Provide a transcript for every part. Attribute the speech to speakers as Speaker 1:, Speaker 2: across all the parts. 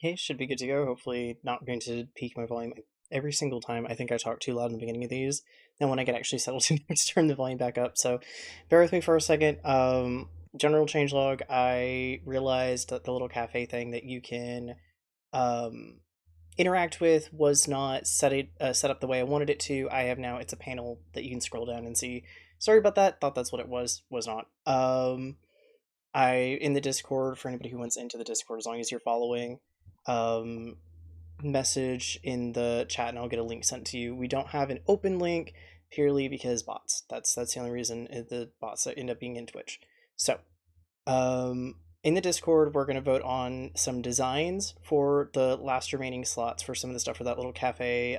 Speaker 1: Okay, should be good to go. Hopefully not going to peak my volume every single time. I think I talk too loud in the beginning of these. Then when I get actually settled in, I just turn the volume back up. So bear with me for a second. General changelog, I realized that the little cafe thing that you can um, interact with was not set up the way I wanted it to. I have now, it's a panel that you can scroll down and see. Sorry about that. Thought that's what it was not. I in the Discord for anybody who wants into the Discord, as long as you're following, um, message in the chat and I'll get a link sent to you. We don't have an open link purely because bots. That's the only reason the bots end up being in Twitch. So, in the Discord, we're going to vote on some designs for the last remaining slots for some of the stuff for that little cafe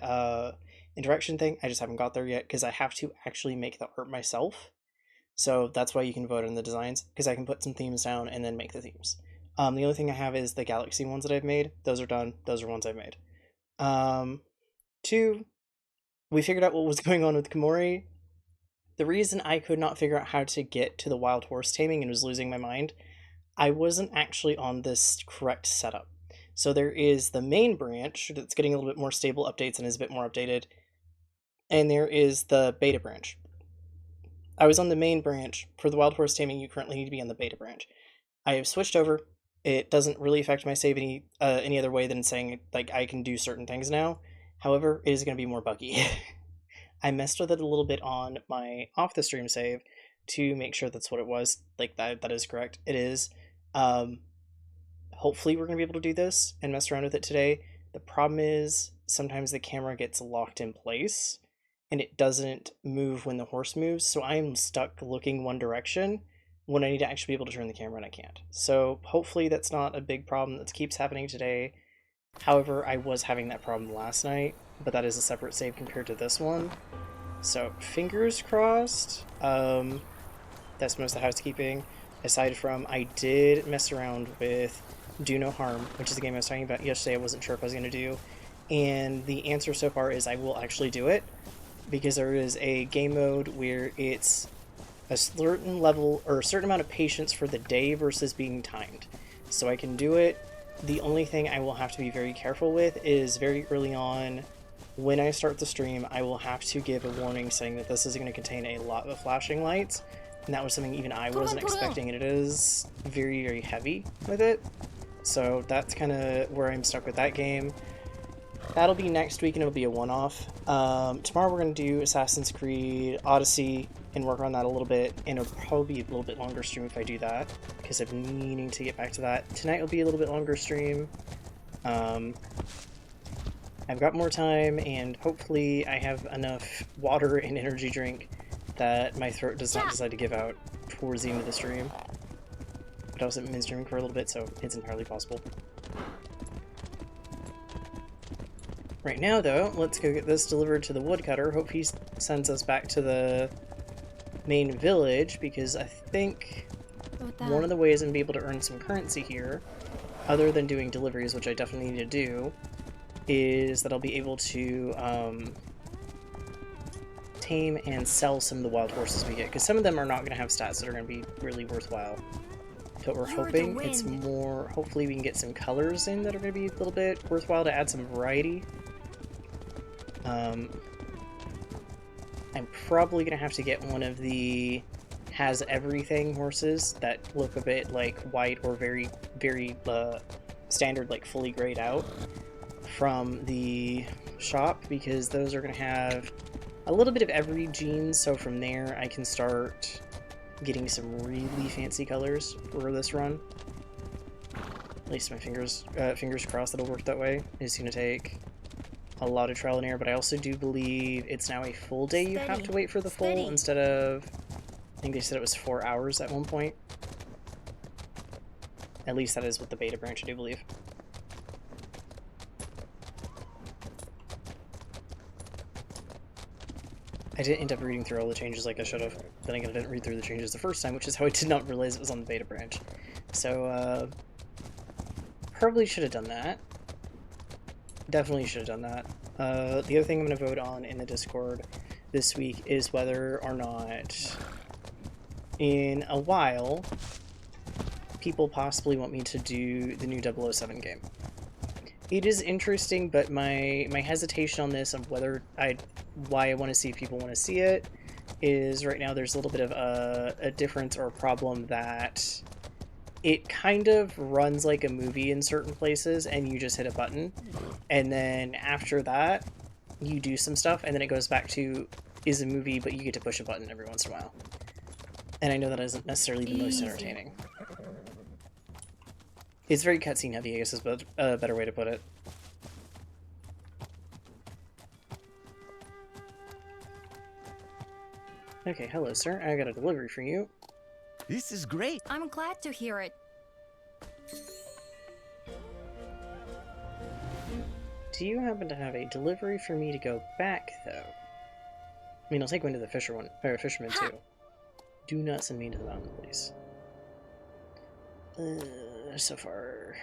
Speaker 1: interaction thing. I just haven't got there yet because I have to actually make the art myself. So that's why you can vote on the designs, because I can put some themes down and then make the themes. The only thing I have is the galaxy ones that I've made. Those are done. Those are ones I've made. Um, Two, we figured out what was going on with Khiimori. The reason I could not figure out how to get to the wild horse taming and was losing my mind, I wasn't actually on this correct setup. So there is the main branch that's getting a little bit more stable updates and is a bit more updated, and there is the beta branch. I was on the main branch. For the wild horse taming, you currently need to be on the beta branch. I have switched over. It doesn't really affect my save any other way than saying like I can do certain things now. However, it is going to be more buggy. I messed with it a little bit on my off the stream save to make sure that's what it was. Like that is correct. It is. Um, Hopefully we're going to be able to do this and mess around with it today. The problem is sometimes the camera gets locked in place and it doesn't move when the horse moves, so I am stuck looking one direction when I need to actually be able to turn the camera and I can't. So hopefully that's not a big problem that keeps happening today. However, I was having that problem last night, but that is a separate save compared to this one. So fingers crossed. That's most of the housekeeping. Aside from, I did mess around with Do No Harm, which is the game I was talking about yesterday. I wasn't sure if I was going to do. And the answer so far is I will actually do it, because there is a game mode where it's a certain level or a certain amount of patience for the day versus being timed. So I can do it. The only thing I will have to be very careful with is very early on, when I start the stream, I will have to give a warning saying that this is going to contain a lot of flashing lights. And that was something even I wasn't expecting, and it is very, very heavy with it. So that's kind of where I'm stuck with that game. That'll be next week, and it'll be a one-off. Tomorrow we're going to do Assassin's Creed Odyssey and work on that a little bit, and it'll probably be a little bit longer stream if I do that, because I've been meaning to get back to that. Tonight will be a little bit longer stream. I've got more time, and hopefully I have enough water and energy drink that my throat does not decide to give out towards the end of the stream. But I was been streaming for a little bit, so it's entirely possible. Right now, though, let's go get this delivered to the woodcutter. Hope he sends us back to the main village, because I think one of the ways I'm going to be able to earn some currency here, other than doing deliveries, which I definitely need to do, is that I'll be able to tame and sell some of the wild horses we get, because some of them are not going to have stats that are going to be really worthwhile. But we're hoping it's more, hopefully we can get some colors in that are going to be a little bit worthwhile to add some variety. I'm probably going to have to get one of the has everything horses that look a bit like white or very, very standard, like fully grayed out from the shop, because those are going to have a little bit of every gene, so from there I can start getting some really fancy colors for this run. At least my fingers crossed it'll work that way. It's going to take a lot of trial and error, but I also do believe it's now a full day you have to wait for the full, instead of, I think they said it was 4 hours at one point. At least that is with the beta branch, I do believe. I didn't end up reading through all the changes like I should have. Then again, I didn't read through the changes the first time, which is how I did not realize it was on the beta branch. So, probably should have done that. Definitely should have done that. The other thing I'm going to vote on in the Discord this week is whether or not, in a while, people possibly want me to do the new 007 game. It is interesting, but my hesitation on this of why I want to see if people want to see it is right now there's a little bit of a difference or a problem that it kind of runs like a movie in certain places and you just hit a button, and then after that you do some stuff and then it goes back to is a movie, but you get to push a button every once in a while. And I know that isn't necessarily the most entertaining. It's very cutscene heavy, I guess is a better way to put it. Okay, hello sir, I got a delivery for you.
Speaker 2: This is great.
Speaker 3: I'm glad to hear it.
Speaker 1: Do you happen to have a delivery for me to go back, though? I mean, I'll take one to the fisherman too. Do not send me into the mountain, please. So far...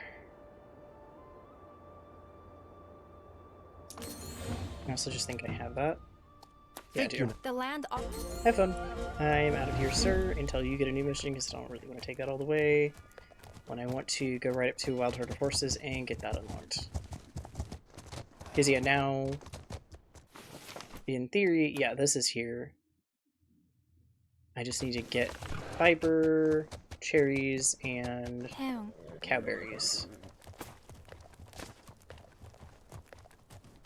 Speaker 1: I also just think I have that. Yeah, I do.
Speaker 3: The land of...
Speaker 1: Have fun. I'm out of here, sir, until you get a new mission, because I don't really want to take that all the way. When I want to go right up to a wild herd of horses and get that unlocked. Because, yeah, now... In theory, yeah, this is here. I just need to get fiber, cherries, and cowberries.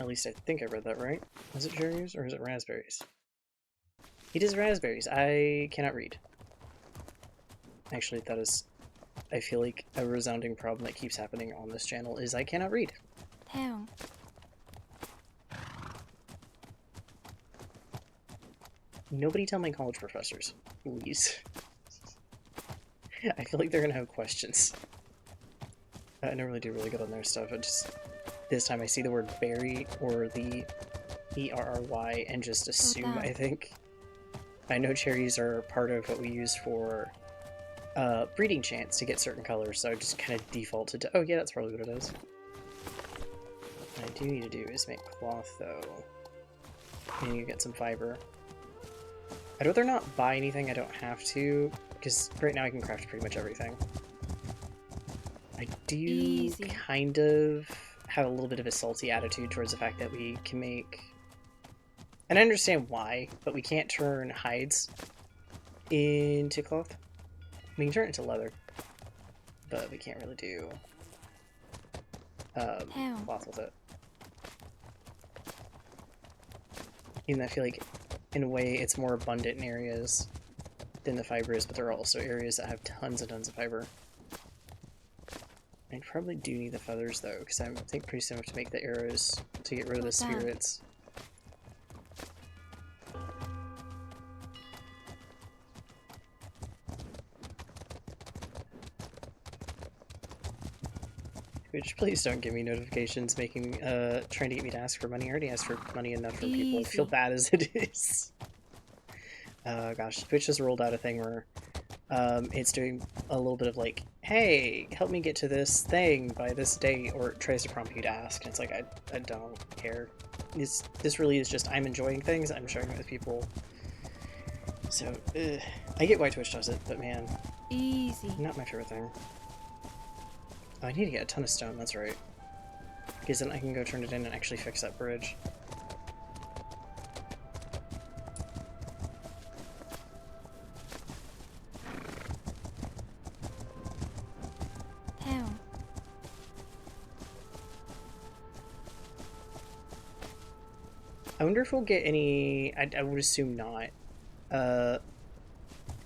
Speaker 1: At least I think I read that right. Is it cherries or is it raspberries? It is raspberries. I cannot read. Actually, that is, I feel like, a resounding problem that keeps happening on this channel is I cannot read. Nobody tell my college professors, please. I feel like they're gonna have questions. I never really do really good on their stuff. I just, this time I see the word berry or the E-R-R-Y and just assume, I think. I know cherries are part of what we use for breeding chance to get certain colors, so I just kind of defaulted to, oh yeah, that's probably what it is. What I do need to do is make cloth, though. And you get some fiber. I'd rather not buy anything I don't have to, because right now I can craft pretty much everything. I do kind of have a little bit of a salty attitude towards the fact that we can make... And I understand why, but we can't turn hides into cloth. We can turn it into leather, but we can't really do cloth with it. Even though I feel like, in a way, it's more abundant in areas than the fiber is, but there are also areas that have tons and tons of fiber. I probably do need the feathers, though, because I think pretty soon I have to make the arrows to get rid of the spirits. Which, please don't give me notifications making, trying to get me to ask for money. I already asked for money enough from people. I feel bad as it is. Gosh, Twitch just rolled out a thing where, it's doing a little bit of like, hey, help me get to this thing by this date, or it tries to prompt you to ask, and it's like, I don't care. This really is just, I'm enjoying things, I'm sharing it with people. So, I get why Twitch does it, but man, not my favorite thing. Oh, I need to get a ton of stone, that's right. Because then I can go turn it in and actually fix that bridge. I wonder if we'll get any... I would assume not.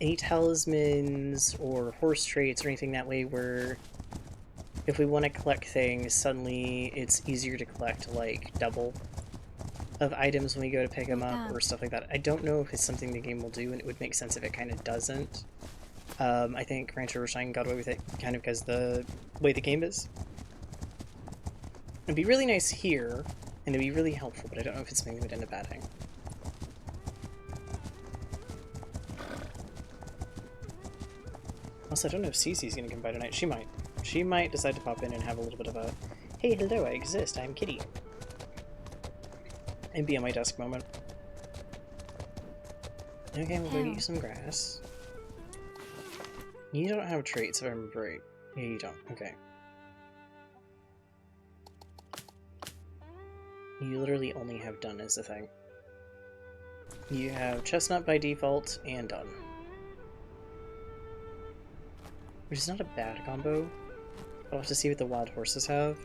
Speaker 1: Any talismans or horse traits or anything that way where if we want to collect things, suddenly it's easier to collect, like, double of items when we go to pick them up or stuff like that. I don't know if it's something the game will do, and it would make sense if it kind of doesn't. I think Rancho Rashine got away with it kind of because the way the game is. It'd be really nice here, and it'd be really helpful, but I don't know if it's something that would end up adding. Also, I don't know if Cece's gonna come by tonight. She might. She might decide to pop in and have a little bit of a, hey, hello, I exist, I'm Kitty. And be on my desk moment. Okay, we'll go get you some grass. You don't have traits, if I remember right. Yeah, you don't. Okay. You literally only have done as the thing. You have chestnut by default and done. Which is not a bad combo. I'll have to see what the wild horses have.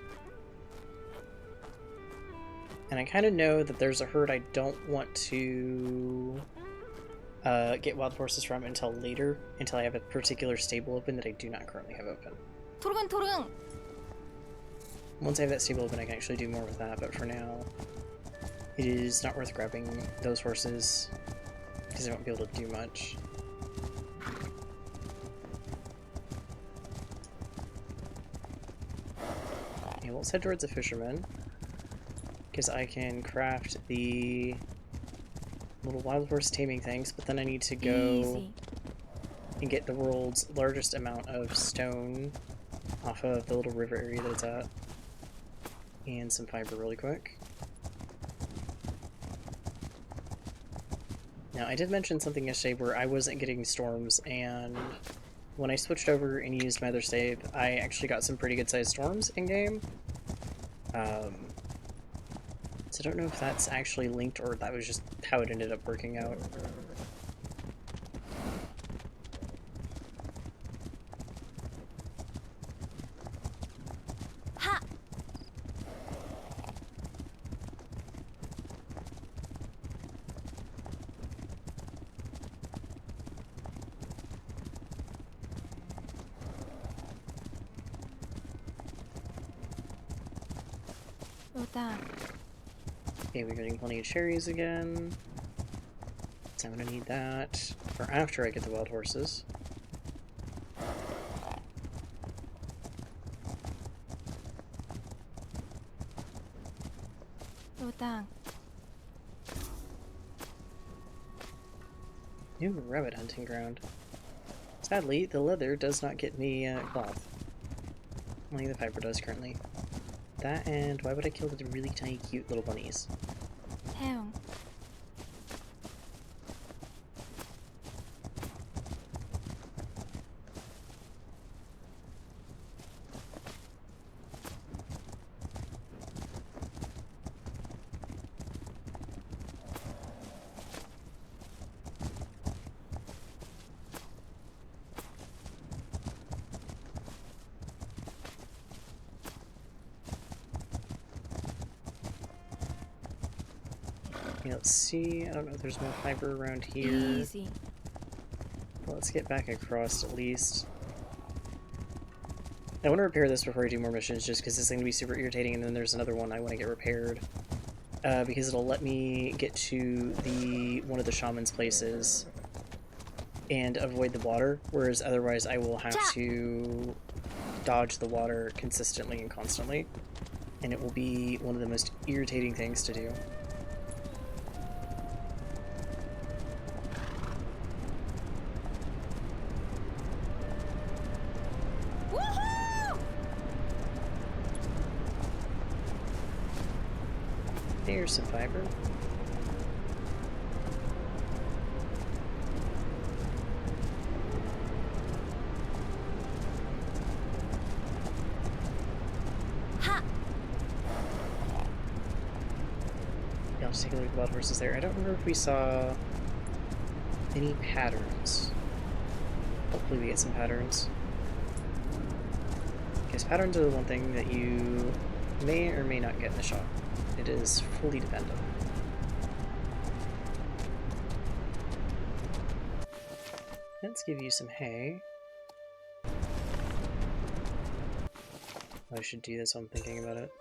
Speaker 1: And I kind of know that there's a herd I don't want to get wild horses from until later, until I have a particular stable open that I do not currently have open.
Speaker 3: 토릉토릉.
Speaker 1: Once I have that stable open, I can actually do more with that, but for now, it is not worth grabbing those horses, because I won't be able to do much. Yeah, let's head towards a fisherman, because I can craft the little wild horse taming things, but then I need to go
Speaker 3: Easy.
Speaker 1: and get the world's largest amount of stone off of the little river area that it's at. And some fiber really quick. Now, I did mention something yesterday where I wasn't getting storms, and when I switched over and used my other save, I actually got some pretty good sized storms in-game. So I don't know if that's actually linked or that was just how it ended up working out.
Speaker 3: Ha. 요다.
Speaker 1: Okay, we're getting plenty of cherries again. So I'm gonna need that for after I get the wild horses.
Speaker 3: 요당.
Speaker 1: New rabbit hunting ground. Sadly, the leather does not get me cloth. Only the fiber does currently. That, and why would I kill the really tiny cute little bunnies?
Speaker 3: 태용.
Speaker 1: Yeah, let's see. I don't know if there's more fiber around here.
Speaker 3: Easy.
Speaker 1: Well, let's get back across at least. I want to repair this before I do more missions, just because this thing to be super irritating, and then there's another one I want to get repaired. Because it'll let me get to one of the shaman's places and avoid the water, whereas otherwise I will have to dodge the water consistently and constantly, and it will be one of the most irritating things to do.
Speaker 3: Woohoo!
Speaker 1: There's some fiber.
Speaker 3: Ha.
Speaker 1: Yeah, I'll just take a look at the wild horses there. I don't remember if we saw any patterns. Hopefully we get some patterns. Because patterns are the one thing that you may or may not get in the shop. It is fully dependent. Let's give you some hay. I should do this while I'm thinking about it.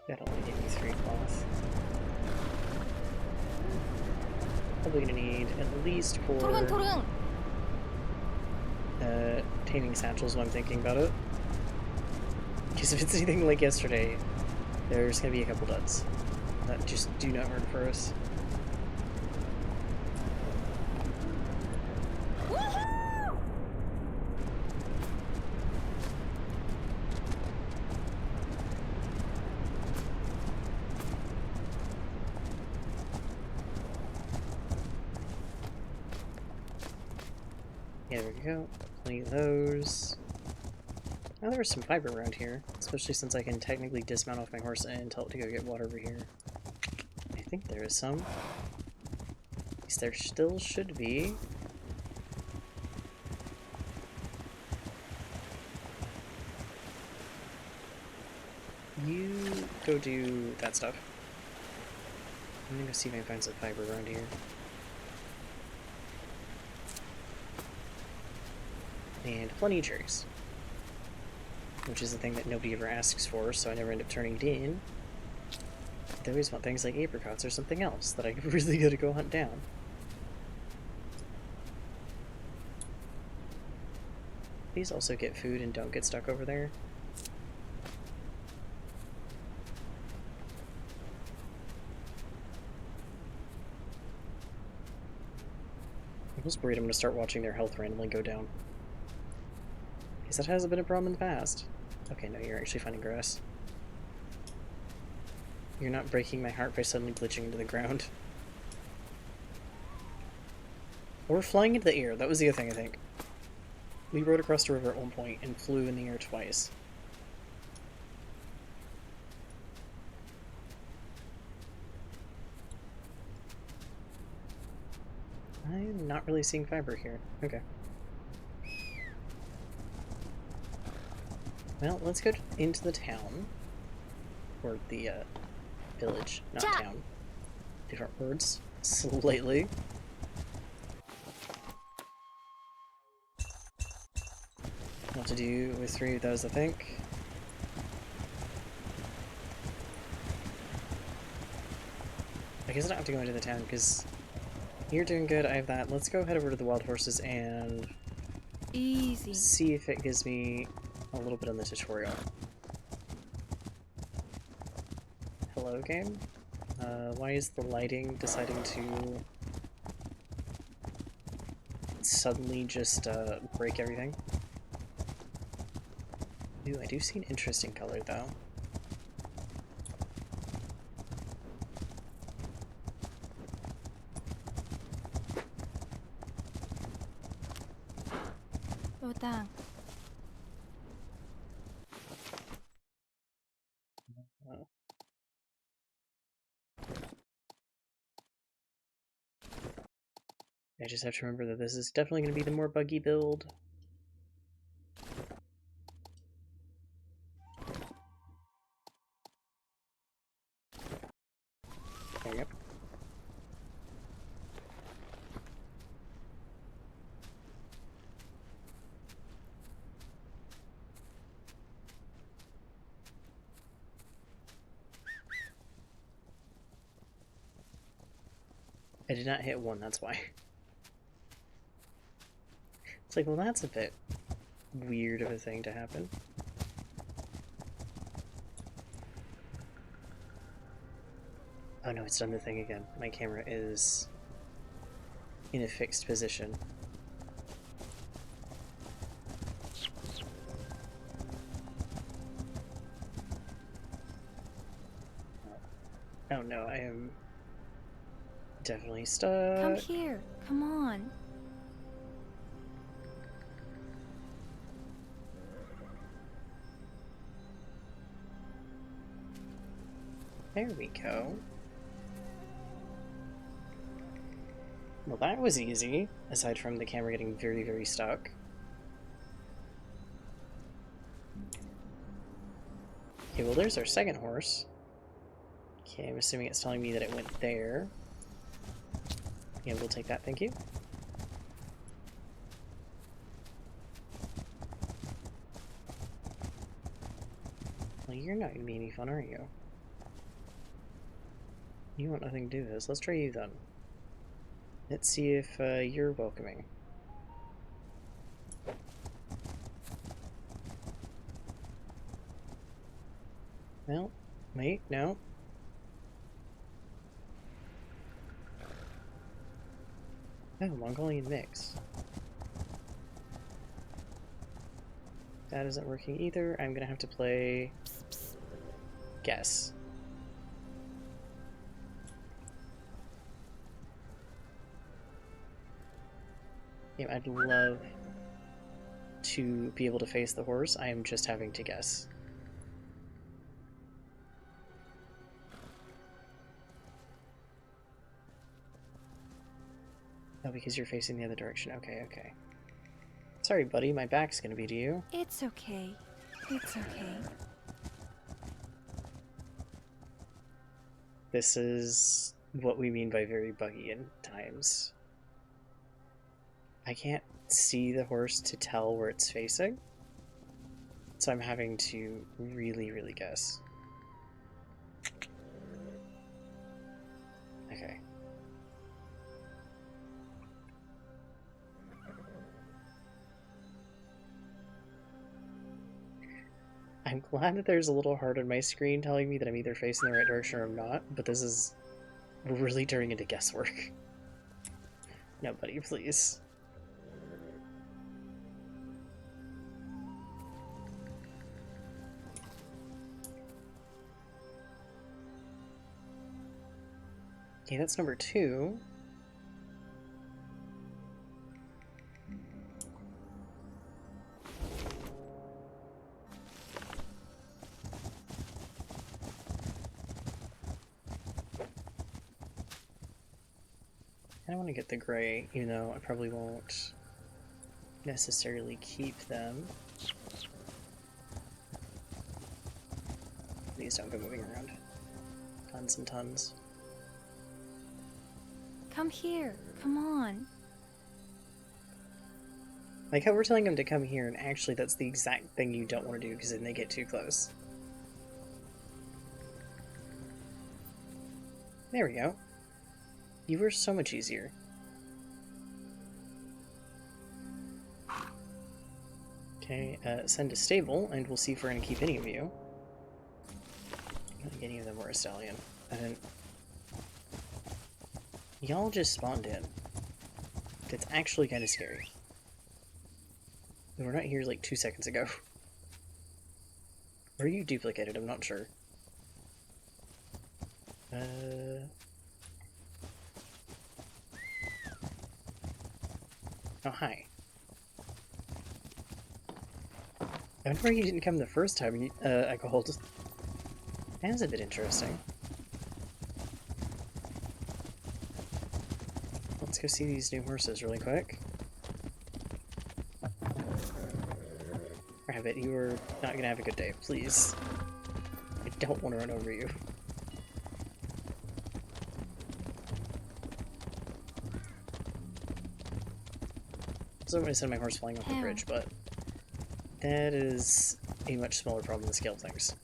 Speaker 1: That'll only give me 3 cloth. Probably gonna need at least 4
Speaker 3: 토릉토릉.
Speaker 1: taming satchels when I'm thinking about it. Because if it's anything like yesterday, there's gonna be a couple duds that just do not work for us.
Speaker 3: Woohoo!
Speaker 1: Yeah, there we go. Plenty of those. Now there is some fiber around here, especially since I can technically dismount off my horse and tell it to go get water over here. I think there is some. At least there still should be. You go do that stuff. I'm gonna go see if I can find some fiber around here. And plenty of cherries. Which is the thing that nobody ever asks for, so I never end up turning it in. They always want things like apricots or something else that I really gotta go hunt down. Please also get food and don't get stuck over there. I was worried I'm gonna start watching their health randomly go down. Because that hasn't been a problem in the past. Okay, no, you're actually finding grass. You're not breaking my heart by suddenly glitching into the ground. Or flying into the air, that was the other thing, I think. We rode across the river at one point and flew in the air twice. I'm not really seeing fiber here. Okay. Well, let's go into the town. Or the, village, not town. Different words. Slightly. What to do with 3 of those, I think. I guess I don't have to go into the town, because you're doing good, I have that. Let's go head over to the wild horses and
Speaker 3: Easy.
Speaker 1: see if it gives me a little bit on the tutorial. Hello, game? Why is the lighting deciding to suddenly just break everything? Ooh, I do see an interesting color, though.
Speaker 3: Utang.
Speaker 1: Oh. I just have to remember that this is definitely going to be the more buggy build. There we go. I did not hit 1, that's why. It's like, well, that's a bit weird of a thing to happen. Oh no, it's done the thing again. My camera is in a fixed position. Oh no, I am definitely stuck.
Speaker 3: Come here. Come on.
Speaker 1: There we go. Well, that was easy, aside from the camera getting very, very stuck. Okay, well there's our second horse. Okay, I'm assuming it's telling me that it went there. Yeah, we'll take that, thank you. Well, you're not gonna be any fun, are you? You want nothing to do with this. Let's try you then. Let's see if you're welcoming. Well, wait, no. Oh, Mongolian mix. That isn't working either. I'm gonna have to play... guess. Yeah, I'd love to be able to face the horse. I am just having to guess. Oh, because you're facing the other direction. Okay, okay. Sorry, buddy, my back's gonna be to you.
Speaker 3: It's okay. It's okay.
Speaker 1: This is what we mean by very buggy in times. I can't see the horse to tell where it's facing, so I'm having to really, really guess. Okay. I'm glad that there's a little heart on my screen telling me that I'm either facing the right direction or I'm not, but this is really turning into guesswork. No, buddy, please. Okay, that's number 2. I want to get the gray, even though I probably won't necessarily keep them. These don't go moving around. Tons and tons.
Speaker 3: Come here. Come on.
Speaker 1: Like how we're telling them to come here, and actually that's the exact thing you don't want to do, because then they get too close. There we go. You were so much easier. Okay, send to stable, and we'll see if we're going to keep any of you. I don't think any of them were a stallion. I didn't... Y'all just spawned in. That's actually kind of scary. We were not here like 2 seconds ago. Or you duplicated, I'm not sure. Oh, hi. I wonder why you didn't come the first time I called. That's a bit interesting. Let's go see these new horses really quick. Rabbit, you are not gonna have a good day, please. I don't want to run over you. So I'm going to send my horse flying off the bridge, but that is a much smaller problem than scale things.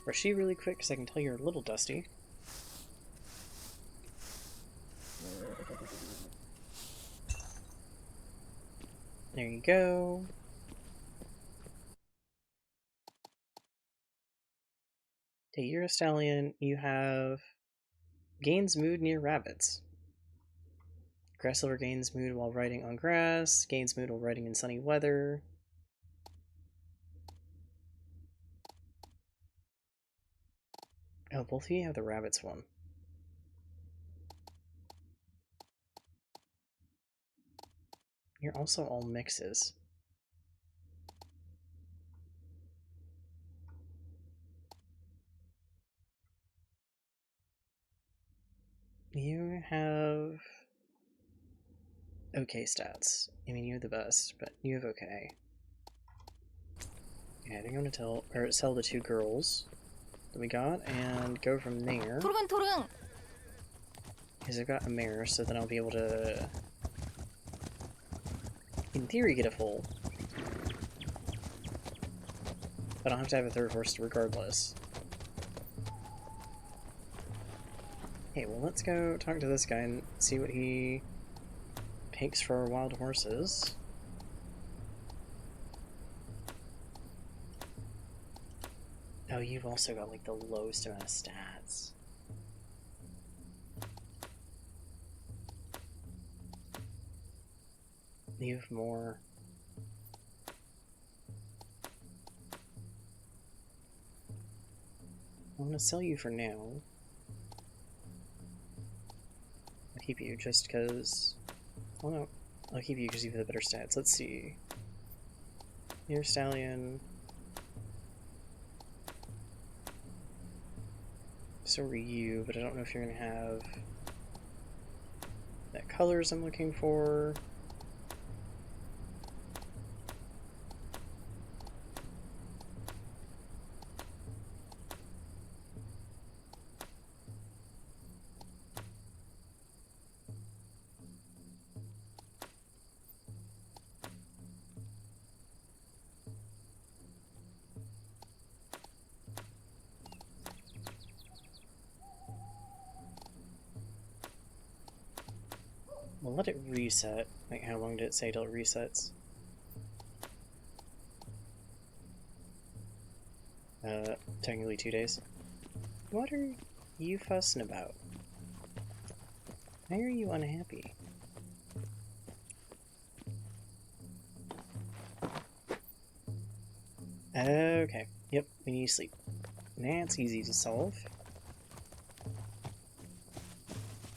Speaker 1: Brush you really quick, because I can tell you're a little dusty. There you go. Okay, you're a stallion. You have gains mood near rabbits. Grass silver gains mood while riding on grass. Gains mood while riding in sunny weather. Oh, both of you have the rabbits one. You're also all mixes. You have okay stats. I mean, you're the best, but you have okay. Yeah, I think I'm gonna sell the 2 girls that we got and go from there. Because I've got a mare, so then I'll be able to, in theory, get a foal. But I'll have to have a 3rd horse regardless. Hey, well, let's go talk to this guy and see what he takes for our wild horses. Oh, you've also got, like, the lowest amount of stats. You have more. I'm gonna sell you for now. I'll keep you just because... Well, no. I'll keep you because you have the better stats. Let's see. Your stallion. So are you, but I don't know if you're going to have that colors I'm looking for. We'll let it reset. Like, how long did it say till it resets? Technically 2 days. What are you fussing about? Why are you unhappy? Okay. Yep, we need to sleep. That's easy to solve.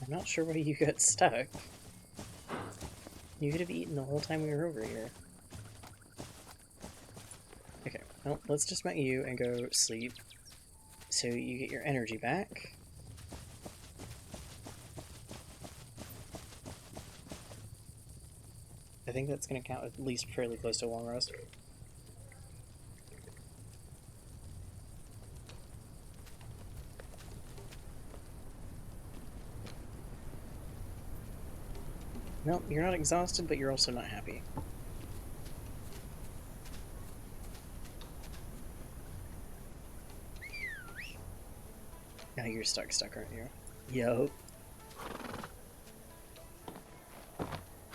Speaker 1: I'm not sure why you got stuck. You could have eaten the whole time we were over here. Okay, well, let's just mount you and go sleep. So you get your energy back. I think that's going to count at least fairly close to a long rest. No, you're not exhausted, but you're also not happy. Now you're stuck, aren't you? Yup.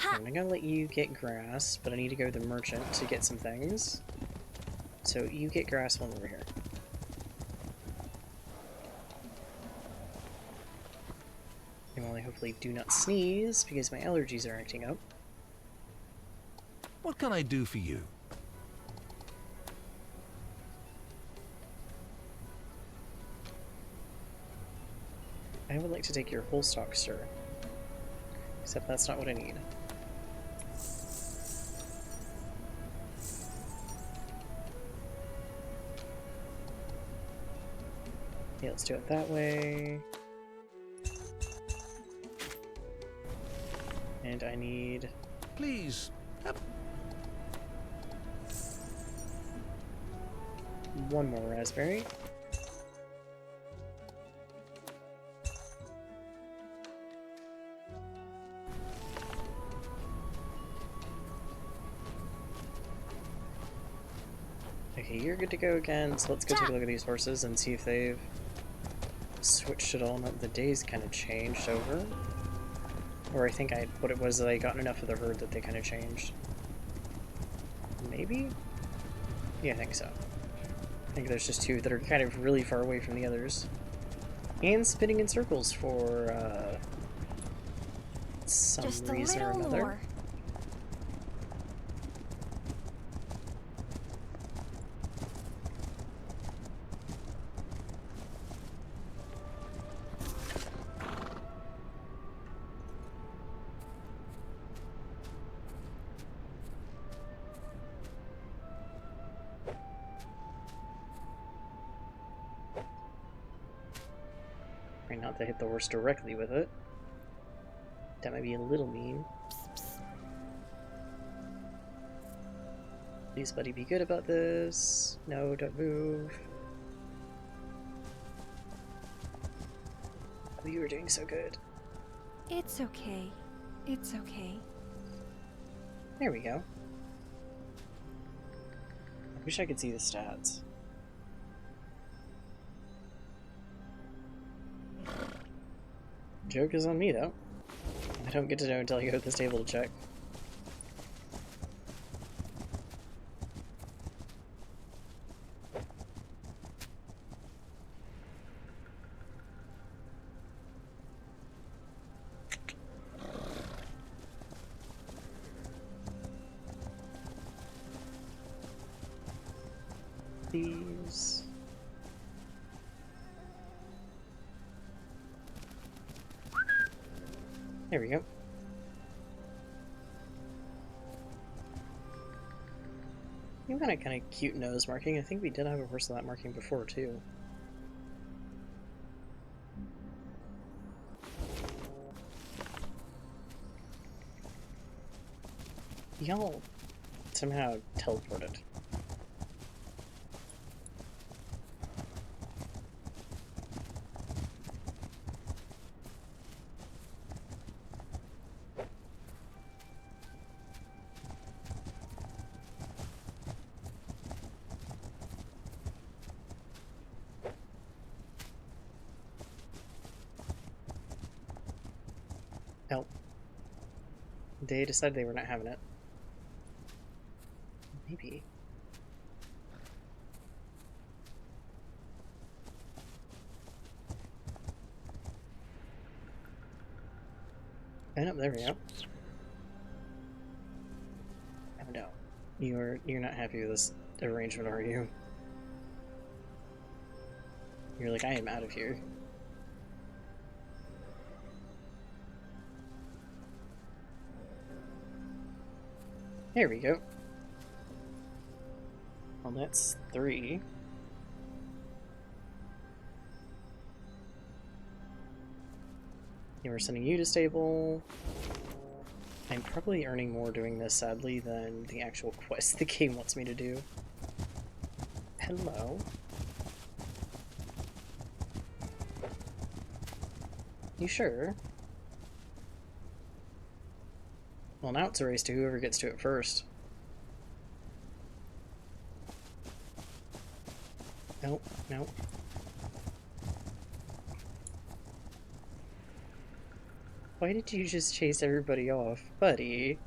Speaker 1: I'm gonna let you get grass, but I need to go to the merchant to get some things. So you get grass while over here. And while I hopefully do not sneeze, because my allergies are acting up.
Speaker 2: What can I do for you?
Speaker 1: I would like to take your whole stock, sir. Except that's not what I need. Yeah, let's do it that way. And I need...
Speaker 2: Please.
Speaker 1: one more raspberry. Okay, you're good to go again, so let's go take a look at these horses and see if they've switched at all. No, the days kind of changed over. Or I think what it was that I gotten enough of the herd that they kind of changed. Maybe? Yeah, I think so. I think there's just two that are kind of really far away from the others. And spinning in circles for, some
Speaker 3: Just a
Speaker 1: reason or
Speaker 3: little
Speaker 1: another.
Speaker 3: more.
Speaker 1: Try not to hit the horse directly with it. That might be a little mean. Please, buddy, be good about this. No, don't move. Oh, you were doing so good.
Speaker 3: It's okay. It's okay.
Speaker 1: There we go. I wish I could see the stats. Joke is on me, though. I don't get to know until I go to this table to check. These... There we go. You got a kind of cute nose marking. I think we did have a horse of that marking before, too. Y'all somehow teleported. Oh. They decided they were not having it. Maybe. Oh, no, there we go. Oh no. You're not happy with this arrangement, are you? You're like, I am out of here. There we go. Well, that's 3. And we're sending you to stable. I'm probably earning more doing this, sadly, than the actual quest the game wants me to do. Hello. You sure? Well, now it's a race to whoever gets to it first. Nope, nope. Why did you just chase everybody off, buddy?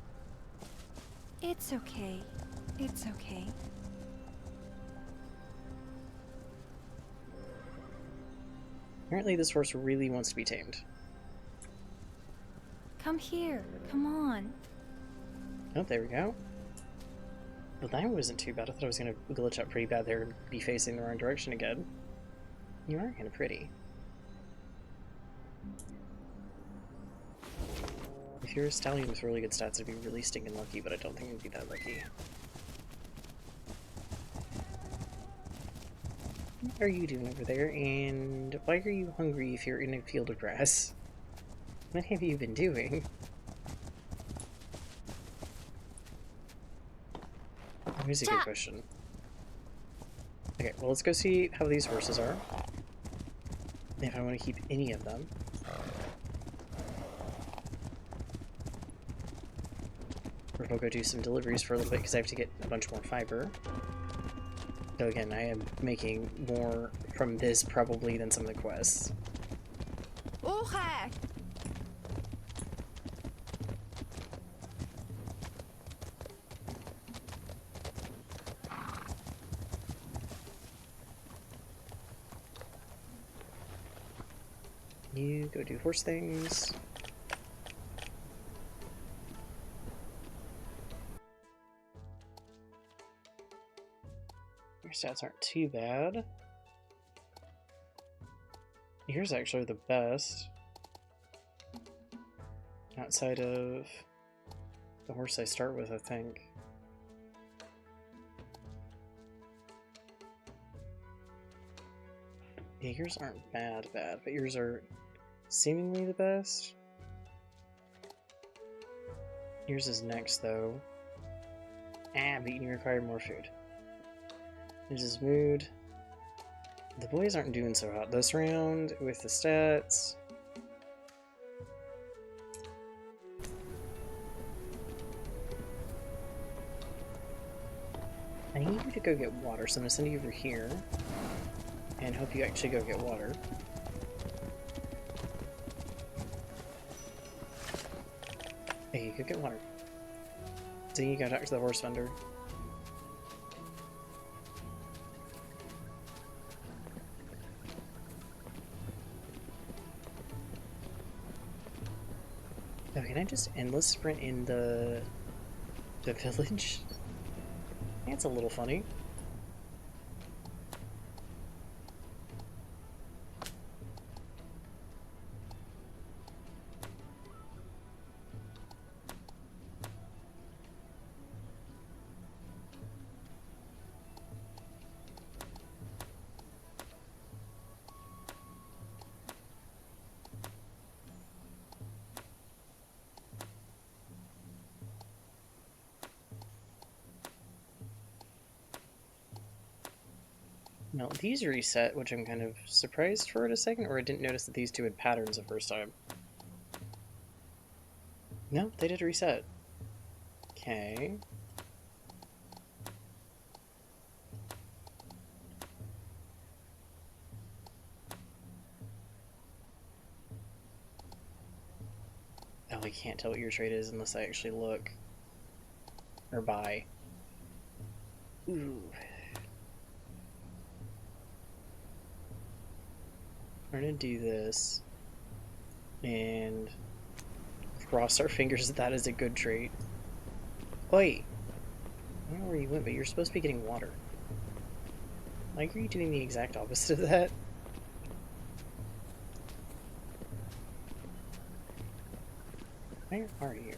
Speaker 3: It's okay. It's okay.
Speaker 1: Apparently this horse really wants to be tamed.
Speaker 3: Come here. Come on.
Speaker 1: Oh, there we go. Well, that wasn't too bad. I thought I was going to glitch up pretty bad there and be facing the wrong direction again. You are kind of pretty. If you're a stallion with really good stats, it'd be really stinking lucky, but I don't think it'd be that lucky. What are you doing over there, and why are you hungry if you're in a field of grass? What have you been doing? Here's a good question. Okay, well, let's go see how these horses are. If I want to keep any of them. Or we'll go do some deliveries for a little bit because I have to get a bunch more fiber. So again, I am making more from this probably than some of the quests.
Speaker 3: Okay.
Speaker 1: You go do horse things. Your stats aren't too bad. Yours actually the best. Outside of the horse I start with, I think. Yeah, yours aren't bad, but yours are seemingly the best. Yours is next, though. Ah, but you require more food. There's his mood. The boys aren't doing so hot this round with the stats. I need you to go get water, so I'm gonna send you over here and hope you actually go get water. Hey, you go get water. So you go talk to the horse vendor. Oh, can I just endless sprint in the village? That's a little funny. Now, these reset, which I'm kind of surprised for it a second, or I didn't notice that these two had patterns the first time. No, they did reset. Okay. Oh, I can't tell what your trait is unless I actually look. Or buy. Ooh. We're gonna do this. And cross our fingers that that is a good trait. Oi! I don't know where you went, but you're supposed to be getting water. Like, are you doing the exact opposite of that? Where are you?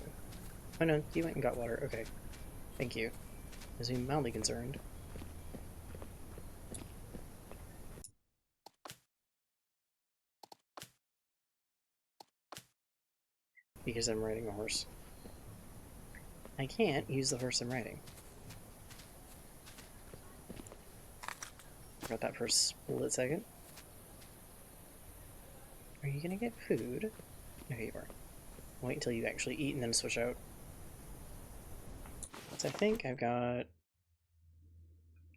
Speaker 1: Oh no, you went and got water. Okay. Thank you. I was being mildly concerned. Because I'm riding a horse. I can't use the horse I'm riding. Forgot that for a split second. Are you gonna get food? Okay, you are. Wait until you actually eat and then switch out. So I think I've got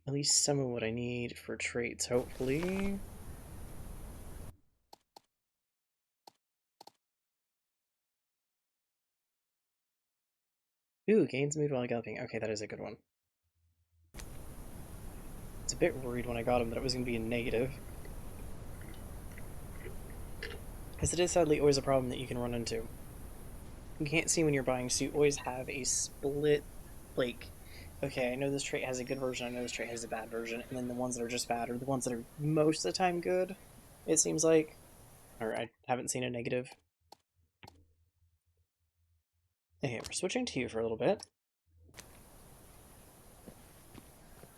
Speaker 1: at least some of what I need for traits, hopefully. Ooh, gains mood while galloping. Okay, that is a good one. It's a bit worried when I got him that it was going to be a negative. Because it is sadly always a problem that you can run into. You can't see when you're buying, so you always have a split, like, okay, I know this trait has a good version, I know this trait has a bad version, and then the ones that are just bad are the ones that are most of the time good, it seems like. Or I haven't seen a negative. Okay, we're switching to you for a little bit.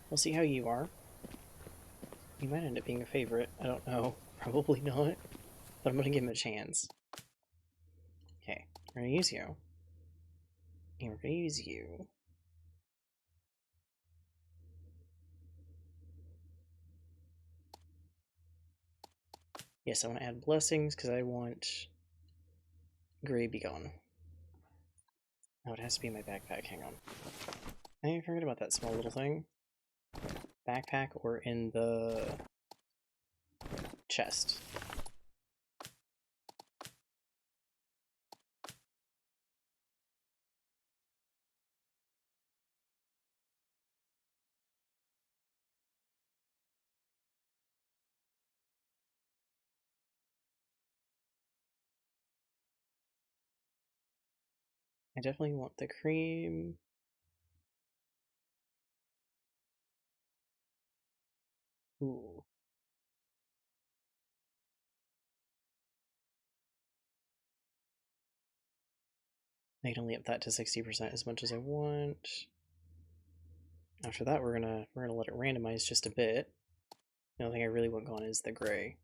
Speaker 1: We'll see how you are. You might end up being a favorite. I don't know. Probably not. But I'm gonna give him a chance. Okay, we're gonna use you. And we're gonna use you. Yes, I want to add blessings because I want Gray be gone. Oh, it has to be in my backpack. Hang on. I forget about that small little thing. Backpack or in the chest. I definitely want the cream. Ooh. I can only up that to 60% as much as I want. After that, we're gonna let it randomize just a bit. The only thing I really want going is the gray.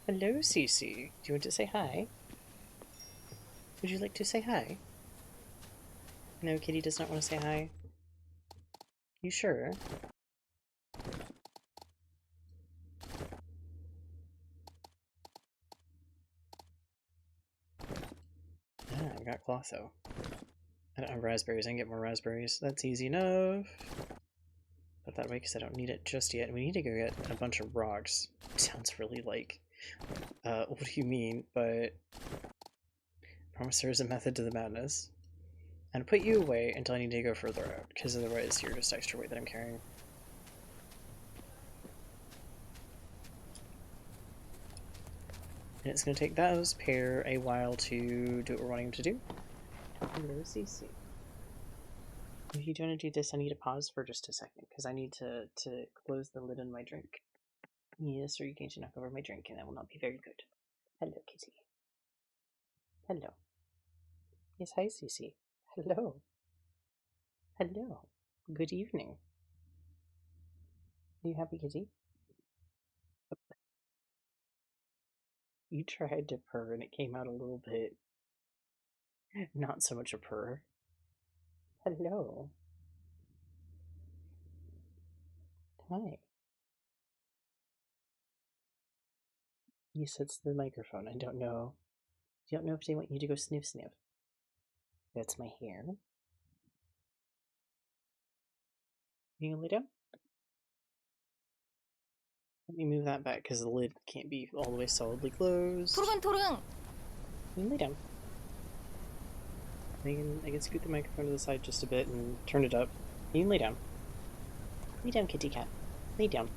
Speaker 1: Hello, Cece. Do you want to say hi? Would you like to say hi? No, Kitty does not want to say hi. You sure? Ah, I've got Clotho. I don't have raspberries. I can get more raspberries. That's easy enough. Put that away because I don't need it just yet. We need to go get a bunch of rocks. Sounds really like, what do you mean? But I promise there is a method to the madness. And put you away until I need to go further out, because otherwise you're just extra weight that I'm carrying. And it's going to take those pair a while to do what we're wanting them to do. Hello, CC. If you want to do this, I need to pause for just a second, because I need to close the lid on my drink. Yes, or you're going to knock over my drink, and that will not be very good. Hello, Kitty. Hello. Yes, hi, CC. Hello. Hello. Good evening. Are you happy, Kitty? You tried to purr, and it came out a little bit not so much a purr. Hello. Hi. Yes, it's the microphone. I don't know. I don't know if they want you to go sniff sniff. That's my hair. You gonna lay down? Let me move that back because the lid can't be all the way solidly closed.
Speaker 3: 토릉토릉.
Speaker 1: You can lay down. I can scoot the microphone to the side just a bit and turn it up. You can lay down. Lay down, kitty cat. Lay down.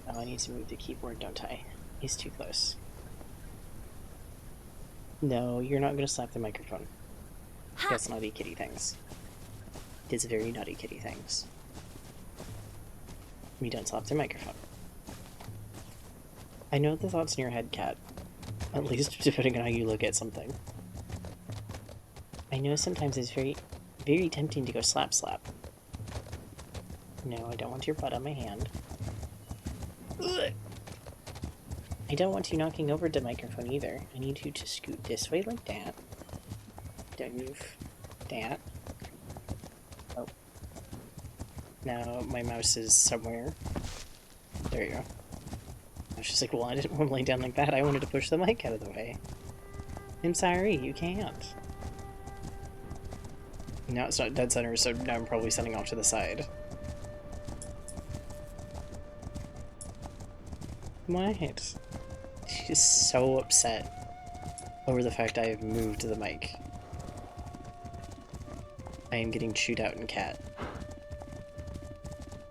Speaker 1: Oh, I need to move the keyboard, don't I? He's too close. No, you're not going to slap the microphone. That's naughty kitty things. It's very naughty kitty things. We don't slap the microphone. I know the thoughts in your head, cat. At least depending on how you look at something. I know sometimes it's very, very tempting to go slap slap. No, I don't want your butt on my hand. Ugh. I don't want you knocking over the microphone either. I need you to scoot this way like that. Don't move that. Oh. Now my mouse is somewhere. There you go. I was just like, well, I didn't want to lay down like that. I wanted to push the mic out of the way. I'm sorry, you can't. Now it's not dead center, so now I'm probably sending off to the side. What? She's so upset over the fact I have moved the mic. I am getting chewed out in cat.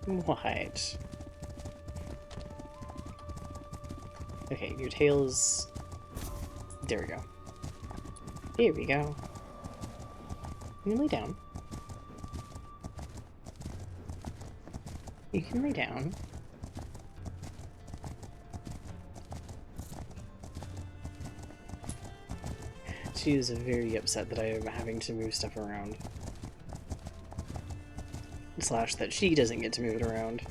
Speaker 1: What? Okay, your tail's... There we go. Here we go. You can lay down. You can lay down. She is very upset that I am having to move stuff around. Slash that she doesn't get to move it around.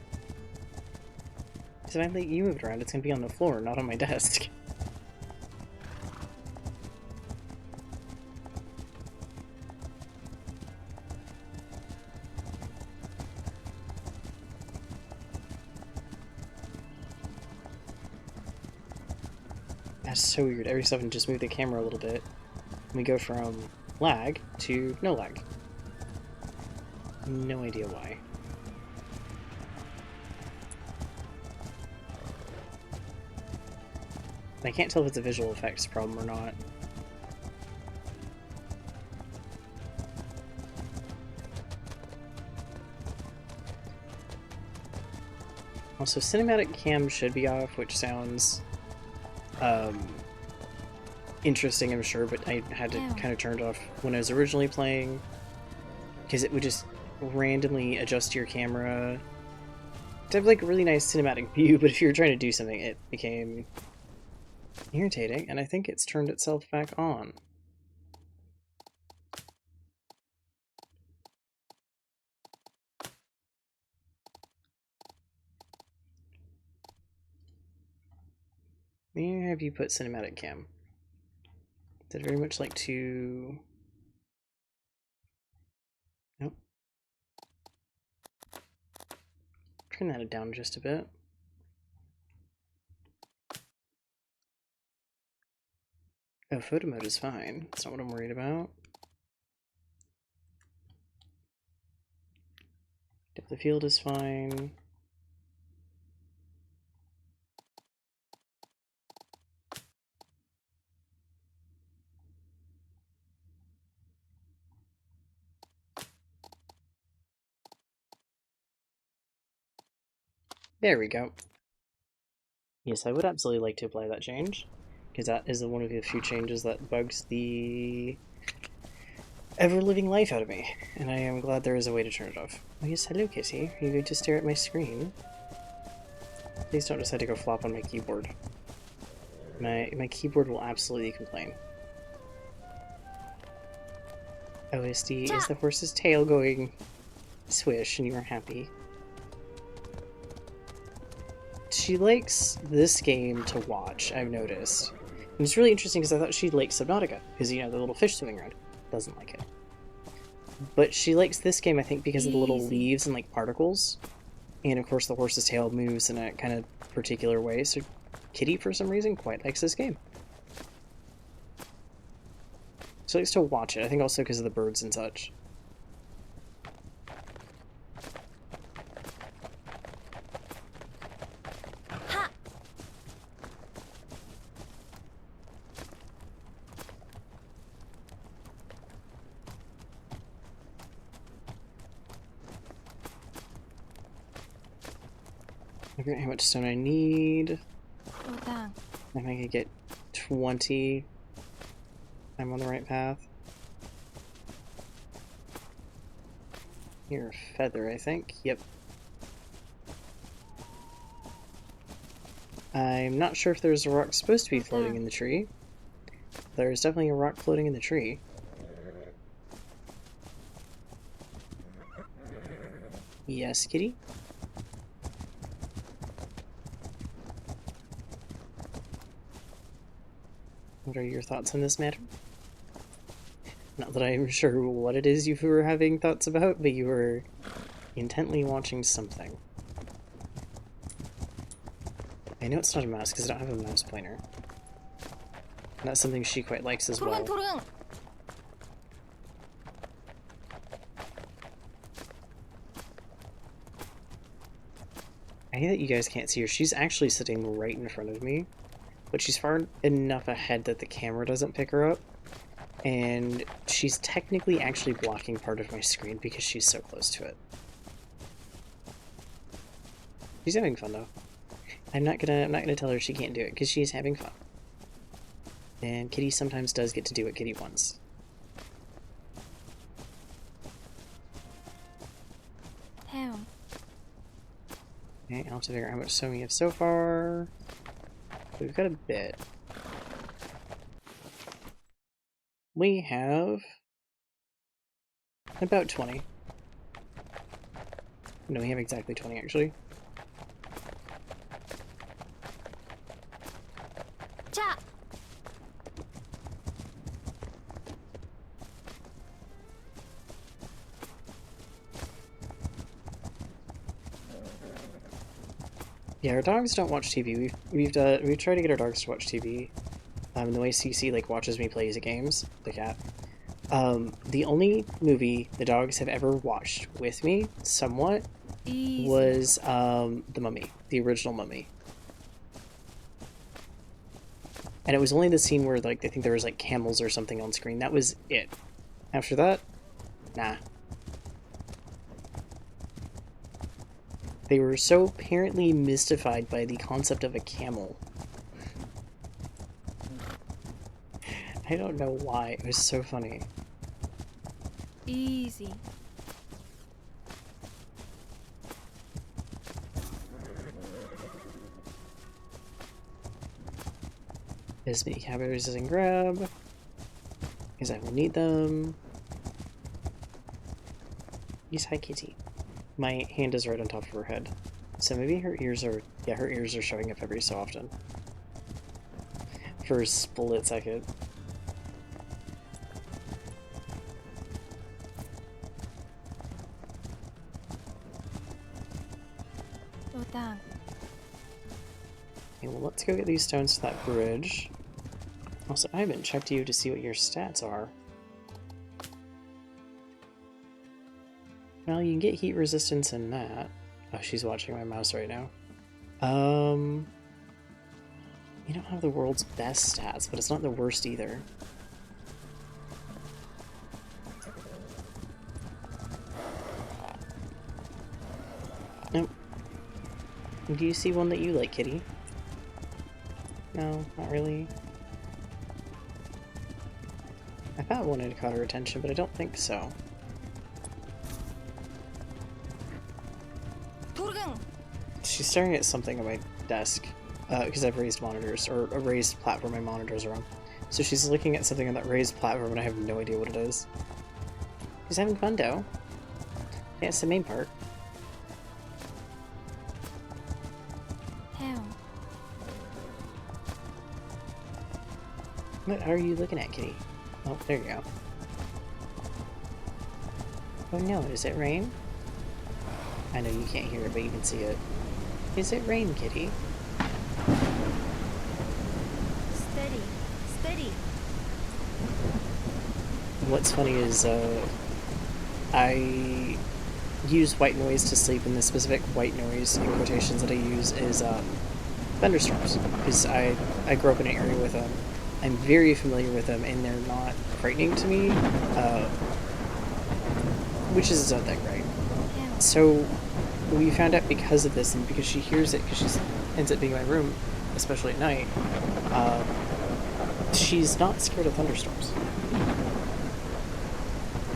Speaker 1: Because if I let you move it around, it's going to be on the floor, not on my desk. That's so weird. Every so often just move the camera a little bit. And we go from lag to no lag. No idea why. I can't tell if it's a visual effects problem or not. Also, cinematic cam should be off, which sounds interesting, I'm sure, but I had to kind of turn it off when I was originally playing, because it would just randomly adjust your camera to have like a really nice cinematic view, but if you were trying to do something, it became irritating, and I think it's turned itself back on. Where have you put cinematic cam? I'd very much like to... Nope. Turn that down just a bit. Oh, photo mode is fine. That's not what I'm worried about. Depth of field is fine. There we go. Yes, I would absolutely like to apply that change, because that is one of the few changes that bugs the ever-living life out of me, and I am glad there is a way to turn it off. Oh yes, hello Kissy. Are you going to stare at my screen? Please don't decide to go flop on my keyboard. My keyboard will absolutely complain. OSD, is the horse's tail going swish and you are happy? She likes this game to watch, I've noticed. And it's really interesting because I thought she liked Subnautica, because, you know, the little fish swimming around. Doesn't like it. But she likes this game, I think, because of the little
Speaker 3: Easy.
Speaker 1: leaves and like particles. And of course the horse's tail moves in a kind of particular way, so Kitty, for some reason, quite likes this game. She likes to watch it, I think also because of the birds and such.
Speaker 3: Ha!
Speaker 1: I forget how much stone I need.
Speaker 3: Utang.
Speaker 1: I think I could get 20. I'm on the right path. You're a feather, I think. Yep. I'm not sure if there's a rock supposed to be floating in the tree. There's definitely a rock floating in the tree. Yes, kitty? What are your thoughts on this matter? Not that I'm sure what it is you were having thoughts about, but you were intently watching something. I know it's not a mouse because I don't have a mouse pointer. And that's something she quite likes as well.
Speaker 3: Turung.
Speaker 1: I hate that you guys can't see her. She's actually sitting right in front of me, but she's far enough ahead that the camera doesn't pick her up. And she's technically actually blocking part of my screen because she's so close to it. She's having fun though. I'm not gonna tell her she can't do it because she's having fun. And Kitty sometimes does get to do what Kitty wants.
Speaker 3: Town.
Speaker 1: Okay, I'll have to figure out how much stone we have so far. We've got a bit. We have about 20. No, we have exactly 20 actually.
Speaker 3: Cha!
Speaker 1: Yeah, our dogs don't watch TV. We've tried to get our dogs to watch TV. The way CC like watches me play games, the cat. The only movie the dogs have ever watched with me, somewhat,
Speaker 3: Easy.
Speaker 1: was The Mummy, the original Mummy. And it was only the scene where like I think there was like camels or something on screen. That was it. After that, nah. They were so apparently mystified by the concept of a camel. I don't know why. It was so funny.
Speaker 3: Easy.
Speaker 1: As many cabbages as I can grab, because I will need them. Yes, hi kitty. My hand is right on top of her head, so maybe her ears are, yeah, her ears are showing up every so often. For a split second.
Speaker 3: Utang.
Speaker 1: Okay, well, let's go get these stones to that bridge. Also, I haven't checked you to see what your stats are. Well, you can get heat resistance in that. Oh, she's watching my mouse right now. You don't have the world's best stats, but it's not the worst either. Nope. Do you see one that you like, kitty? No, not really. I thought one had caught her attention, but I don't think so.
Speaker 3: Turung.
Speaker 1: She's staring at something on my desk, because I've raised monitors, or a raised platform my monitors are on. So she's looking at something on that raised platform and I have no idea what it is. She's having fun, though. Yeah, it's the main part.
Speaker 3: Town.
Speaker 1: What are you looking at, kitty? Oh, there you go. Oh no, is it rain? I know you can't hear it, but you can see it. Is it rain, kitty?
Speaker 3: Steady. Steady.
Speaker 1: What's funny is, I use white noise to sleep, and the specific white noise in quotations that I use is, thunderstorms. Because I grew up in an area with them. I'm very familiar with them, and they're not frightening to me, which is its own thing, right?
Speaker 3: Yeah.
Speaker 1: So we found out because of this, and because she hears it, because she ends up being in my room, especially at night, she's not scared of thunderstorms.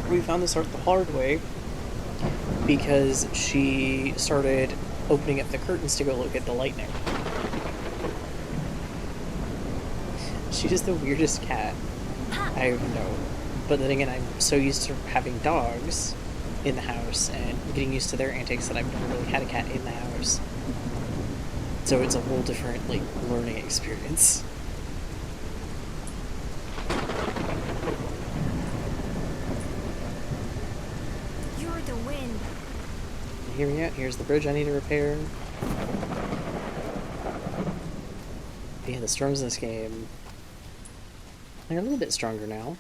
Speaker 1: We found this out the hard way because she started opening up the curtains to go look at the lightning. She is the weirdest cat I've known. But then again, I'm so used to having dogs in the house and getting used to their antics that I've never really had a cat in the house. So it's a whole different, like, learning experience.
Speaker 3: You're the wind.
Speaker 1: Hear me out. Here's the bridge I need to repair. Yeah, the storms in this game, they're a little bit stronger now.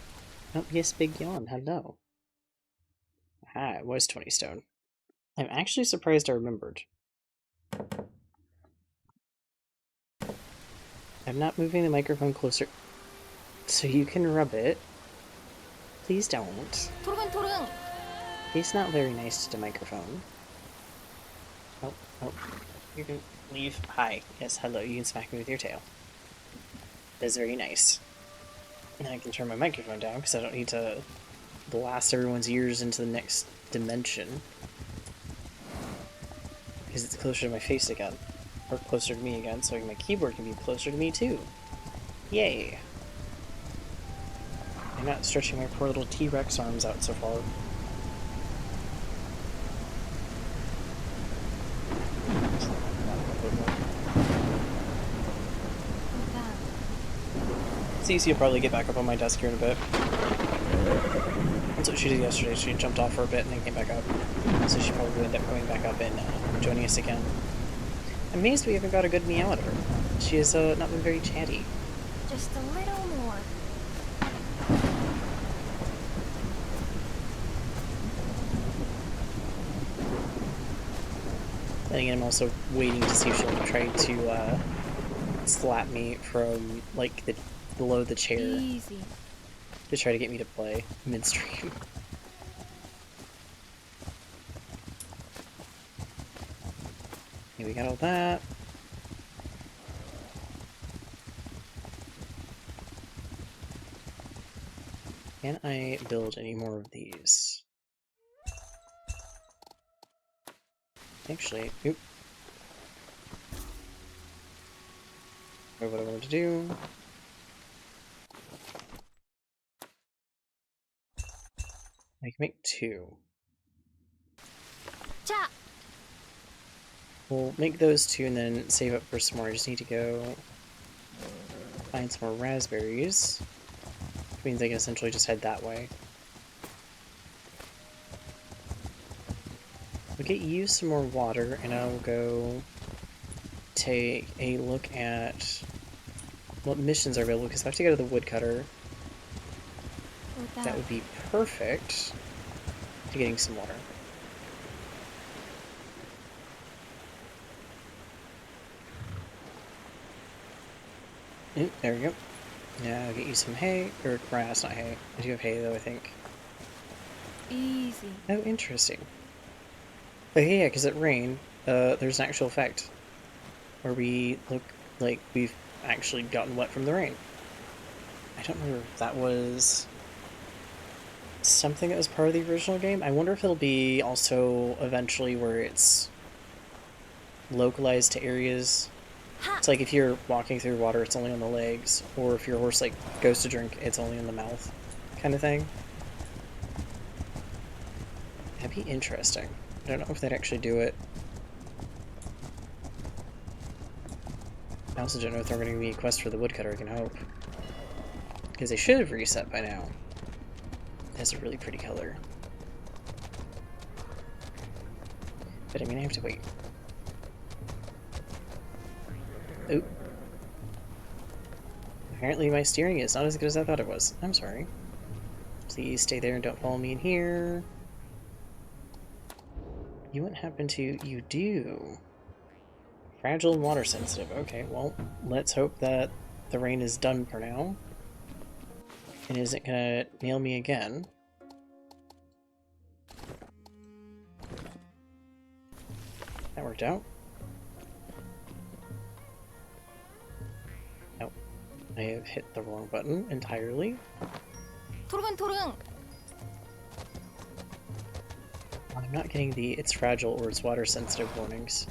Speaker 1: Oh, yes, big yawn. Hello. Ah, it was 20 stone. I'm actually surprised I remembered. I'm not moving the microphone closer so you can rub it. Please don't.
Speaker 3: 토르근토르근.
Speaker 1: He's not very nice to the microphone. Oh, oh. You can leave. Hi. Yes, hello. You can smack me with your tail. That's very nice. And I can turn my microphone down because I don't need to blast everyone's ears into the next dimension. Because it's closer to my face again. Or closer to me again, so my keyboard can be closer to me too. Yay! I'm not stretching my poor little T-Rex arms out so far. Cece will probably get back up on my desk here in a bit. That's what she did yesterday. She jumped off for a bit and then came back up. So she probably ended up going back up and joining us again. I'm amazed we haven't got a good meow out of her. She has not been very chatty.
Speaker 3: Just a little more.
Speaker 1: Then again, I'm also waiting to see if she'll try to slap me from, like, below the chair
Speaker 3: Easy.
Speaker 1: to try to get me to play midstream. Okay, we got all that. Can I build any more of these? Actually, oop. Know what I wanted to do. I can make 2.
Speaker 3: 자.
Speaker 1: We'll make those 2 and then save up for some more. I just need to go find some more raspberries. Which means I can essentially just head that way. We'll get you some more water, and I'll go take a look at what missions are available, because if I have to go to the woodcutter, that would be perfect to getting some water. Oop, there we go. Now I'll get you some hay, or grass, not hay. I do have hay though, I think.
Speaker 3: Easy.
Speaker 1: Oh, interesting. But yeah, because it rained, there's an actual effect where we look like we've actually gotten wet from the rain. I don't remember if that was something that was part of the original game. I wonder if it'll be also eventually where it's localized to areas. It's like if you're walking through water, it's only on the legs, or if your horse like goes to drink, it's only in the mouth, kind of thing. That'd be interesting. I don't know if they'd actually do it. I also don't know if they're going to give me a quest for the woodcutter, I can hope. Because they should have reset by now. It has a really pretty color. But I mean, I have to wait. Oop. Apparently my steering is not as good as I thought it was. I'm sorry. Please stay there and don't follow me in here. You wouldn't happen to... You do. Fragile and water sensitive. Okay, well, let's hope that the rain is done for now. And isn't gonna nail me again. That worked out. Nope. I have hit the wrong button entirely.
Speaker 3: 토르근.
Speaker 1: I'm not getting the it's fragile or it's water sensitive warnings.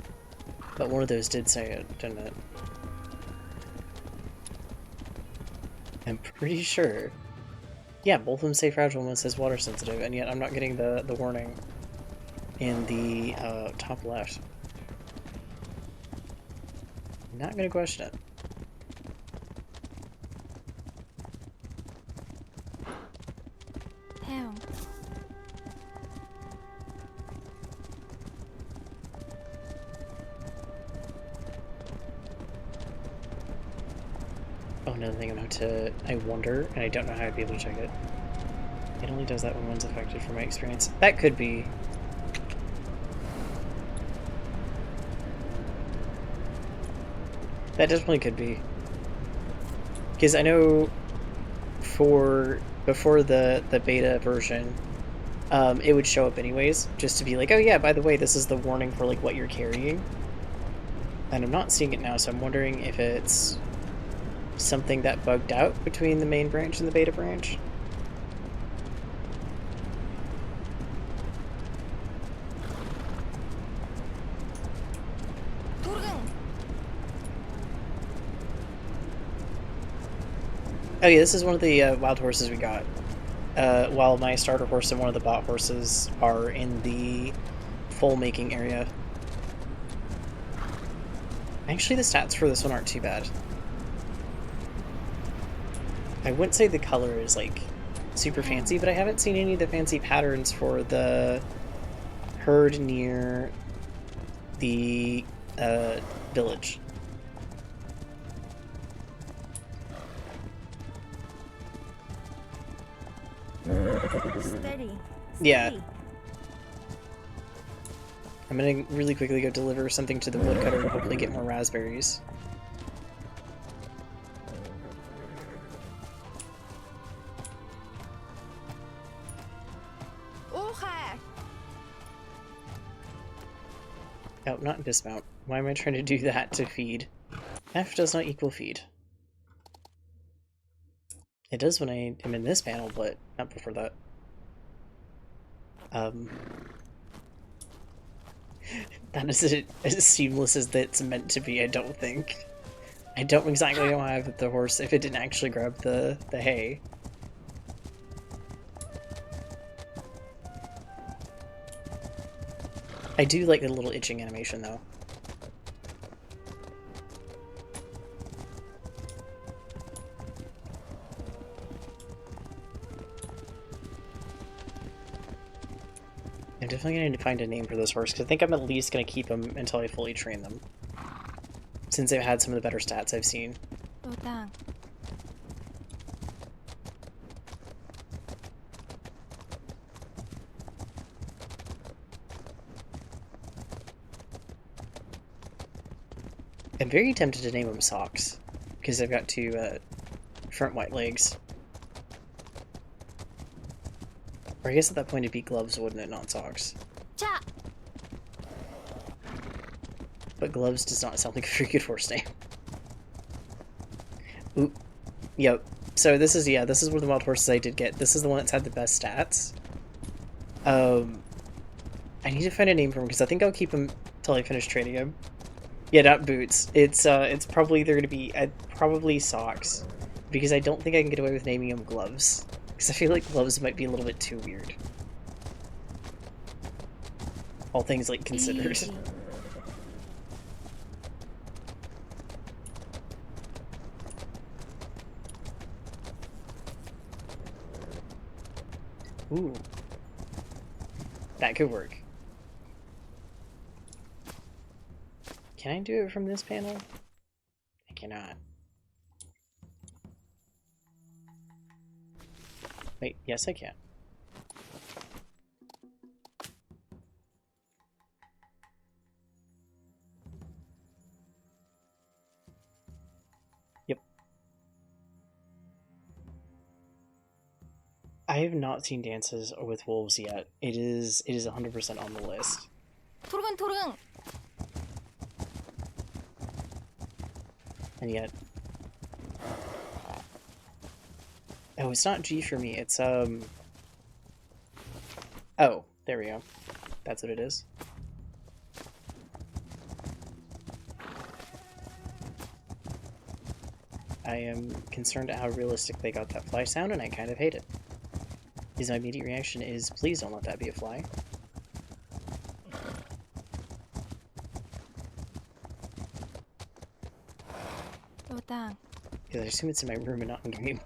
Speaker 1: But one of those did say it, didn't it? I'm pretty sure. Yeah, both of them say fragile and one says water sensitive, and yet I'm not getting the warning in the top left. Not gonna question it.
Speaker 3: Damn.
Speaker 1: Oh, another thing I'm I wonder, and I don't know how I'd be able to check it. It only does that when one's affected from my experience. That could be. That definitely could be. Because I know before the beta version, it would show up anyways, just to be like, oh yeah, by the way, this is the warning for like what you're carrying. And I'm not seeing it now, so I'm wondering if it's something that bugged out between the main branch and the beta branch.
Speaker 3: 토르근.
Speaker 1: Oh yeah, this is one of the wild horses we got. While my starter horse and one of the bot horses are in the full making area. Actually, the stats for this one aren't too bad. I wouldn't say the color is like super fancy, but I haven't seen any of the fancy patterns for the herd near the village.
Speaker 3: Steady.
Speaker 1: Yeah.
Speaker 3: Steady.
Speaker 1: I'm gonna really quickly go deliver something to the woodcutter and hopefully get more raspberries.
Speaker 3: 오하.
Speaker 1: Oh, not dismount. Why am I trying to do that to feed? F does not equal feed. It does when I am in this panel, but not before that. That is as seamless as it's meant to be, I don't think. I don't exactly know why with the horse if it didn't actually grab the hay. I do like the little itching animation though. I'm definitely going to need to find a name for this horse, because I think I'm at least going to keep them until I fully train them. Since they've had some of the better stats I've seen.
Speaker 3: 로당.
Speaker 1: I'm very tempted to name them Socks, because they've got two front white legs. Or I guess at that point it'd be gloves, wouldn't it, not socks?
Speaker 3: 자.
Speaker 1: But gloves does not sound like a very good horse name. Oop. Yep. So this is, yeah, this is one of the wild horses I did get. This is the one that's had the best stats. I need to find a name for him, because I think I'll keep him till I finish training him. Yeah, not boots. It's probably either going to be, probably socks. Because I don't think I can get away with naming him gloves. Because I feel like gloves might be a little bit too weird. All things, like, considered.
Speaker 3: Easy.
Speaker 1: Ooh. That could work. Can I do it from this panel? I cannot. Wait, yes I can. Yep. I have not seen Dances with Wolves yet. It is 100% on the list.
Speaker 3: 토르근토르응.
Speaker 1: And yet... Oh, it's not G for me, it's Oh, there we go. That's what it is. I am concerned at how realistic they got that fly sound, and I kind of hate it. Because my immediate reaction is, please don't let that be a fly.
Speaker 3: 로당.
Speaker 1: Because I assume it's in my room and not in game.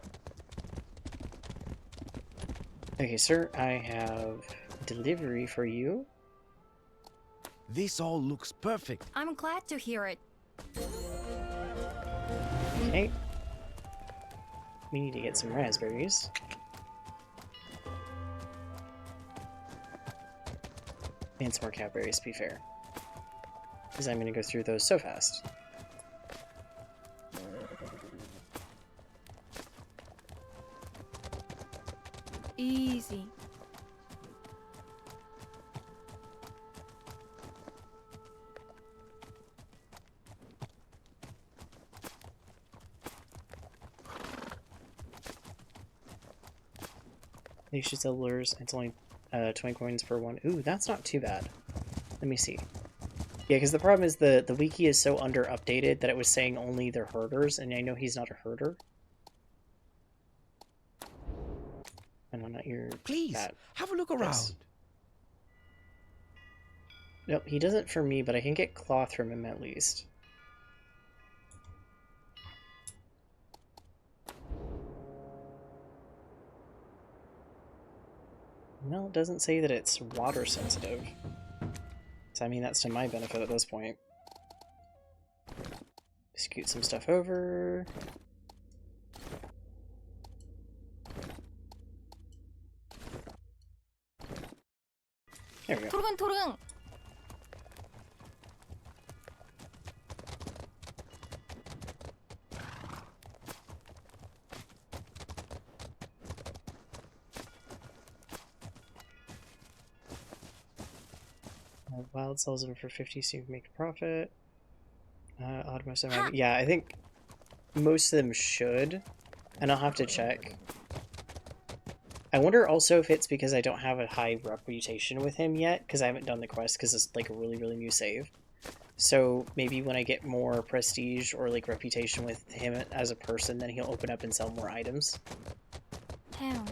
Speaker 1: Okay, sir, I have delivery for you.
Speaker 2: This all looks perfect.
Speaker 3: I'm glad to hear it.
Speaker 1: Okay. We need to get some raspberries. And some more catberries, to be fair. Because I'm going to go through those so fast.
Speaker 3: Easy.
Speaker 1: They should sell lures. It's only 20 coins per one. Ooh, that's not too bad. Let me see. Yeah, because the problem is the wiki is so under updated that it was saying only they're herders, and I know he's not a herder. And I'm not your...
Speaker 2: Please, have a look around.
Speaker 1: Yes. Nope, he doesn't for me, but I can get cloth from him at least. Well, it doesn't say that it's water sensitive. So I mean, that's to my benefit at this point. Scoot some stuff over. There we go.
Speaker 3: 토르근토르응.
Speaker 1: Wild sells them for 50 so you can make a profit. Yeah, I think most of them should. And I'll have to check. I wonder also if it's because I don't have a high reputation with him yet, because I haven't done the quest, because it's like a really, really new save. So maybe when I get more prestige or like reputation with him as a person, then he'll open up and sell more items.
Speaker 3: 태양.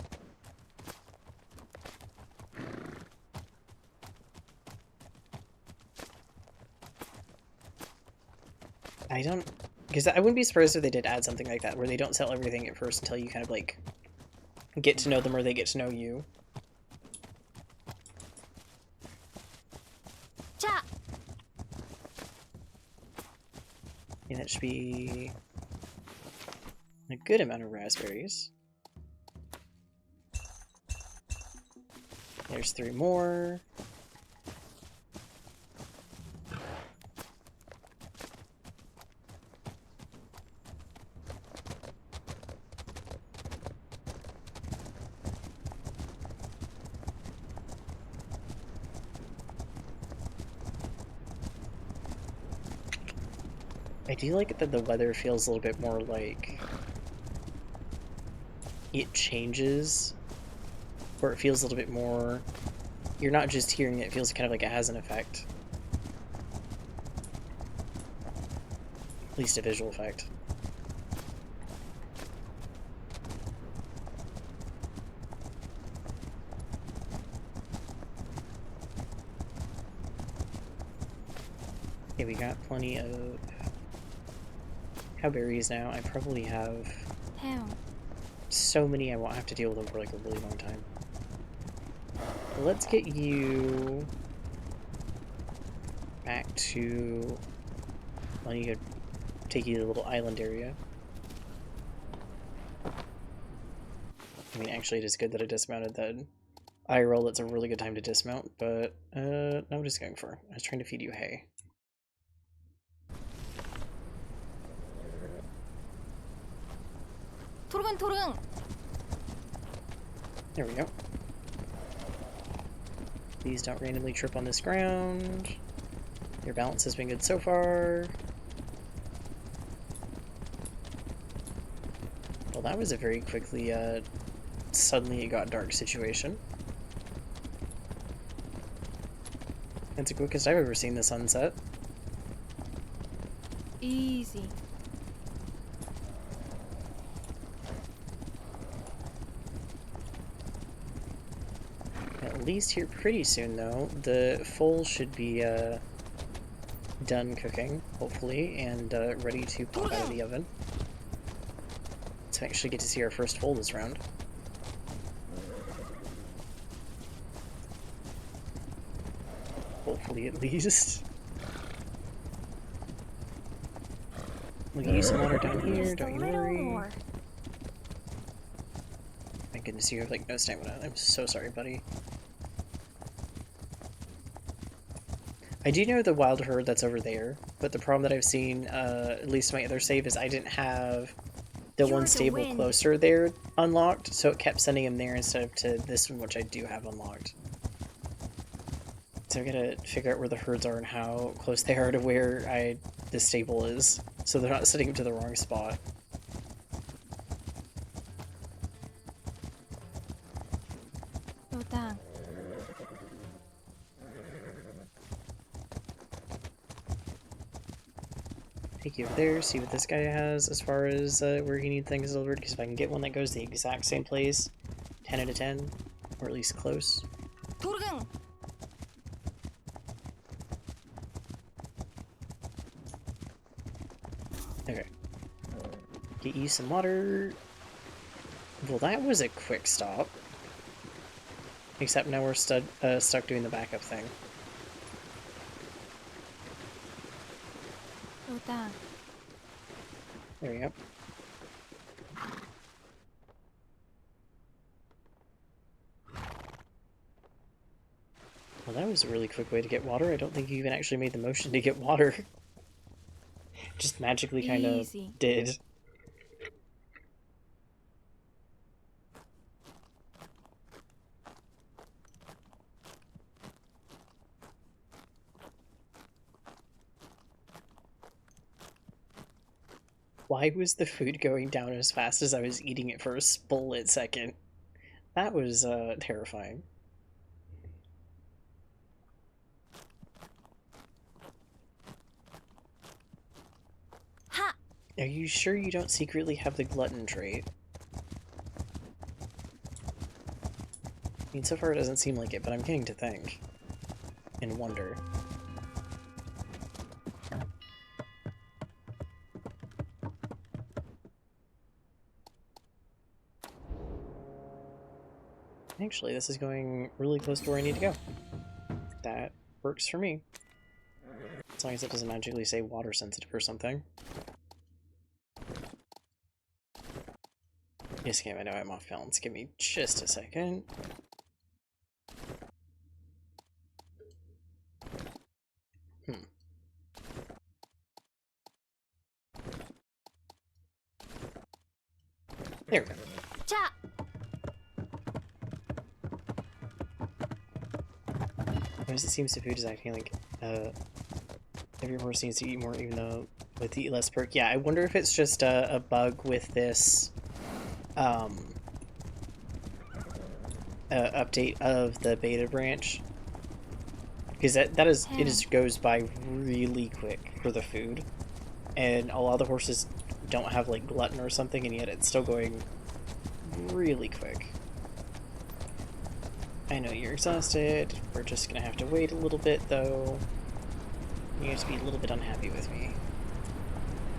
Speaker 1: I don't... Because I wouldn't be surprised if they did add something like that, where they don't sell everything at first until you kind of like get to know them or they get to know you.
Speaker 3: 자.
Speaker 1: Yeah, that should be a good amount of raspberries. There's 3 more. I do like that the weather feels a little bit more like it changes, or it feels a little bit more, you're not just hearing it, it feels kind of like it has an effect. At least a visual effect. Okay, we got plenty of cowberries now. I probably have
Speaker 3: 태양.
Speaker 1: so many I won't have to deal with them for like a really long time. Let's get you back to Well, you could take you to the little island area. I mean, actually, it is good that I dismounted then. IRL, that's a really good time to dismount, but no, what is going for? I was trying to feed you hay. There we go. Please don't randomly trip on this ground. Your balance has been good so far. Well, that was a very quickly, suddenly it got dark situation. That's the quickest I've ever seen the sunset.
Speaker 3: Easy.
Speaker 1: At least here pretty soon, though. The foal should be, done cooking, hopefully, and, ready to pop out of the oven. So I actually get to see our first foal this round. Hopefully, at least. We'll get you some water down here,
Speaker 3: Just a
Speaker 1: don't you
Speaker 3: little
Speaker 1: worry.
Speaker 3: more.
Speaker 1: My goodness, you have like no stamina. I'm so sorry, buddy. I do know the wild herd that's over there, but the problem that I've seen, at least my other save, is I didn't have the
Speaker 3: You're
Speaker 1: one
Speaker 3: the
Speaker 1: stable
Speaker 3: wind.
Speaker 1: closer there unlocked, so it kept sending him there instead of to this one, which I do have unlocked. So I gotta figure out where the herds are and how close they are to where the stable is, so they're not sending him to the wrong spot.
Speaker 3: Lutang.
Speaker 1: Take you over there, see what this guy has as far as where he needs things delivered, because if I can get one that goes the exact same place, 10 out of 10, or at least close.
Speaker 3: Turgang.
Speaker 1: Okay. Get you some water. Well, that was a quick stop. Except now we're stuck doing the backup thing.
Speaker 3: Lutang.
Speaker 1: There we go. Well, that was a really quick way to get water. I don't think you even actually made the motion to get water. Just magically kind of
Speaker 3: Easy.
Speaker 1: did. Why was the food going down as fast as I was eating it for a split second? That was terrifying.
Speaker 3: Ha!
Speaker 1: Are you sure you don't secretly have the glutton trait? I mean, so far it doesn't seem like it, but I'm getting to think. And wonder. Actually, this is going really close to where I need to go. That works for me. As long as it doesn't magically say water sensitive or something. Yes, game, I know I'm off balance. Give me just a second. There we go.
Speaker 3: Cha!
Speaker 1: Notice it seems the food is acting like every horse needs to eat more, even though with the eat less perk. Yeah, I wonder if it's just a bug with this update of the beta branch, because that is it just goes by really quick for the food, and a lot of the horses don't have like glutton or something, and yet it's still going really quick. I know you're exhausted. We're just gonna have to wait a little bit, though. You have to be a little bit unhappy with me.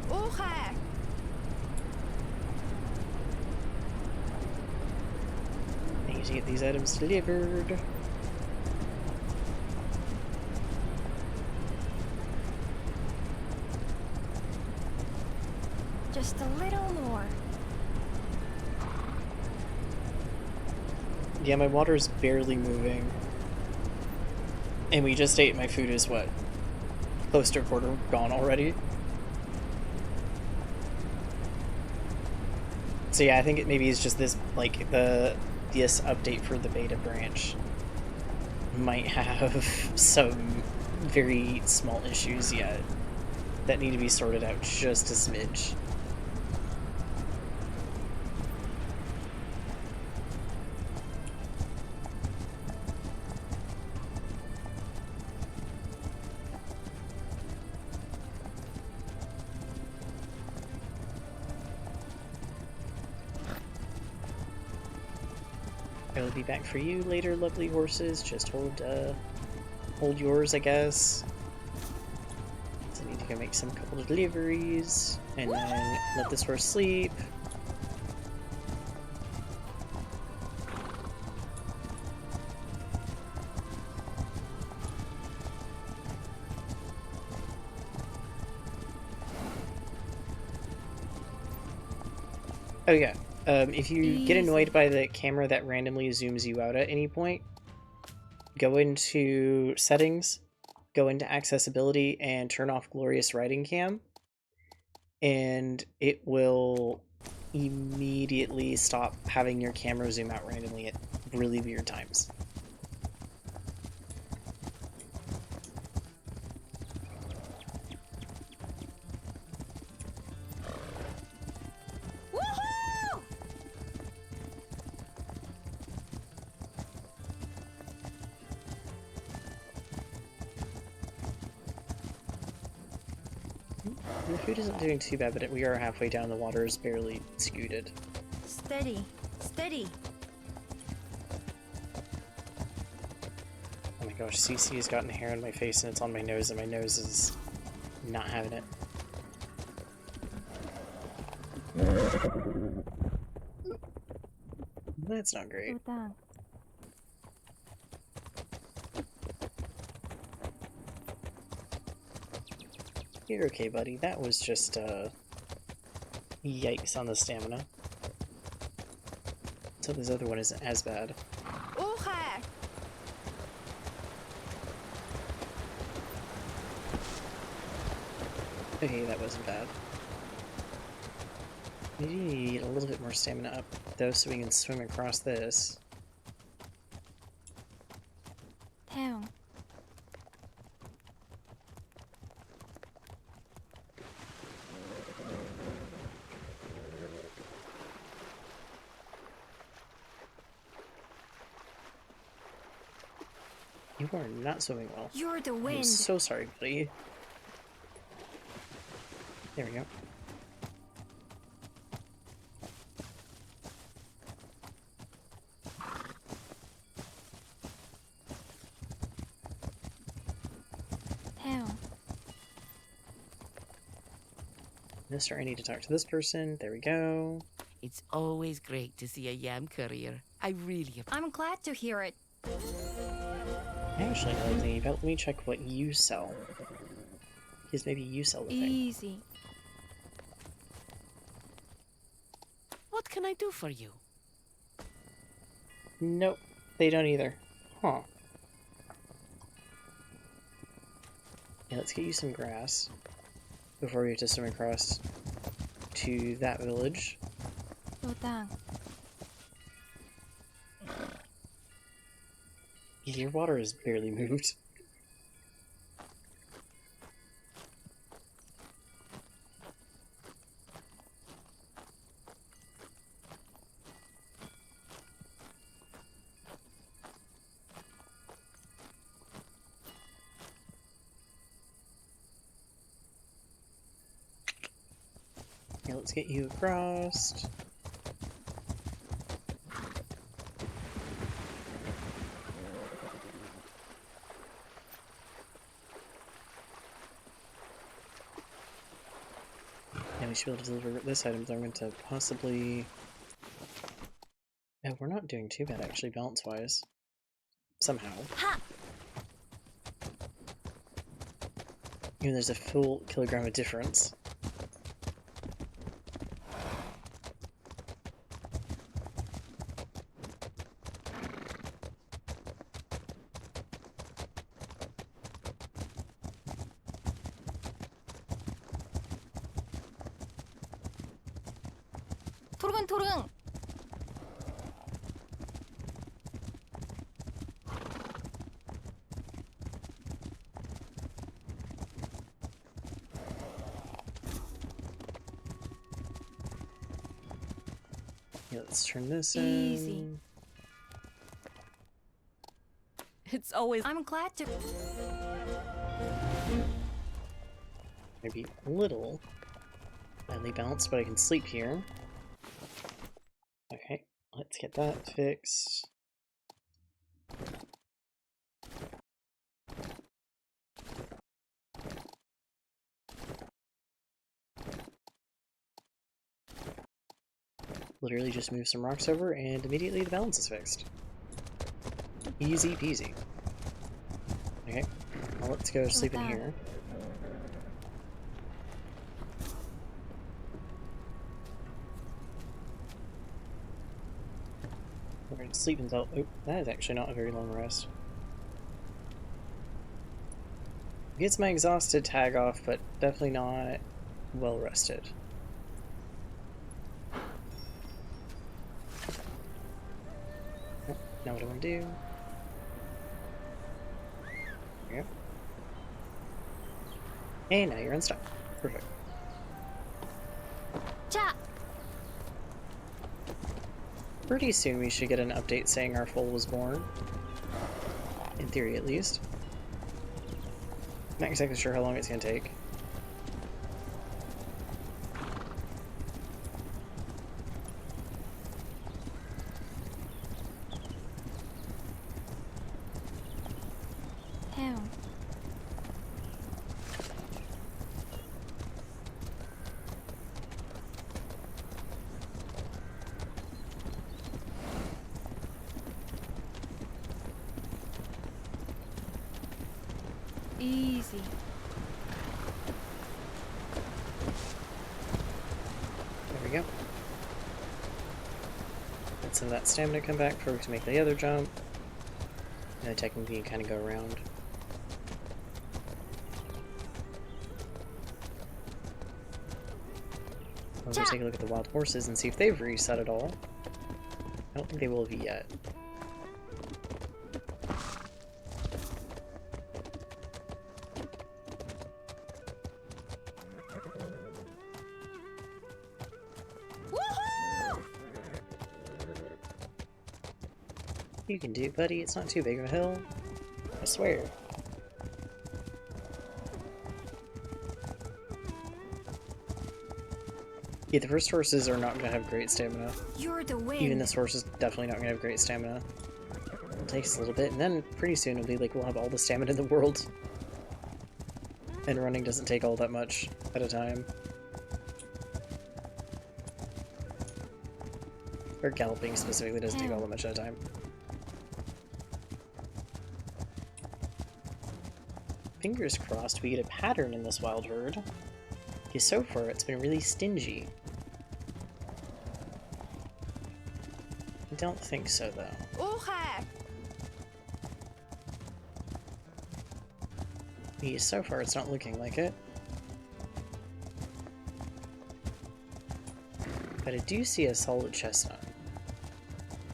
Speaker 3: Okay.
Speaker 1: I need to get these items delivered.
Speaker 3: Just a little more.
Speaker 1: Yeah, my water's barely moving. And we just ate. My food is what? Close to a quarter gone already. So yeah, I think it maybe is just this, like, this update for the beta branch might have some very small issues yet that need to be sorted out just a smidge. I will be back for you later, lovely horses. Just hold yours, I guess. So I need to go make some couple of deliveries, and then let this horse sleep. Oh yeah, if you get annoyed by the camera that randomly zooms you out at any point, go into settings, go into accessibility, and turn off glorious riding cam, and it will immediately stop having your camera zoom out randomly at really weird times.
Speaker 3: Woohoo!
Speaker 1: The food isn't doing too bad, but we are halfway down. The water is barely scooted.
Speaker 3: Steady, steady.
Speaker 1: Oh my gosh, CC has gotten hair on my face and it's on my nose, and my nose is not having it. That's not great.
Speaker 3: Utang.
Speaker 1: You're okay, buddy. That was just, yikes on the stamina. So this other one isn't as bad.
Speaker 3: Uha!
Speaker 1: Okay, that wasn't bad. We do need a little bit more stamina up, though, so we can swim across this.
Speaker 3: Taming.
Speaker 1: You are not swimming well.
Speaker 3: You're the
Speaker 1: I'm
Speaker 3: wind.
Speaker 1: so sorry, buddy. There we go.
Speaker 3: Taming.
Speaker 1: Mister, I need to talk to this person. There we go.
Speaker 4: It's always great to see a yam courier. I really
Speaker 3: I'm glad to hear it.
Speaker 1: Actually, now that I'm thinking about it, let me check what you sell. Because maybe you sell the thing.
Speaker 3: Easy.
Speaker 4: What can I do for you?
Speaker 1: Nope, they don't either. Huh. Yeah, let's get you some grass before we have to swim across to that village.
Speaker 3: Utang.
Speaker 1: Your water is barely moved. Yeah, let's get you across. We should be able to deliver this item, so I'm going to possibly... Oh, we're not doing too bad, actually, balance-wise. Somehow.
Speaker 3: Ha!
Speaker 1: Even there's a full kilogram of difference.
Speaker 3: 토르근.
Speaker 1: Yeah, let's turn this
Speaker 3: Easy.
Speaker 1: in.
Speaker 3: It's always. I'm glad to.
Speaker 1: Maybe a little badly balanced, but I can sleep here. Okay, let's get that fixed. Literally just move some rocks over and immediately the balance is fixed. Easy peasy. Okay, well, let's go sleep in here. We're going to sleep until... Oh, that is actually not a very long rest. Gets my exhausted tag off, but definitely not well rested. Oh, now what do I want to do? There you go. And now you're unstuck. Perfect.
Speaker 3: 자.
Speaker 1: Pretty soon we should get an update saying our foal was born. In theory, at least. Not exactly sure how long it's going to take.
Speaker 3: 태용. Easy.
Speaker 1: There we go. Let some of that stamina come back before we can make the other jump. And then technically you kind of go around. I'll go take a look at the wild horses and see if they've reset at all. I don't think they will have yet. You can do it, buddy. It's not too big of a hill. I swear. Yeah, the first horses are not going to have great stamina.
Speaker 3: You're the wind.
Speaker 1: Even this horse is definitely not going to have great stamina. It takes a little bit, and then pretty soon it'll be like we'll have all the stamina in the world. And running doesn't take all that much at a time. Or galloping specifically doesn't take all that much at a time. Fingers crossed we get a pattern in this wild herd. Because so far it's been really stingy. I don't think so though. Yeah, so far it's not looking like it. But I do see a solid chestnut.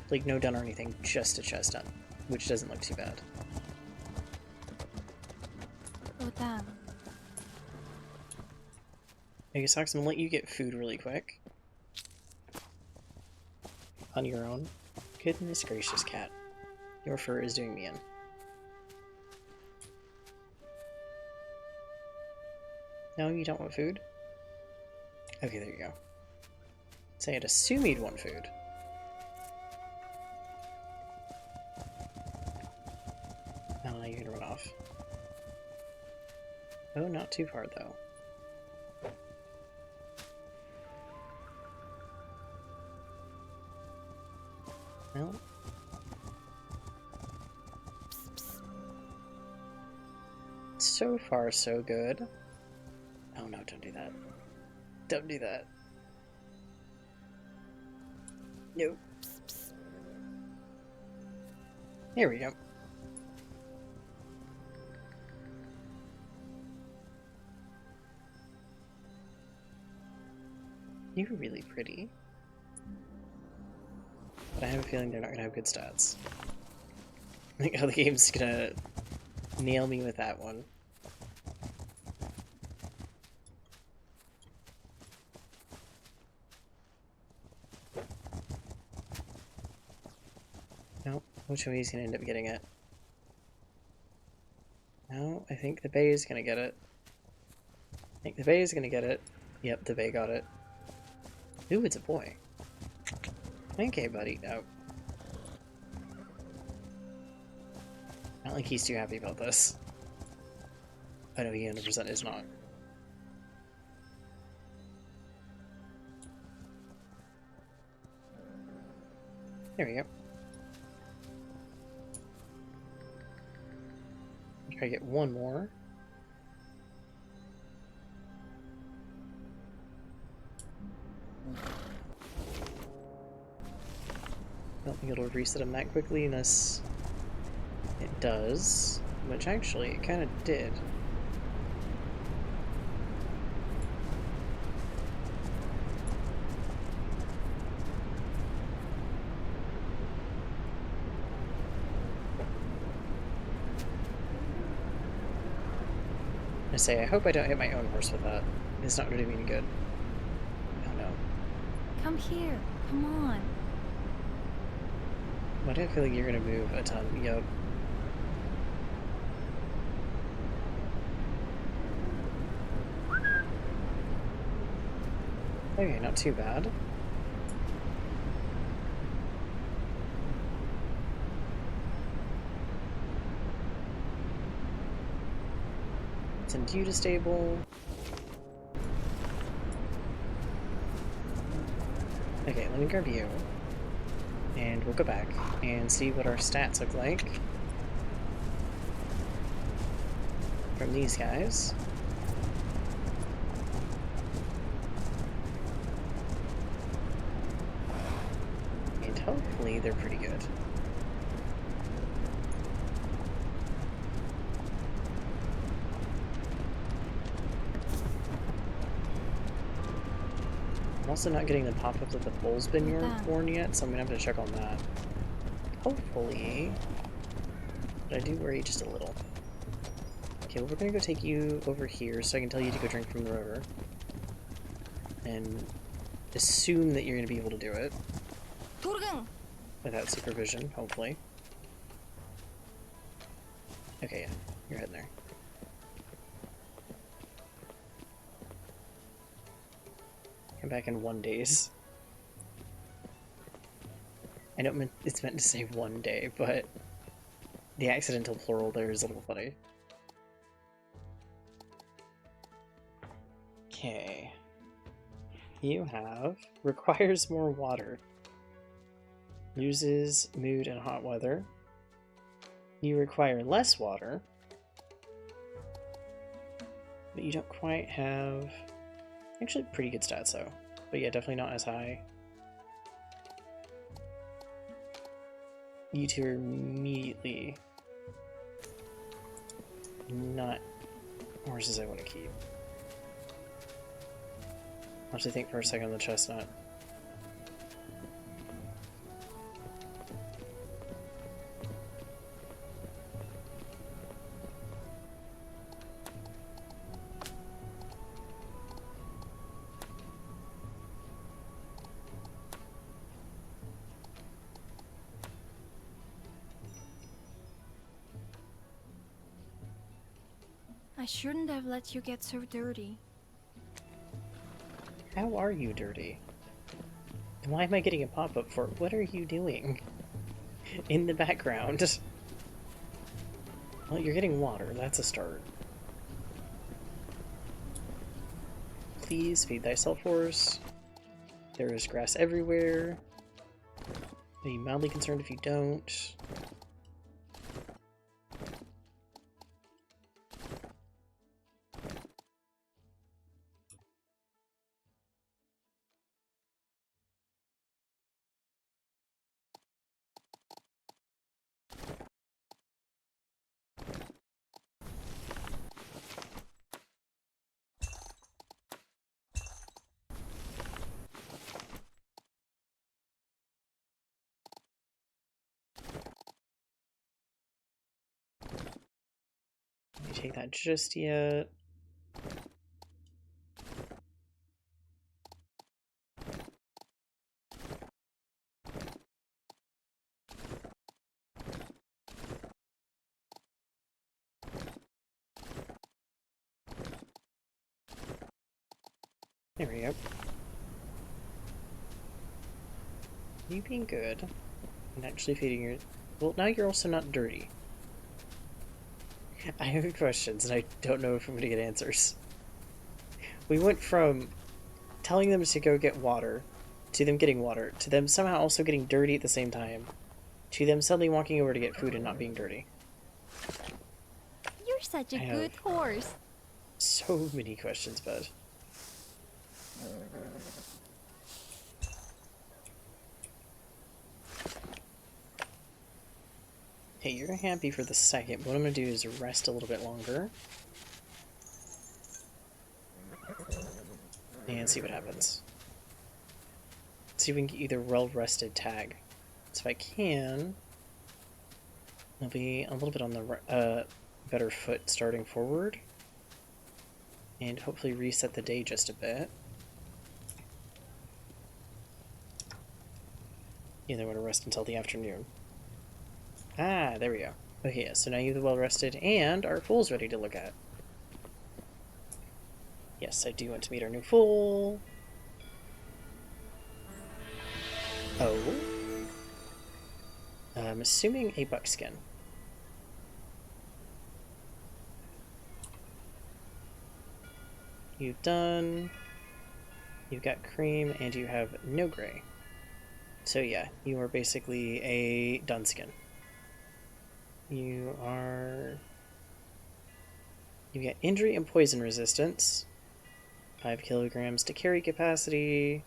Speaker 1: Like no dun or anything, just a chestnut. Which doesn't look too bad.
Speaker 3: 도당.
Speaker 1: Okay, Sox, I'm gonna let you get food really quick. On your own. Goodness gracious, cat. Your fur is doing me in. No, you don't want food? Okay, there you go. So I'd assume you'd want food. Oh, you can run off. Oh, not too far, though. Well. So far, so good. Oh no, don't do that. Don't do that. Nope. Here we go. You're really pretty. but I have a feeling they're not gonna have good stats. I think how the game's gonna nail me with that one. No, which way he's gonna end up getting it? No, I think the Bay is gonna get it. I think the Bay is gonna get it. Yep, the Bay got it. Ooh, it's a boy. Okay, buddy. No. Not like he's too happy about this. I know he 100% is not. There we go. Try to get one more. I don't think it'll reset him that quickly unless it does, which actually it kind of did. I say, I hope I don't hit my own horse with that. It's not going to be any good. Oh no.
Speaker 3: Come here. Come on.
Speaker 1: Why do I feel like you're going to move a ton? Yup. Okay, not too bad. Send you to stable. Okay, let me grab you. And we'll go back and see what our stats look like from these guys. And hopefully they're pretty good. I'm also not getting the pop-up that the bull's been worn yet, so I'm gonna have to check on that. Hopefully. But I do worry just a little. Okay, well, we're gonna go take you over here so I can tell you to go drink from the river. And assume that you're gonna be able to do it. Without supervision, hopefully. Okay, yeah, you're heading there. Come back in 1 day. I know it's meant to say 1 day, but the accidental plural there is a little funny. Okay. You have requires more water. Loses mood in hot weather. You require less water. But you don't quite have... Actually, pretty good stats, though. But yeah, definitely not as high. You two are immediately not horses I want to keep. I'll have to think for a second on the chestnut.
Speaker 3: I shouldn't have let you get so dirty.
Speaker 1: How are you dirty? And why am I getting a pop-up for it? What are you doing? In the background. Well, you're getting water. That's a start. Please feed thyself, horse. There is grass everywhere. Be mildly concerned if you don't. take that just yet. There we go. You being good and actually feeding your... Well, now you're also not dirty. I have questions and I don't know if I'm going to get answers. We went from telling them to go get water, to them getting water, to them somehow also getting dirty at the same time, to them suddenly walking over to get food and not being dirty.
Speaker 3: You're such a good horse.
Speaker 1: So many questions, bud. Hey, you're happy for the second. What I'm going to do is rest a little bit longer. And see what happens. See if we can get either well-rested tag. So if I can, I'll be a little bit on the better foot starting forward. And hopefully reset the day just a bit. You don't want to rest until the afternoon. Ah, there we go. Okay, yeah, so now you have the well-rested, and our foal's ready to look at. Yes, I do want to meet our new foal. Oh. I'm assuming a buckskin. You've done. You've got cream, and you have no gray. So yeah, you are basically a dunskin. You are... You've got injury and poison resistance. 5 kilograms to carry capacity.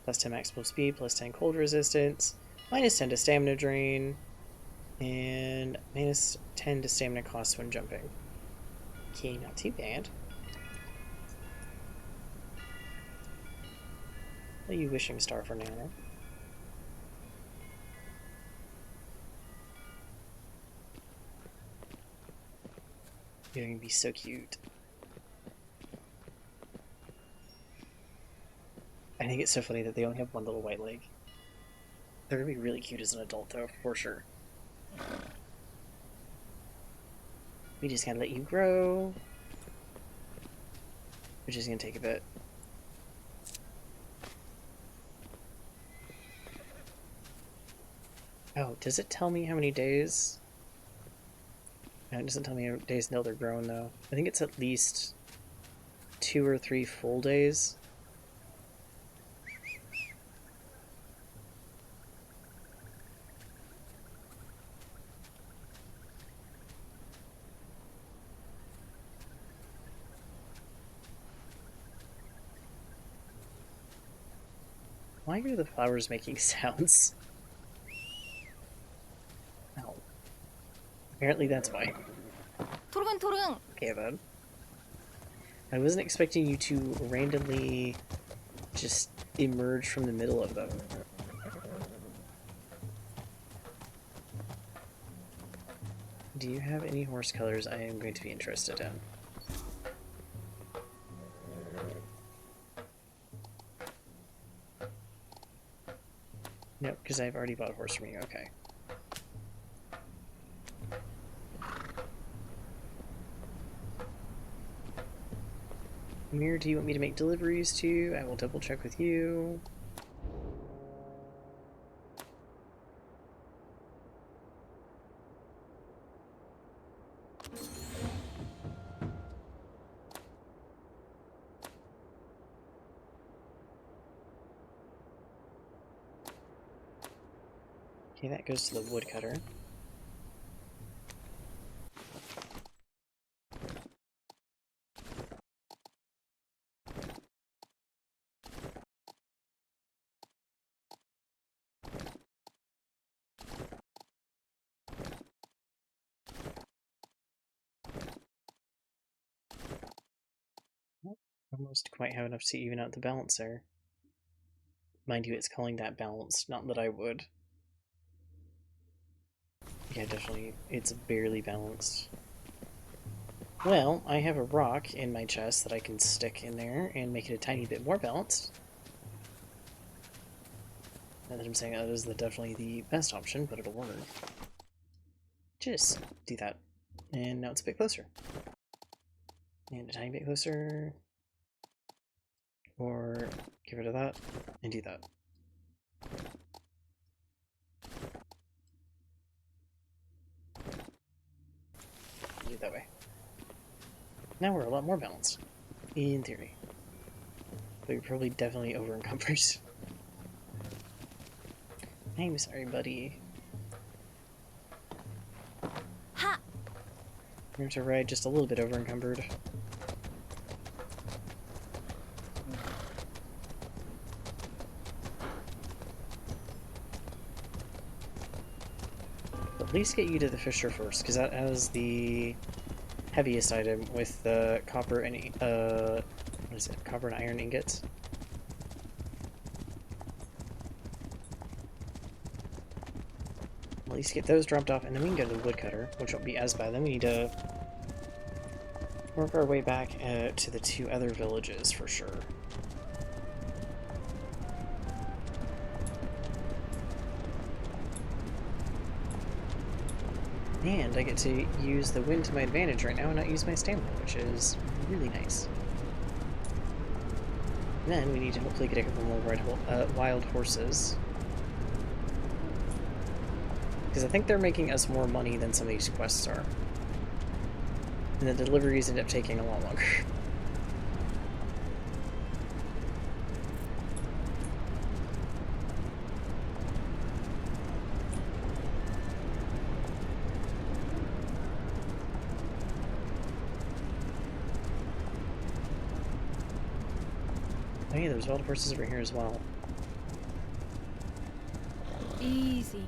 Speaker 1: Plus 10 maximal speed, plus 10 cold resistance. Minus 10 to stamina drain. And minus 10 to stamina cost when jumping. Okay, not too bad. What are you wishing star for now? You're gonna be so cute. I think it's so funny that they only have one little white leg. They're gonna be really cute as an adult, though, for sure. We just gotta let you grow, which is gonna take a bit. Oh, does it tell me how many days? No, it doesn't tell me how many days until they're grown, though. I think it's at least 2 or 3 full days. Why are the flowers making sounds? Oh. Apparently that's why.
Speaker 3: 도릉도릉.
Speaker 1: Okay then. I wasn't expecting you to randomly just emerge from the middle of them. Do you have any horse colors I am going to be interested in? No, because I've already bought a horse from you. Okay. Where do you want me to make deliveries to? I will double check with you. Okay, that goes to the woodcutter. Almost quite have enough to even out the balance there. Mind you, it's calling that balanced, not that I would. Yeah, definitely. It's barely balanced. Well, I have a rock in my chest that I can stick in there and make it a tiny bit more balanced. Now that I'm saying that is definitely the best option, but it'll work. Just do that. And now it's a bit closer. And a tiny bit closer. Or get rid of that and do that. Do it that way. Now we're a lot more balanced. In theory. But you're probably definitely over encumbered. I'm sorry, buddy.
Speaker 3: Ha!
Speaker 1: You're to ride just a little bit over encumbered. At least get you to the Fisher first, because that has the heaviest item with the copper and what is it? Copper and iron ingots. At least get those dropped off, and then we can go to the woodcutter, which won't be as bad. Then we need to work our way back to the two other villages for sure. And I get to use the wind to my advantage right now and not use my stamina, which is really nice. And then we need to hopefully get a couple more wild horses. Because I think they're making us more money than some of these quests are. And the deliveries end up taking a lot longer. Oh yeah, there's wild horses over here as well.
Speaker 3: Easy.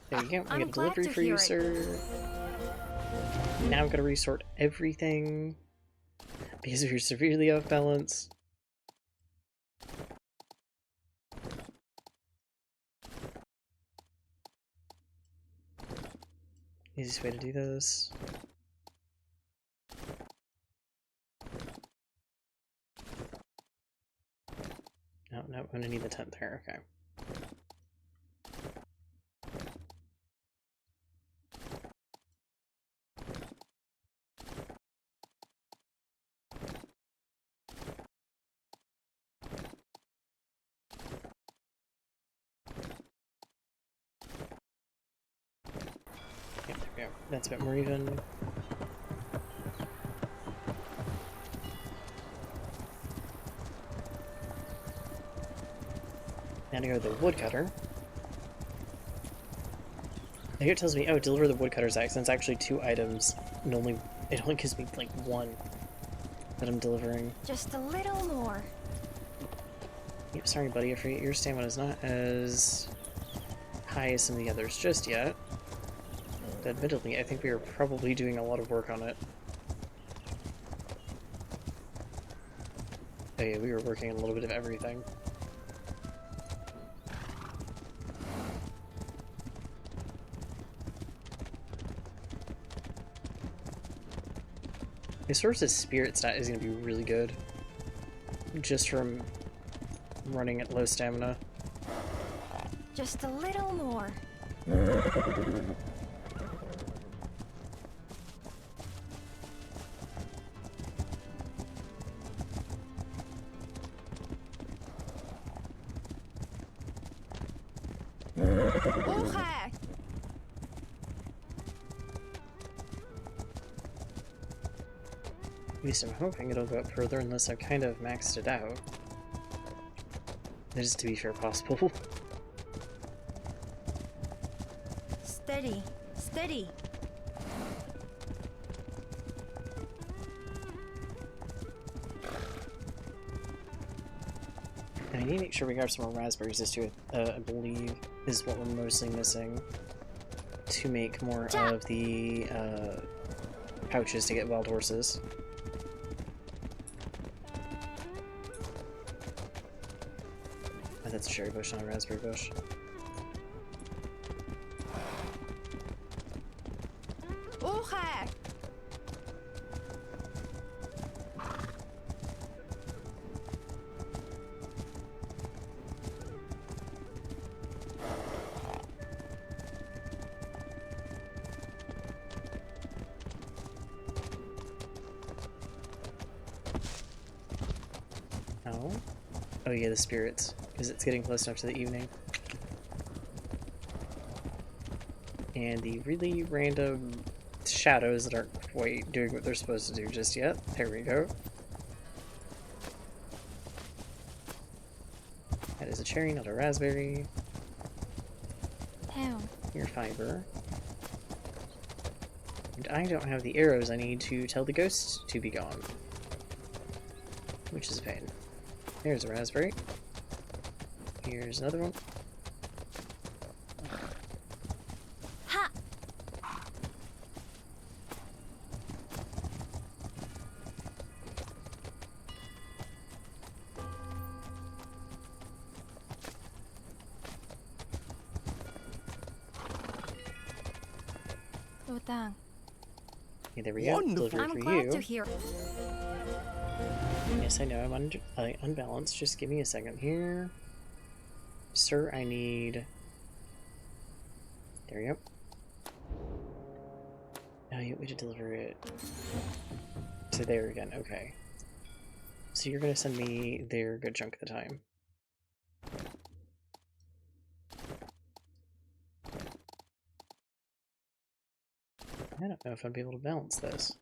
Speaker 1: There you go, I
Speaker 3: I'm
Speaker 1: got a
Speaker 3: glad
Speaker 1: delivery
Speaker 3: to
Speaker 1: for
Speaker 3: hear
Speaker 1: you,
Speaker 3: it.
Speaker 1: sir. Now I've got to resort everything because we're severely off balance. Easiest way to do this. No, I'm gonna need the tent there, okay. Yep, there we go. That's a bit more even. Now to go to the woodcutter. I think it tells me, oh, deliver the woodcutter's axe, and it's actually 2 items, and it only gives me, like, 1 that I'm delivering.
Speaker 3: Just a little more.
Speaker 1: Yep, sorry buddy, I forget your stamina is not as high as some of the others just yet. But admittedly, I think we are probably doing a lot of work on it. Oh yeah, we were working on a little bit of everything. The source's spirit stat is going to be really good. Just from running at low stamina.
Speaker 3: Just a little more. Okay.
Speaker 1: At least I'm hoping it'll go up further unless I've kind of maxed it out. That is, to be fair, possible.
Speaker 3: Steady. Steady.
Speaker 1: And I need to make sure we grab some more raspberries. This too, I believe, is what we're mostly missing to make more of the pouches to get wild horses. Oh, that's a cherry bush, not a raspberry bush.
Speaker 3: Oha!
Speaker 1: Oh? Oh yeah, the spirits. Because it's getting close enough to the evening. And the really random shadows that aren't quite doing what they're supposed to do just yet. There we go. That is a cherry, not a raspberry.
Speaker 3: Town.
Speaker 1: Your fiber. And I don't have the arrows I need to tell the ghost to be gone. Which is a pain. There's a raspberry. Here's another one.
Speaker 3: Ha! Utang.
Speaker 1: Okay, there we go.
Speaker 2: Wonderful.
Speaker 1: Delivery
Speaker 3: I'm
Speaker 1: for
Speaker 3: glad
Speaker 1: you.
Speaker 3: to hear.
Speaker 1: Yes, I know. I'm unbalanced. Just give me a second here. Sir, I need... There we go. Oh, you we to deliver it to there again. Okay. So you're going to send me there a good chunk of the time. I don't know if I'd be able to balance this.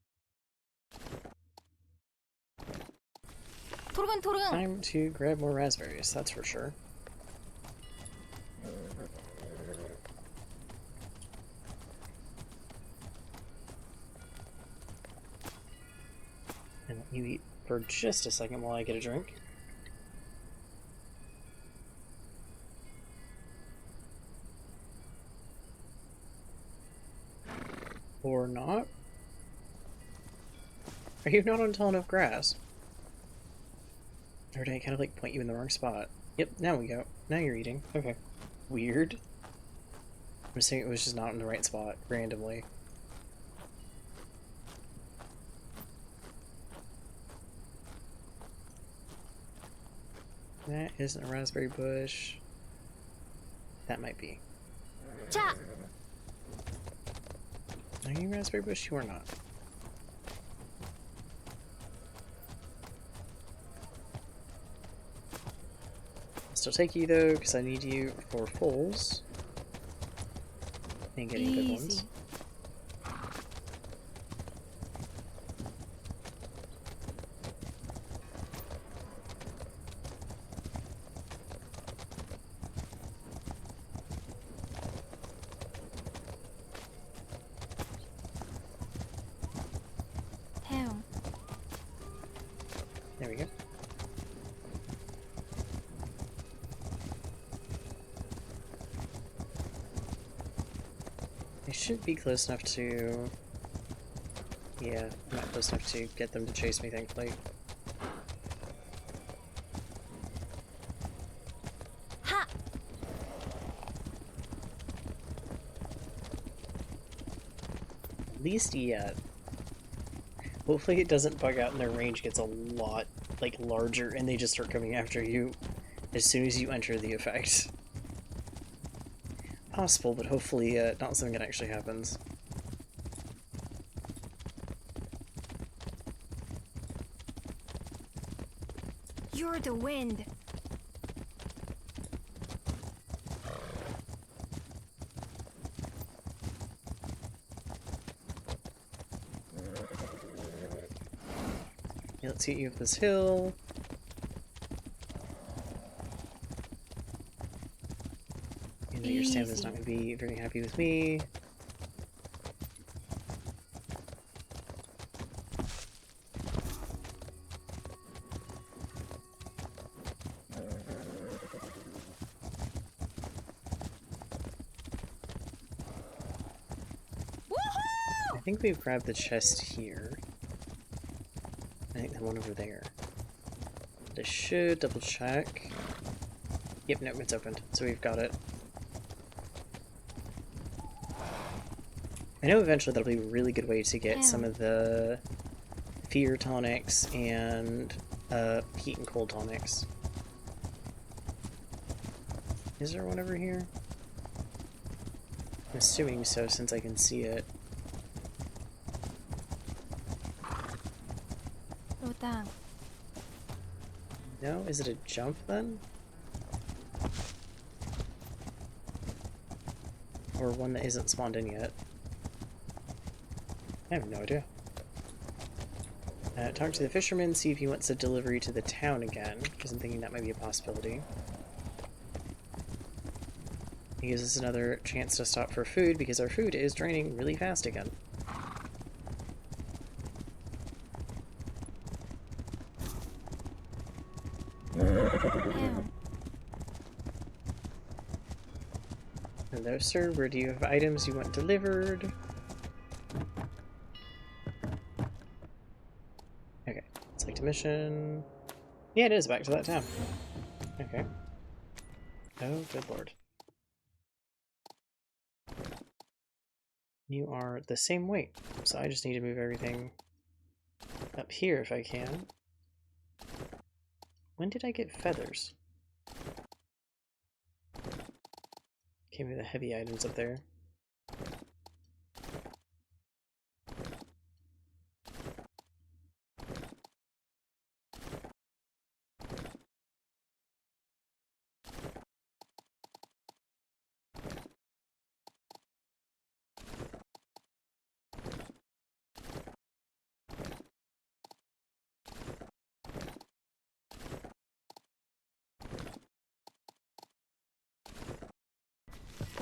Speaker 3: 토르근.
Speaker 1: Time to grab more raspberries, that's for sure. And let you eat for just a second while I get a drink. Or not? Are you not on tall enough grass? Or did I kind of like point you in the wrong spot? Yep, now we go. Now you're eating. Okay. Weird. I'm saying it was just not in the right spot, randomly. That isn't a raspberry bush. That might be.
Speaker 3: 자.
Speaker 1: Are you raspberry bush? You are not. I'll still take you though, because I need you for fulls. And getting good ones.
Speaker 3: Easy. Town.
Speaker 1: There we go. I should be close enough to... Yeah, I'm not close enough to get them to chase me, thankfully.
Speaker 3: Ha!
Speaker 1: At least yet. Hopefully it doesn't bug out and their range gets a lot, like, larger and they just start coming after you as soon as you enter the effect. Possible, but hopefully not something that actually happens.
Speaker 3: You're the wind.
Speaker 1: Yeah, let's get you up this hill. You know your stamina's not going to be very happy with me. I think we've grabbed the chest here. I think the one over there. But I should double check. Yep, no, it's opened, so we've got it. I know eventually that'll be a really good way to get some of the fear tonics and heat and cold tonics. Is there one over here? I'm assuming so, since I can see it. No? Is it a jump then? Or one that isn't spawned in yet? I have no idea. Talk to the fisherman, see if he wants a delivery to the town again, because I'm thinking that might be a possibility. It gives us another chance to stop for food, because our food is draining really fast again. Hello, sir. Where do you have items you want delivered? Okay. Select a mission. Yeah, it is back to that town. Okay. Oh, good lord. You are the same weight, so I just need to move everything up here if I can. When did I get feathers? Okay, maybe the heavy items up there.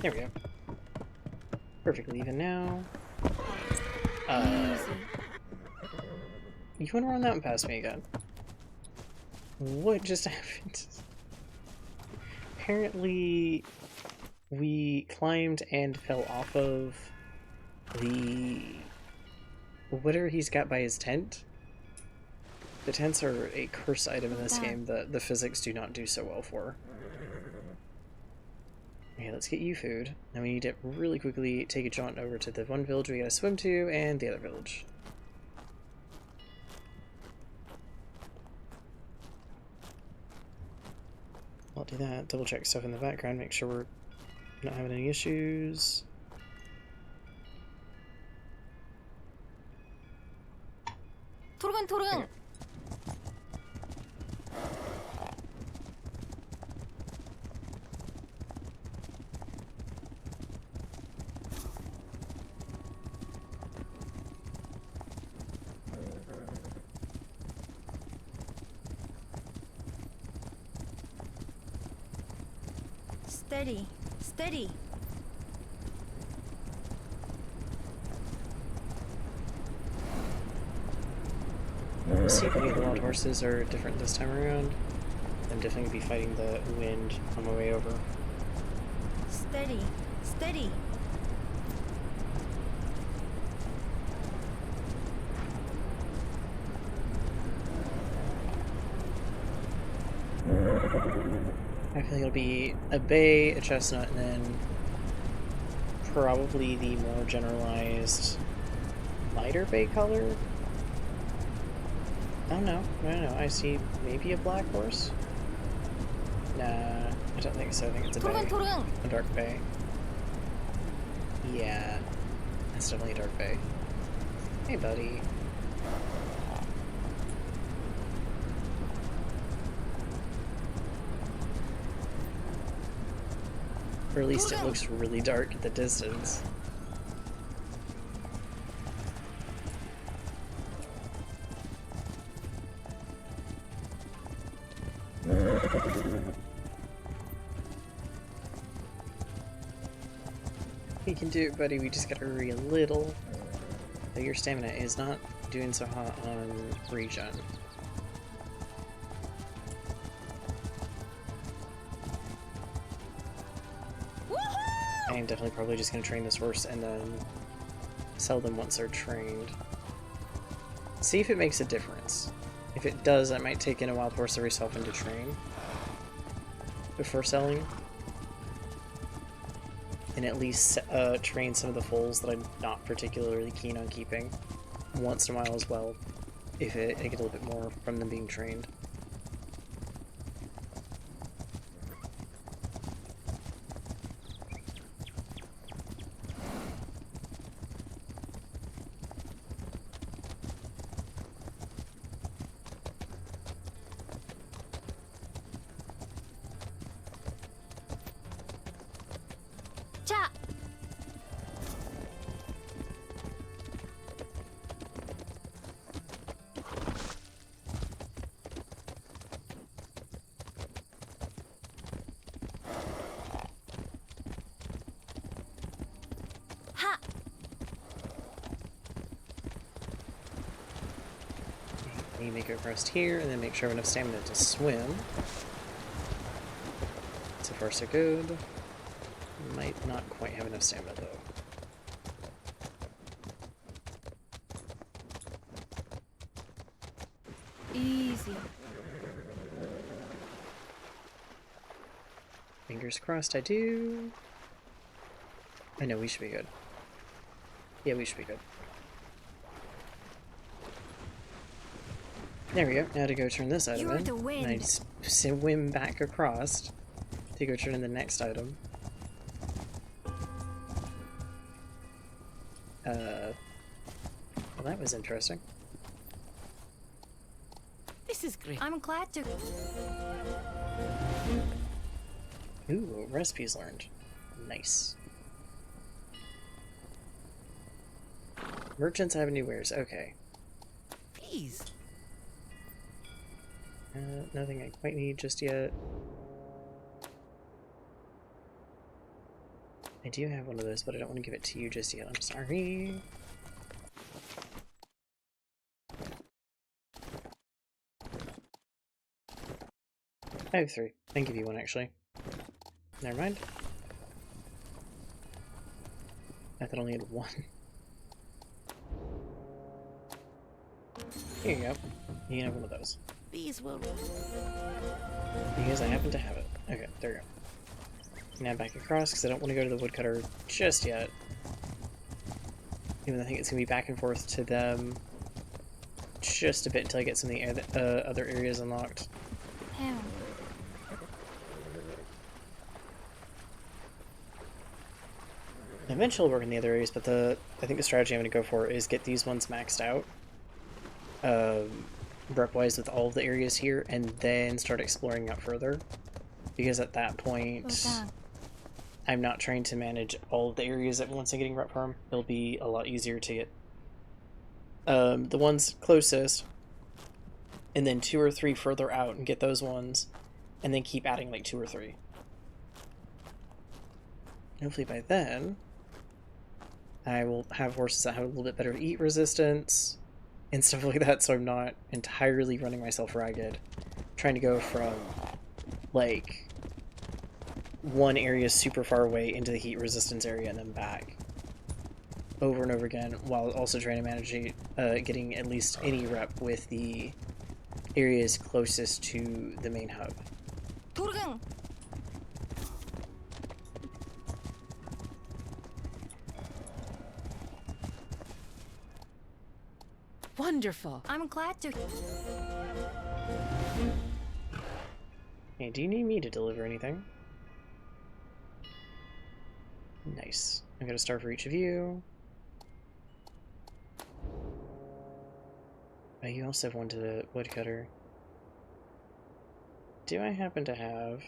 Speaker 1: There we go. Perfectly even now. You wanna run that one past me again? What just happened? Apparently, we climbed and fell off of the... whatever he's got by his tent. The tents are a curse item in this game that the physics do not do so well for. Okay, let's get you food. Now we need to really quickly take a jaunt over to the one village we gotta swim to, and the other village. I'll do that, double check stuff in the background, make sure we're not having any issues.
Speaker 3: 토르근. Steady, steady.
Speaker 1: We'll see if any of the wild horses are different this time around. I'm definitely going to be fighting the wind on my way over.
Speaker 3: Steady, steady.
Speaker 1: I feel like it'll be a bay, a chestnut, and then probably the more generalized lighter bay color. I don't know. I see maybe a black horse. Nah, I don't think so. I think it's a bay. A dark bay. Yeah, it's definitely a dark bay. Hey, buddy. Or at least it looks really dark at the distance. We can do it, buddy. We just gotta hurry a little. Though your stamina is not doing so hot on regen. I am definitely probably just going to train this horse and then sell them once they're trained. See if it makes a difference. If it does, I might take in a wild horse every so often to train. before selling. And at least train some of the foals that I'm not particularly keen on keeping once in a while as well, if I get a little bit more from them being trained.
Speaker 3: Cha! Ha!
Speaker 1: You make it across here, and then make sure I have enough stamina to swim. So far so good. Might not quite have enough stamina though.
Speaker 3: Easy.
Speaker 1: Fingers crossed I do. I know we should be good. Yeah, we should be good. There we go. Now to go turn this item
Speaker 3: You're
Speaker 1: in.
Speaker 3: the wind.
Speaker 1: And I just swim back across to go turn in the next item. Well, that was interesting.
Speaker 4: This is great.
Speaker 3: I'm glad to.
Speaker 1: Ooh, recipes learned. Nice. Merchants have new wares. Okay.
Speaker 4: Please.
Speaker 1: Nothing I quite need just yet. I do have one of those, but I don't want to give it to you just yet. I'm sorry. I have 3. I can give you one, actually. Never mind. I thought I only had 1. Here you go. You can have one of those.
Speaker 4: These will.
Speaker 1: Because I happen to have it. Okay, there you go. Now back across, because I don't want to go to the woodcutter just yet. Even though I think it's going to be back and forth to them just a bit until I get some of the other areas unlocked.
Speaker 3: Hell.
Speaker 1: Eventually I'll work in the other areas, but I think the strategy I'm going to go for is get these ones maxed out. Rep-wise with all of the areas here, and then start exploring out further. Because at that point, I'm not trying to manage all of the areas at once and getting rep farm. It'll be a lot easier to get the ones closest, and then 2 or 3 further out and get those ones, and then keep adding like 2 or 3. Hopefully by then, I will have horses that have a little bit better eat resistance and stuff like that, so I'm not entirely running myself ragged. Trying to go from, like, one area super far away into the heat resistance area and then back. Over and over again, while also trying to manage getting at least any rep with the areas closest to the main hub.
Speaker 3: Turgang!
Speaker 4: Wonderful.
Speaker 3: I'm glad to.
Speaker 1: Hey, do you need me to deliver anything? Nice. I'm gonna start for each of you. Oh, you also have one to the woodcutter. Do I happen to have...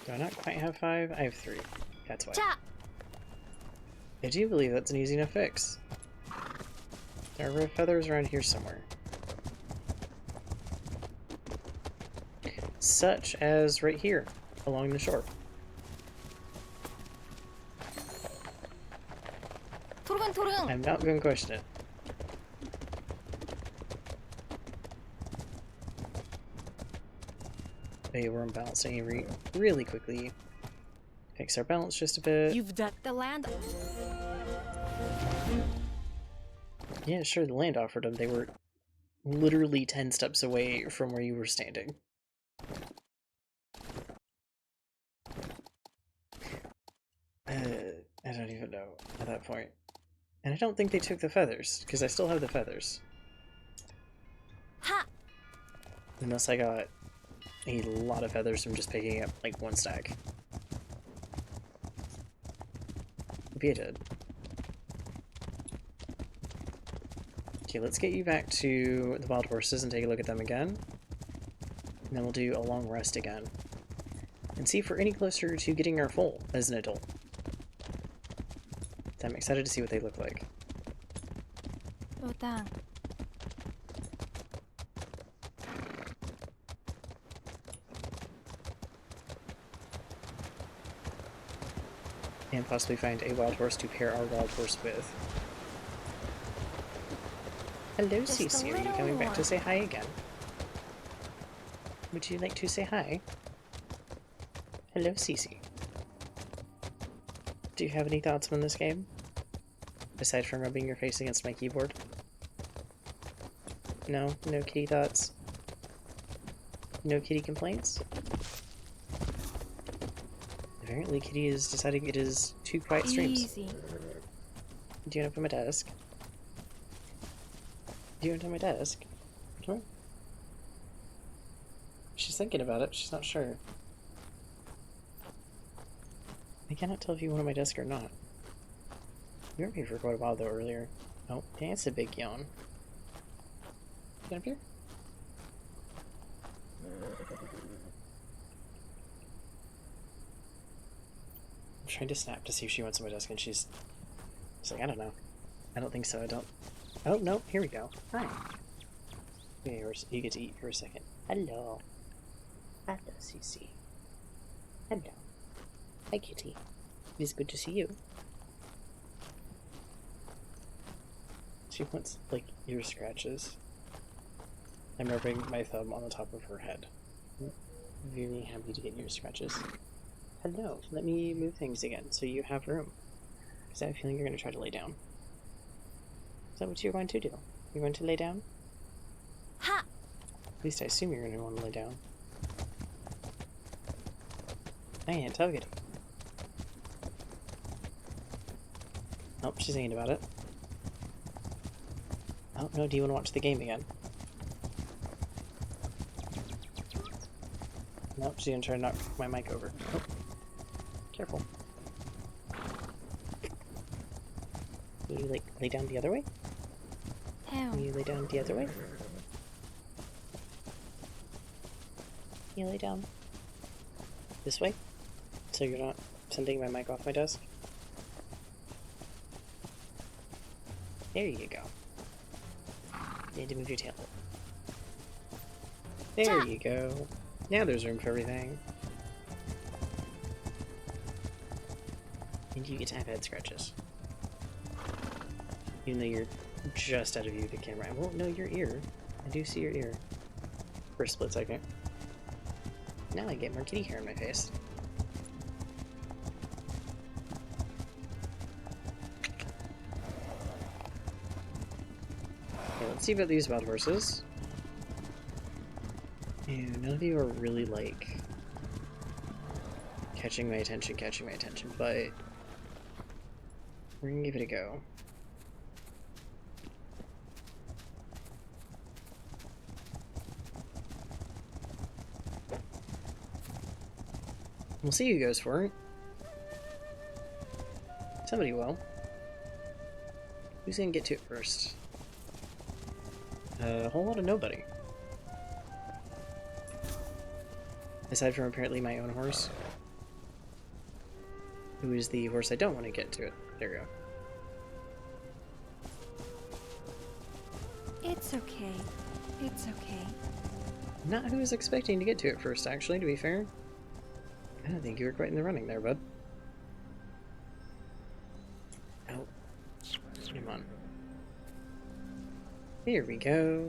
Speaker 1: Do I not quite have 5? I have 3. That's why.
Speaker 3: Cha!
Speaker 1: I do believe that's an easy enough fix. There are red feathers around here somewhere. Such as right here, along the shore.
Speaker 3: Turgang, turgang!
Speaker 1: I'm not going to question it. Okay, we're unbalancing really quickly. Fix our balance just a bit.
Speaker 4: You've done.
Speaker 3: The land.
Speaker 1: Yeah, sure, the land offered them. They were literally 10 steps away from where you were standing. I don't even know at that point. And I don't think they took the feathers, because I still have the feathers.
Speaker 3: Ha!
Speaker 1: Unless I got a lot of feathers from just picking up, like, one stack. Maybe I did. Okay, let's get you back to the wild horses and take a look at them again. And then we'll do a long rest again. And see if we're any closer to getting our foal as an adult. I'm excited to see what they look like.
Speaker 3: 우당.
Speaker 1: And possibly find a wild horse to pair our wild horse with. Hello,
Speaker 3: Just a
Speaker 1: Cece. Are you
Speaker 3: little
Speaker 1: coming back
Speaker 3: more.
Speaker 1: to say hi again? Would you like to say hi? Hello, Cece. Do you have any thoughts on this game? Aside from rubbing your face against my keyboard? No? No kitty thoughts? No kitty complaints? Apparently Kitty is deciding it is 2 quiet streams.
Speaker 3: Easy.
Speaker 1: Do you want to put my desk? Do you want to my desk? Come on. She's thinking about it. She's not sure. I cannot tell if you wanted my desk or not. You were here for quite a while though earlier. Oh, that's a big yawn. Get up here. I'm trying to snap to see if she wants my desk and she's like, I don't know. I don't think so. I don't. Oh, no. Here we go. Hi. Okay, you get to eat for a second. Hello. Hello, Cece. Hello. Hi, kitty. It is good to see you. She wants, like, ear scratches. I'm rubbing my thumb on the top of her head. I'm very happy to get ear scratches. Hello. Let me move things again so you have room. Because I have a feeling you're going to try to lay down. Is that what you're going to do? You're going to lay down?
Speaker 3: Ha!
Speaker 1: At least I assume you're going to want to lay down. I can't tell it. Oh, she's thinking about it. Oh, no, do you want to watch the game again? Nope, she's gonna try to knock my mic over. Oh, careful. Can you, like, lay down the other way? Can
Speaker 3: 태용.
Speaker 1: you lay down the other way? Can you lay down this way? So you're not sending my mic off my desk? There you go. You need to move your tail. There you go. Now there's room for everything. And you get to have head scratches. Even though you're just out of view of the camera. I won't know your ear. I do see your ear. For a split second. Now I get more kitty hair in my face. Okay, let's see about these wild horses. Ew, none of you are really, like, catching my attention, but we're gonna give it a go. We'll see who goes for it. Somebody will. Who's gonna get to it first? A whole lot of nobody. Aside from apparently my own horse. Who is the horse I don't want to get to it. There we go.
Speaker 3: It's okay. It's okay.
Speaker 1: Not who I was expecting to get to it first, actually, to be fair. I don't think you were quite in the running there, bud. Oh. Come on. Here we go.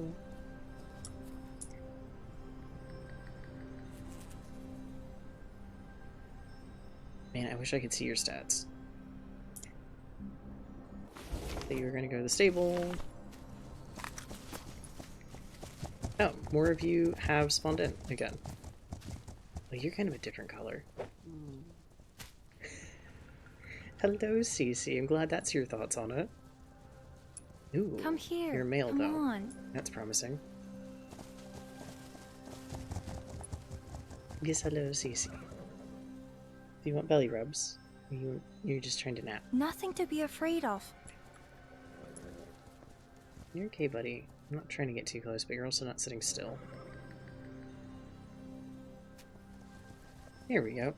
Speaker 1: Man, I wish I could see your stats. So you were gonna go to the stable. Oh, more of you have spawned in again. Well, you're kind of a different color. Hello, Cece. I'm glad that's your thoughts on it. Ooh,
Speaker 3: Come here.
Speaker 1: you're male
Speaker 3: Come
Speaker 1: though.
Speaker 3: on.
Speaker 1: That's promising. Yes, hello, Cece. Do you want belly rubs? You're just trying to nap.
Speaker 3: Nothing to be afraid of.
Speaker 1: You're okay, buddy. I'm not trying to get too close, but you're also not sitting still. Here we go.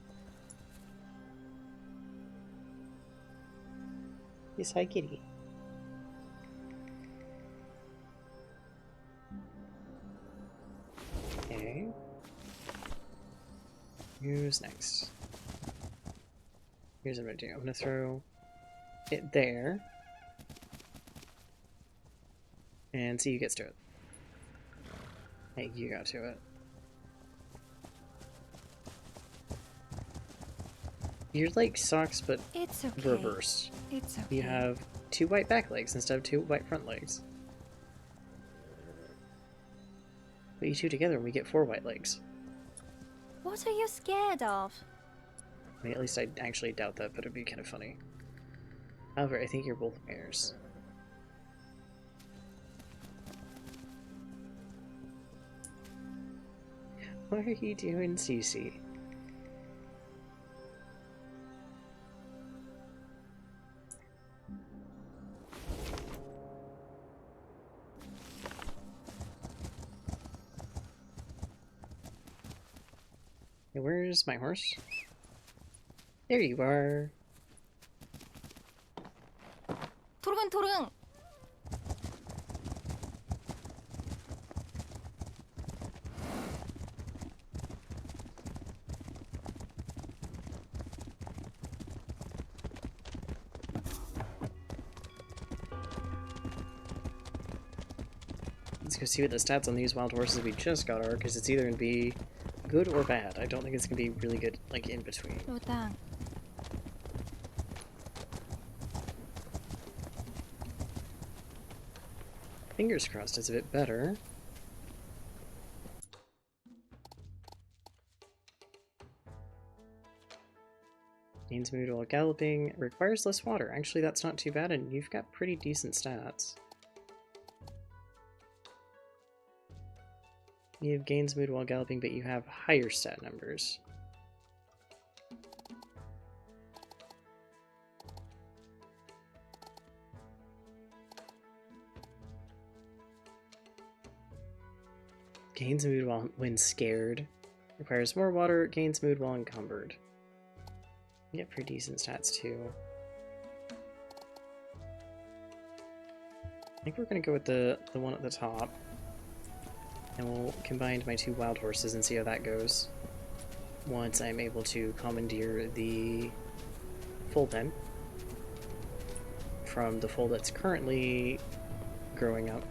Speaker 1: Yes, hi, kitty. Okay. Who's next? Here's what I'm gonna do. I'm gonna throw it there. And see who gets to it. Hey, you got to it. You're like socks, but
Speaker 3: It's okay.
Speaker 1: reversed.
Speaker 3: It's okay.
Speaker 1: You have 2 white back legs instead of 2 white front legs. Put you 2 together and we get 4 white legs.
Speaker 3: What are you scared of?
Speaker 1: I mean, at least I actually doubt that, but it'd be kind of funny. However, I think you're both mares. What are you doing, Cece? Hey, where's my horse? There you are.
Speaker 3: 도릉.
Speaker 1: Let's go see what the stats on these wild horses we just got are, because it's either going to be good or bad. I don't think it's going to be really good, like, in between.
Speaker 3: 로당.
Speaker 1: Fingers crossed it's a bit better. Gains mood while galloping. Requires less water. Actually, that's not too bad, and you've got pretty decent stats. You have gains mood while galloping, but you have higher stat numbers. Gains mood while when scared. Requires more water. Gains mood while encumbered. You get pretty decent stats too. I think we're gonna go with the one at the top. And we'll combine my 2 wild horses and see how that goes. Once I'm able to commandeer the foal pen from the foal that's currently growing up.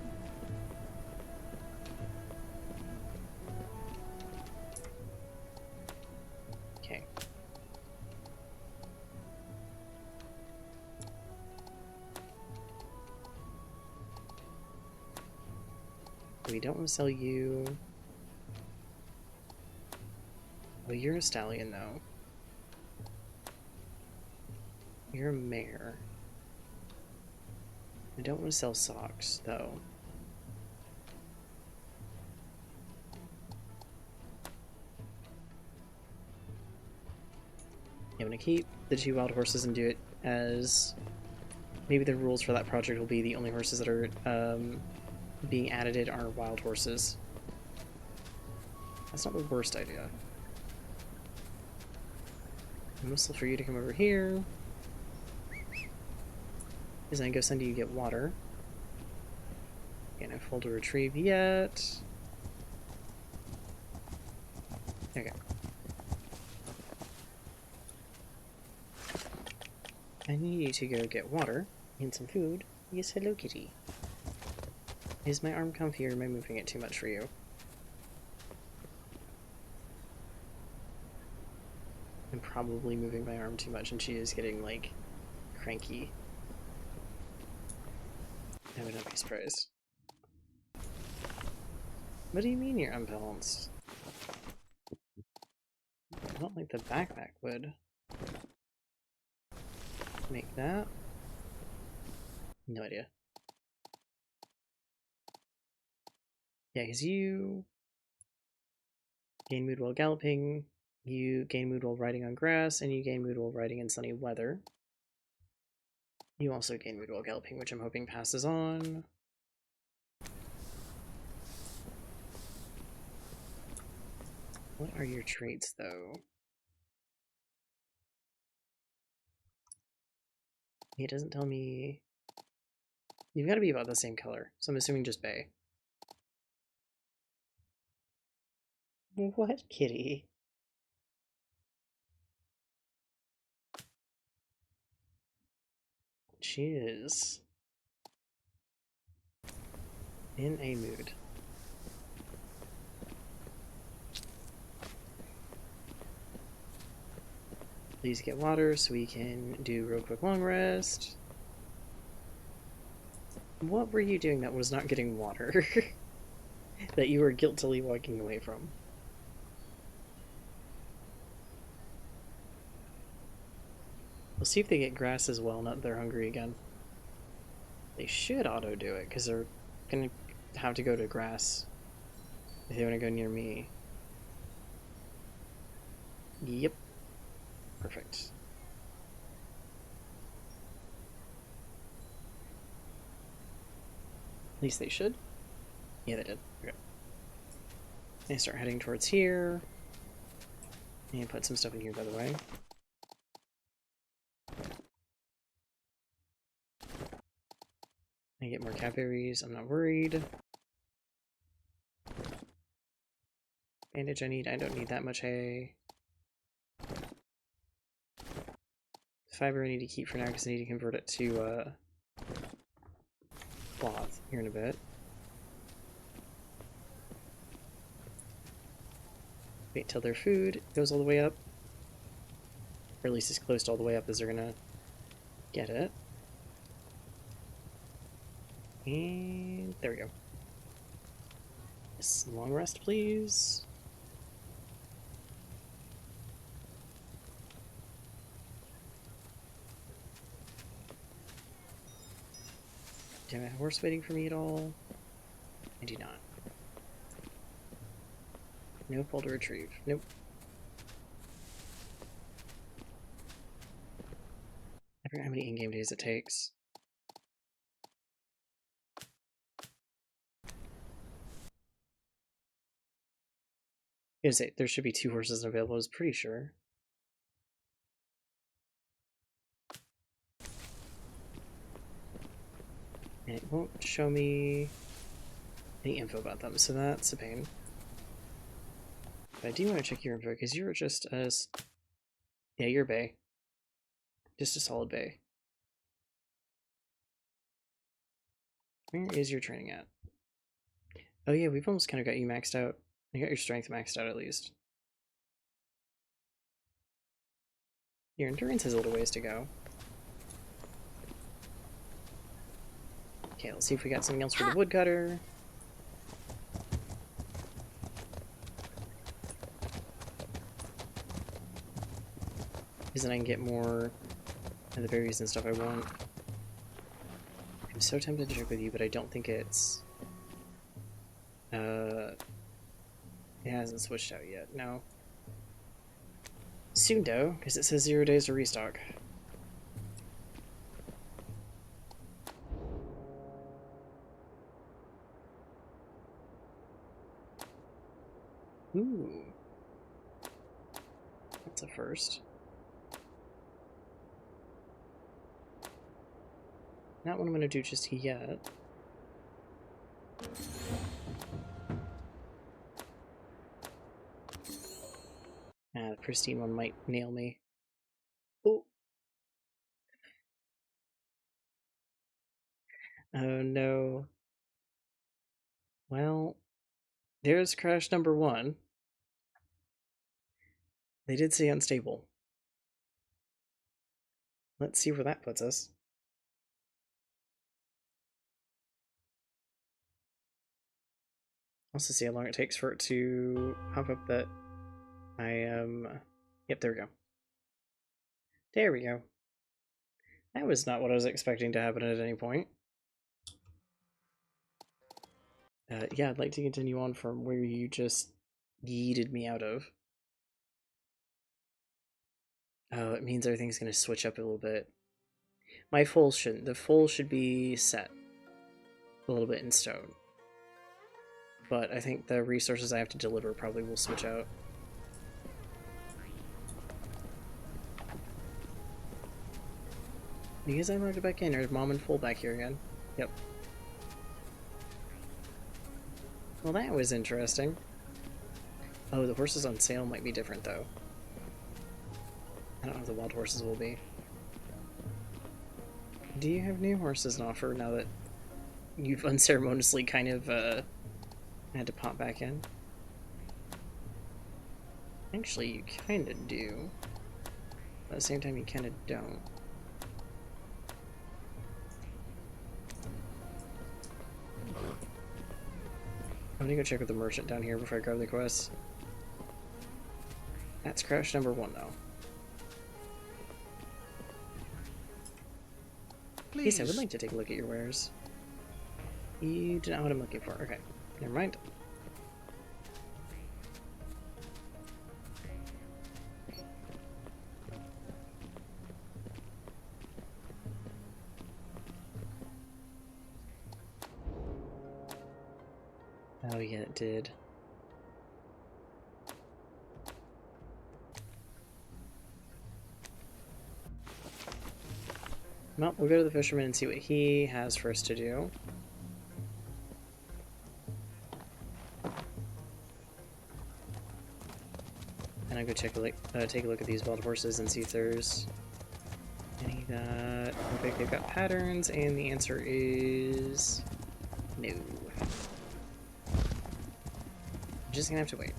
Speaker 1: Okay. We don't want to sell you. Well, you're a stallion, though. You're a mare. I don't want to sell socks, though. I'm gonna keep the 2 wild horses and do it as... Maybe the rules for that project will be the only horses that are being added are wild horses. That's not the worst idea. I'm whistle for you to come over here. Is I go send you to get water. Can't have full to retrieve yet. Okay. I need you to go get water and some food. Yes, hello, kitty. Is my arm comfy or am I moving it too much for you? I'm probably moving my arm too much and she is getting, like, cranky. I would not be surprised. What do you mean you're unbalanced? I don't think the backpack would make that. No idea. Yeah, because you gain mood while galloping, you gain mood while riding on grass, and you gain mood while riding in sunny weather. You also gain mood while galloping, which I'm hoping passes on. What are your traits, though? It doesn't tell me... You've got to be about the same color, so I'm assuming just bay. What, kitty? She is in a mood. Please get water so we can do real quick long rest. What were you doing that was not getting water? That you were guiltily walking away from? We'll see if they get grass as well, not that they're hungry again. They should auto do it, because they're gonna have to go to grass if they want to go near me. Yep. Perfect. At least they should. Yeah, they did. Okay. And start heading towards here. And put some stuff in here, by the way. I get more cat berries. I'm not worried. Bandage I need. I don't need that much hay. Fiber I need to keep for now because I need to convert it to cloth here in a bit. Wait till their food goes all the way up. Or at least as close to all the way up as they're gonna get it. And there we go. Yes, long rest, please. Do I have a horse waiting for me at all? I do not. No pole to retrieve. Nope. I forget how many in-game days it takes. There should be 2 horses available, I was pretty sure. And it won't show me any info about them, so that's a pain. But I do want to check your info, because you're just as... Yeah, you're bay. Just a solid bay. Where is your training at? Oh yeah, we've almost kind of got you maxed out. You got your strength maxed out at least. Your endurance has a little ways to go. Okay, let's see if we got something else for the woodcutter. Because then I can get more of the berries and stuff I want. I'm so tempted to check with you, but I don't think it's... It hasn't switched out yet, no. Soon though, because it says 0 days to restock. Ooh. That's a first. Not what I'm gonna do just yet. The pristine one might nail me. Oh. Oh no. Well, there's crash number 1. They did say unstable. Let's see where that puts us. Also see how long it takes for it to pop up that I am... Yep, there we go. There we go. That was not what I was expecting to happen at any point. Yeah, I'd like to continue on from where you just yeeted me out of. Oh, it means everything's going to switch up a little bit. My foal shouldn't. The foal should be set a little bit in stone. But I think the resources I have to deliver probably will switch out. You guys unlocked it back in, or is Mom and Foal back here again? Yep. Well, that was interesting. Oh, the horses on sale might be different, though. I don't know if the wild horses will be. Do you have new horses on offer now that you've unceremoniously kind of had to pop back in? Actually, you kind of do. But at the same time, you kind of don't. I'm gonna go check with the merchant down here before I grab the quest. That's crash number 1, though.
Speaker 2: Please.
Speaker 1: Yes, I would like to take a look at your wares. You do not know what I'm looking for. Okay, never mind. Oh yeah, it did. Well, we'll go to the fisherman and see what he has for us to do. And I'll go take a look at these wild horses and see if there's any that look like they've got patterns, and the answer is no. Just gonna have to wait.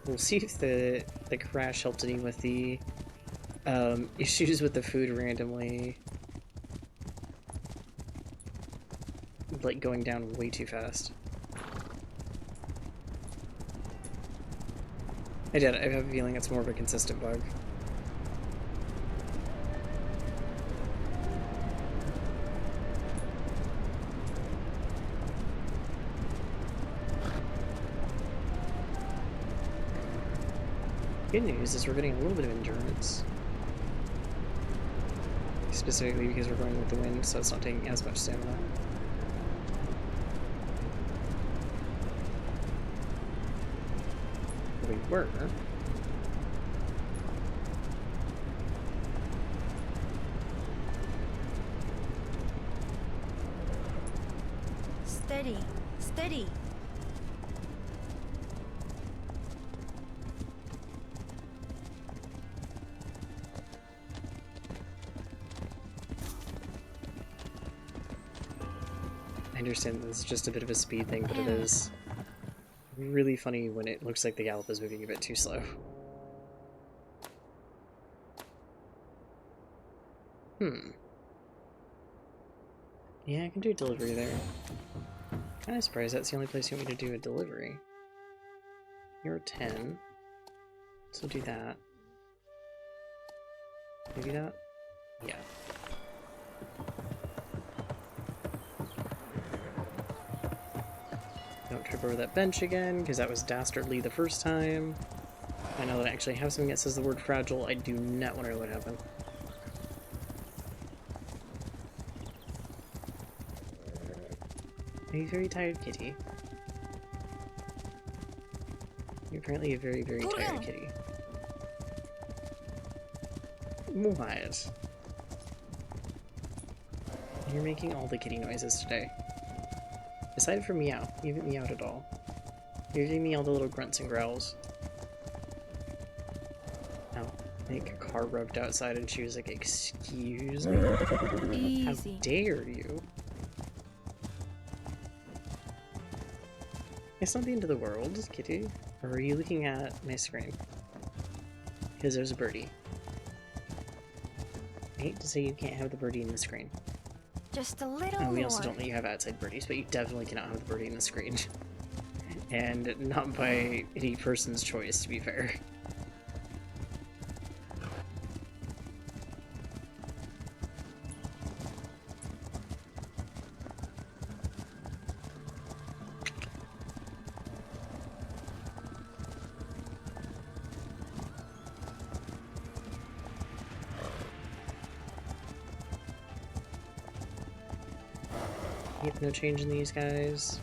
Speaker 1: We'll see if the crash helped any with the issues with the food randomly, like going down way too fast. I have a feeling it's more of a consistent bug. Good news is we're getting a little bit of endurance. Specifically because we're going with the wind, so it's not taking as much stamina. We were.
Speaker 3: Steady, steady.
Speaker 1: I understand this is just a bit of a speed thing, but it is really funny when it looks like the gallop is moving a bit too slow. Yeah, I can do a delivery there. Kind of surprised that's the only place you want me to do a delivery. You're 10. So do that. Maybe that? Yeah. Don't trip over that bench again, because that was dastardly the first time. I know that I actually have something that says the word fragile. I do not want to know what happened. Are you very tired, kitty? You're apparently a very, very tired kitty. What? You're making all the kitty noises today. Aside from meow, you haven't meowed at all. You're giving me all the little grunts and growls. Oh, I think a car revved outside and she was like, "Excuse me?
Speaker 3: Easy.
Speaker 1: How dare you?" It's not the end of the world, kitty. Or are you looking at my screen? Because there's a birdie. I hate to say you can't have the birdie in the screen.
Speaker 3: Just a little
Speaker 1: And we
Speaker 3: more.
Speaker 1: also don't let you have outside birdies, but you definitely cannot have the birdie in the screen. And not by any person's choice, to be fair. Yep, no change in these guys.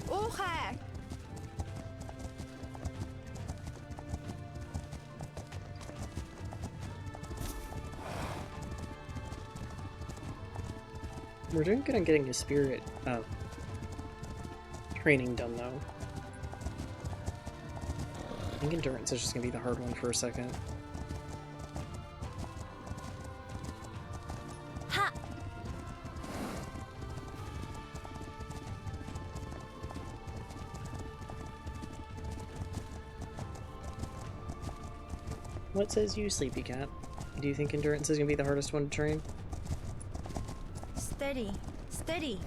Speaker 3: Okay.
Speaker 1: We're doing good on getting his spirit training done, though. I think endurance is just gonna be the hard one for a second.
Speaker 3: Ha!
Speaker 1: What says you, Sleepy Cat? Do you think endurance is gonna be the hardest one to train?
Speaker 3: Steady. Steady.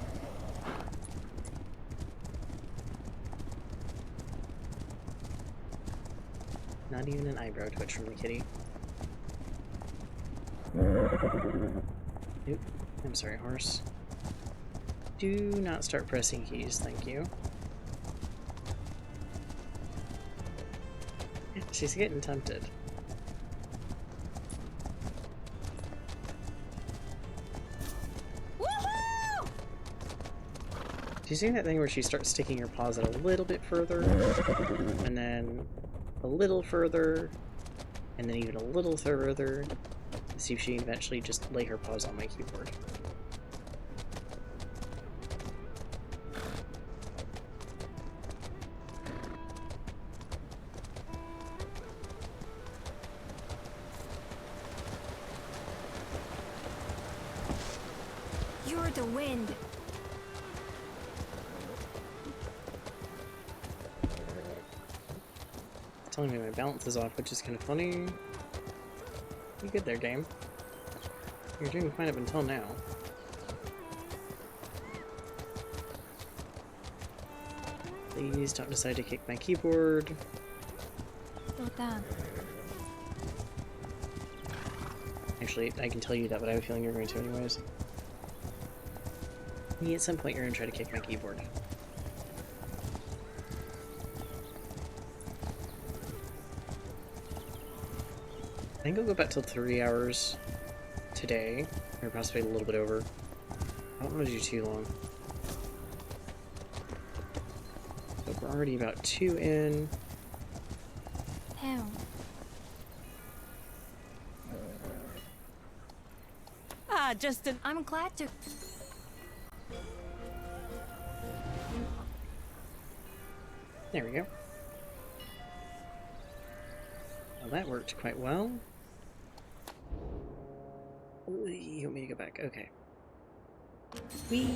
Speaker 1: Not even an eyebrow twitch from the kitty. Oop. I'm sorry, horse. Do not start pressing keys, thank you. She's getting tempted.
Speaker 3: Woohoo!
Speaker 1: Do you see that thing where she starts sticking her paws out a little bit further, and then a little further, and then even a little further, to see if she can eventually just lay her paws on my keyboard.
Speaker 3: You're the wind.
Speaker 1: It's telling me my balance is off, which is kind of funny. You good there, game? You're doing fine up until now. Please don't decide to kick my keyboard.
Speaker 3: Slow down.
Speaker 1: Actually, I can tell you that, but I have a feeling you're going to anyways. Yeah, at some point you're going to try to kick my keyboard. I think I'll go back till 3 hours today, or possibly a little bit over. I don't want to do too long. But we're already about 2 in.
Speaker 3: Town.
Speaker 4: Justin.
Speaker 3: I'm glad to.
Speaker 1: There we go. Well, that worked quite well. You want me to go back? Okay. Whee!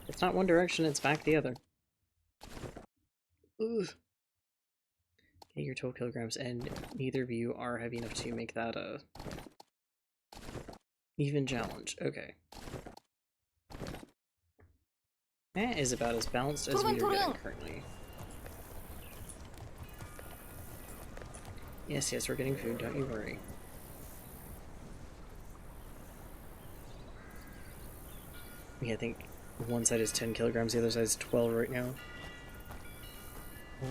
Speaker 1: It's not one direction, it's back the other. Ooh. Get your 12 kilograms, and neither of you are heavy enough to make that a even challenge. Okay. That is about as balanced as we are getting currently. Yes, yes, we're getting food, don't you worry. Yeah, I think one side is 10 kilograms, the other side is 12 right now.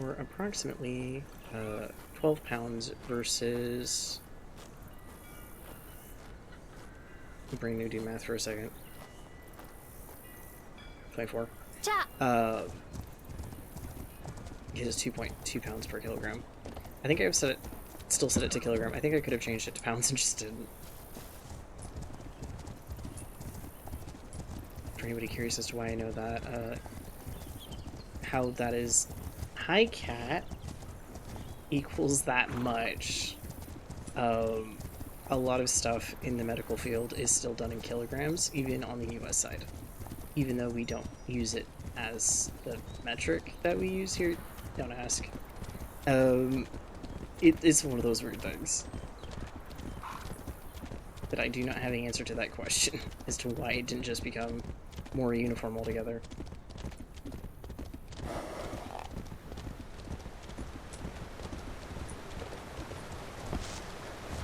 Speaker 1: Or approximately 12 pounds versus... Brain new do math for a second. 24. It is 2.2 pounds per kilogram. I think I've set it, still set it to kilogram. I think I could have changed it to pounds and just didn't. For anybody curious as to why I know that, how that is hi cat equals that much. A lot of stuff in the medical field is still done in kilograms, even on the US side. Even though we don't use it as the metric that we use here. Don't ask. It's one of those weird things. But I do not have the answer to that question as to why it didn't just become more uniform altogether.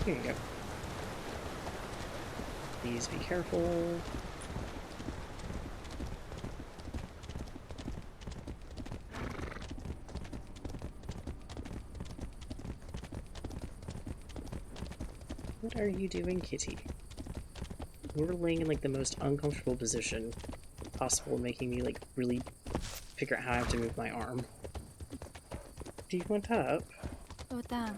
Speaker 1: Here you go. Please be careful. What are you doing, kitty? We're laying in like the most uncomfortable position possible, making me like really figure out how I have to move my arm. Do you want up?
Speaker 3: Utang.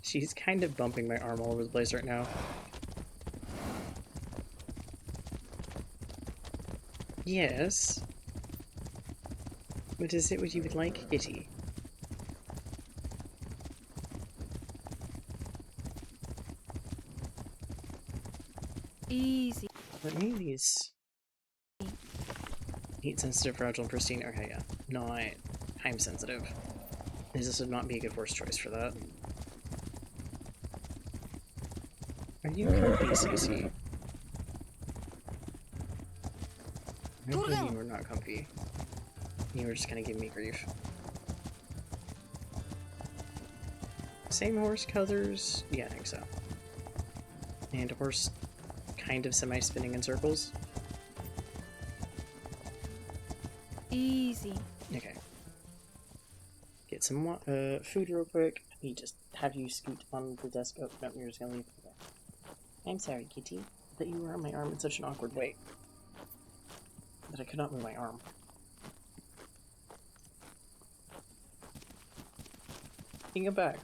Speaker 1: She's kind of bumping my arm all over the place right now. Yes. What is it what you would like, kitty?
Speaker 3: Easy.
Speaker 1: Let me these. Heat sensitive, fragile, and pristine. Okay, yeah. Not time sensitive. This would not be a good horse choice for that. Are you comfy, Cece? I believe you were not comfy. You were just kind of giving me grief. Same horse colors? Yeah, I think so. And a horse kind of semi-spinning in circles?
Speaker 3: Easy.
Speaker 1: Okay. Get some food real quick. Let me just have you scoot on the desk. Oh, no, you're just gonna leave. Okay. I'm sorry, kitty, that you were on my arm in such an awkward way. That I could not move my arm. You can go back.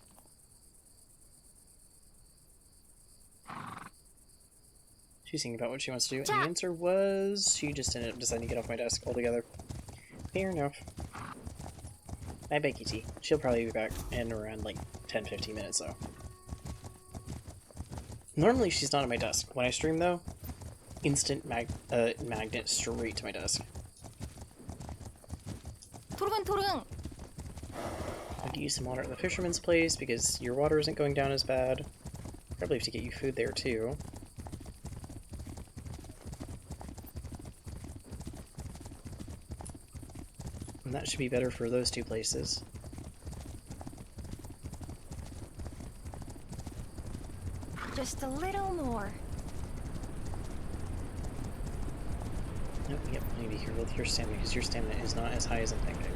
Speaker 1: She's thinking about what she wants to do, and the answer was she just ended up deciding to get off my desk altogether. Fair enough. Bye-bye, kitty. She'll probably be back in around like 10-15 minutes, though. Normally she's not on my desk. When I stream, though, instant magnet straight to my desk.
Speaker 3: 토르근.
Speaker 1: I could use some water at the fisherman's place because your water isn't going down as bad. Probably have to get you food there, too. And that should be better for those two places.
Speaker 3: Just a little more.
Speaker 1: Nope, yep, I need to be careful with your stamina because your stamina is not as high as I'm thinking.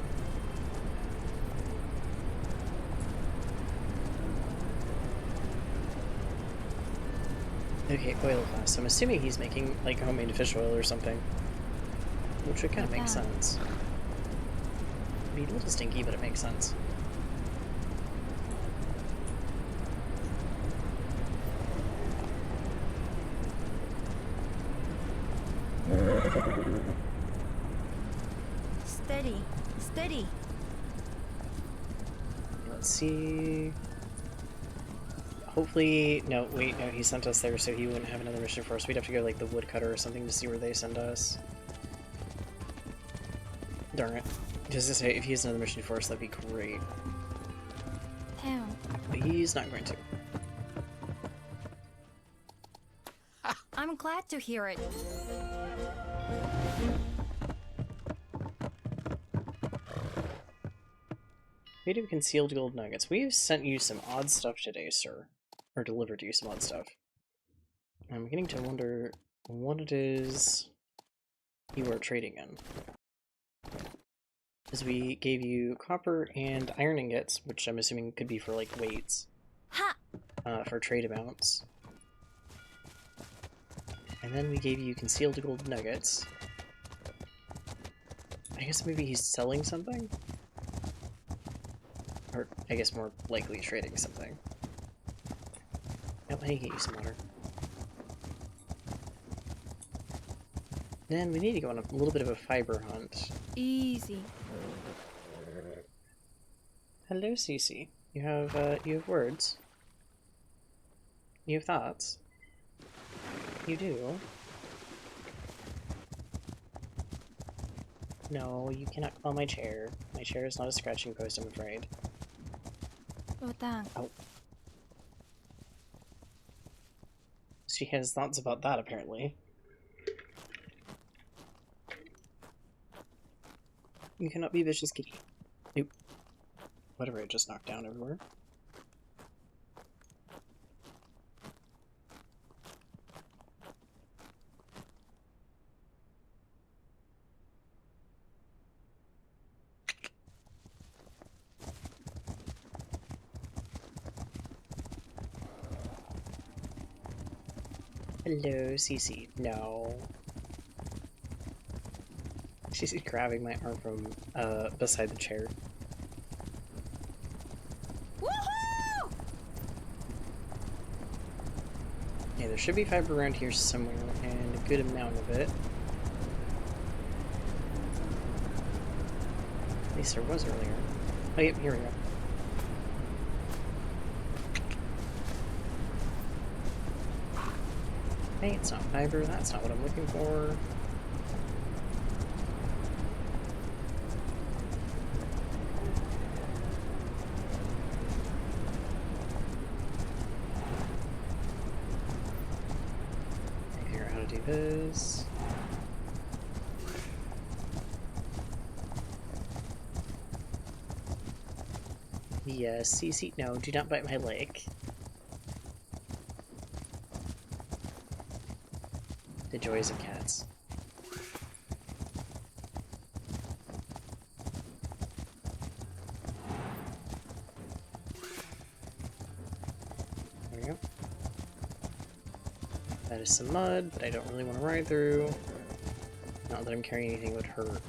Speaker 1: Okay, oil class. I'm assuming he's making like homemade fish oil or something. Which would kind of make sense. It'd be a little stinky, but it makes sense.
Speaker 3: Steady. Steady.
Speaker 1: Let's see. Hopefully, no, wait, no, he sent us there so he wouldn't have another mission for us. We'd have to go like the woodcutter or something to see where they send us. Darn it. Just to say, if he has another mission for us, that'd be great.
Speaker 3: Town.
Speaker 1: But he's not going to.
Speaker 3: I'm glad to hear it.
Speaker 1: Made of concealed gold nuggets. We've sent you some odd stuff today, sir. Or delivered you some odd stuff. I'm beginning to wonder what it is you are trading in. Because we gave you copper and iron ingots, which I'm assuming could be for like weights.
Speaker 3: Ha!
Speaker 1: For trade amounts. And then we gave you concealed gold nuggets. I guess maybe he's selling something? Or, I guess more likely trading something. Yep, I need to get you some water. Then we need to go on a little bit of a fiber hunt.
Speaker 3: Easy.
Speaker 1: Hello, Cece. You have words? You have thoughts? You do? No, you cannot claw my chair. My chair is not a scratching post, I'm afraid.
Speaker 3: Utang.
Speaker 1: Oh. She has thoughts about that, apparently. You cannot be vicious, kitty. Nope. Whatever I just knocked down everywhere. Hello, Cece. No. She's grabbing my arm from beside the chair.
Speaker 3: Woohoo!
Speaker 1: Yeah, there should be fiber around here somewhere, and a good amount of it. At least there was earlier. Oh, yep, here we go. Hey, it's not fiber. That's not what I'm looking for. Figure out how to do this. Yes, CC. No, do not bite my leg. The joys of cats. There we go. That is some mud that I don't really want to ride through. Not that I'm carrying anything that would hurt.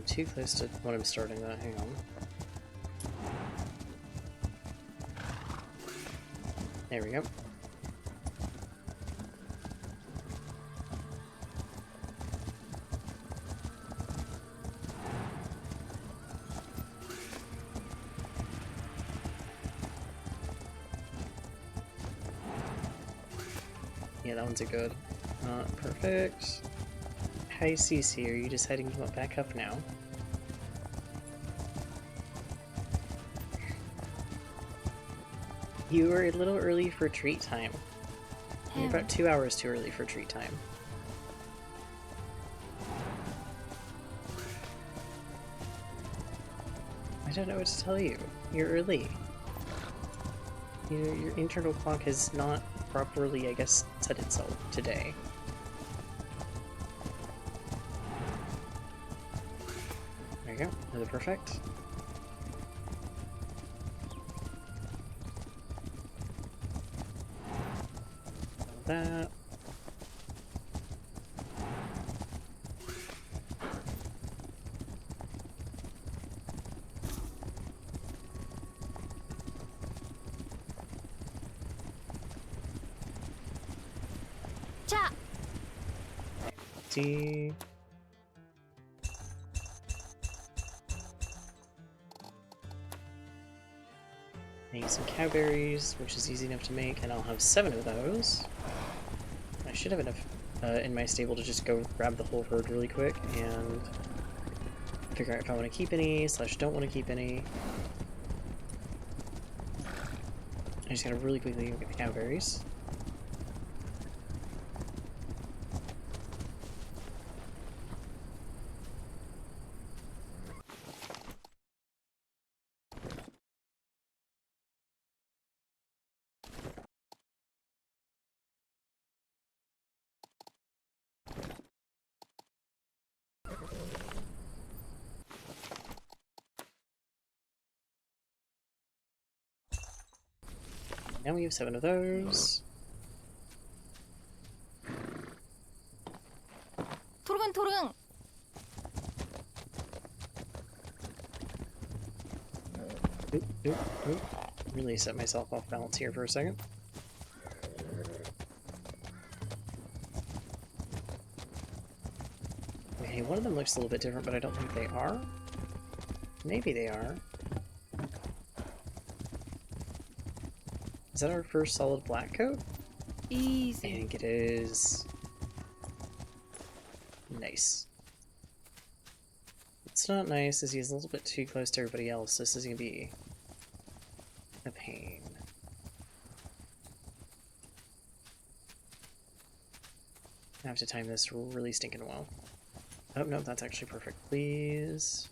Speaker 1: Too close to when I'm starting that. Hang on. There we go. Yeah, that one's a good. Not perfect. Hi, Cece. Are you deciding you want back up now? You were a little early for treat time. You're about 2 hours too early for treat time. I don't know what to tell you. You're early. Your internal clock has not properly, I guess, set itself today. There you go. Another perfect. That.
Speaker 3: Cha!
Speaker 1: See. Need some cowberries, which is easy enough to make, and I'll have 7 of those. I should have enough in my stable to just go grab the whole herd really quick and figure out if I want to keep any / don't want to keep any. I just gotta really quickly go get the cowberries. Now we have 7 of those.
Speaker 3: 토르근.
Speaker 1: Oop, oop, oop. Really set myself off balance here for a second. Okay, one of them looks a little bit different, but I don't think they are. Maybe they are. Is that our first solid black coat? I
Speaker 3: Easy.
Speaker 1: think it is. Nice. What's not nice is he's a little bit too close to everybody else. This is gonna be a pain. I have to time this really stinking well. Oh, no, that's actually perfect. Please.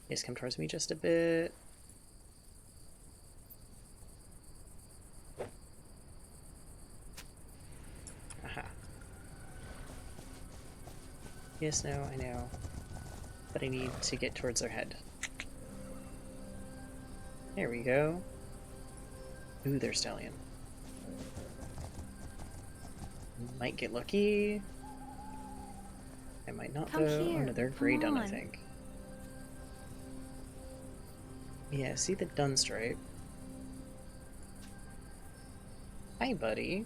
Speaker 1: Yes, come towards me just a bit. Aha. Yes, no, I know. But I need to get towards their head. There we go. Ooh, there's Stallion. Might get lucky. I might not,
Speaker 3: Come
Speaker 1: though.
Speaker 3: here.
Speaker 1: Oh no, they're
Speaker 3: Come
Speaker 1: gray done, I
Speaker 3: on.
Speaker 1: think. Yeah, see the dun stripe. Hi, buddy.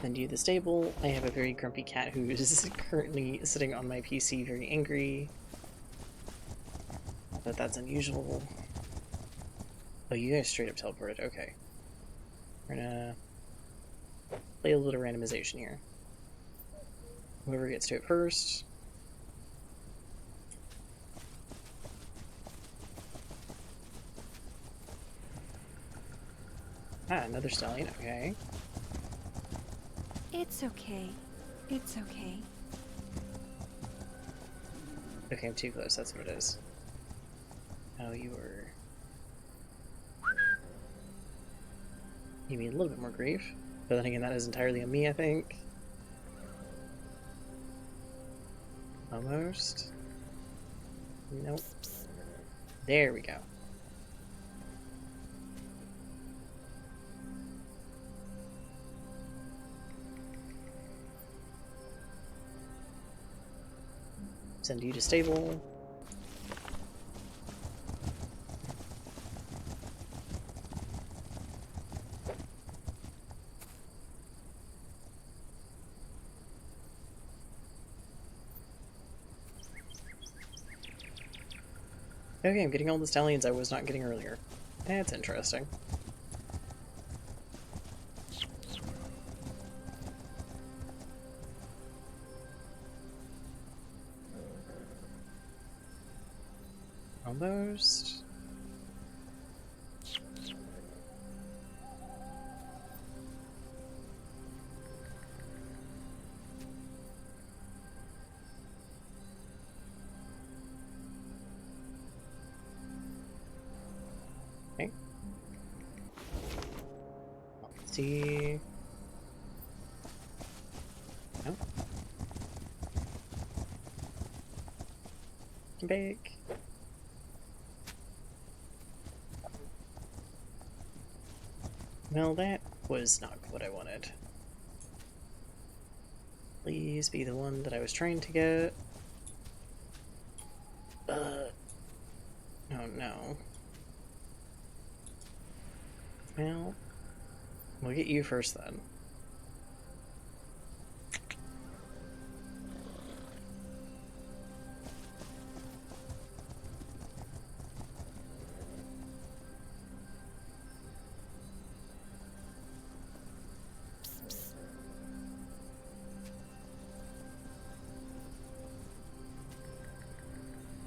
Speaker 1: Send you the stable. I have a very grumpy cat who is currently sitting on my PC very angry. But that's unusual. Oh, you guys straight up teleported. Okay. We're gonna play a little randomization here. Whoever gets to it first. Ah, another stallion. Okay.
Speaker 3: It's okay. It's okay.
Speaker 1: Okay, I'm too close. That's what it is. Oh, you were... You mean a little bit more grief. But then again, that is entirely on me, I think. Almost. Nope. There we go. Send you to stable. Okay, I'm getting all the stallions I was not getting earlier. That's interesting. Almost. Okay. Let's see. No. Bake. Well, that was not what I wanted. Please be the one that I was trying to get. Oh no. Well, we'll get you first then.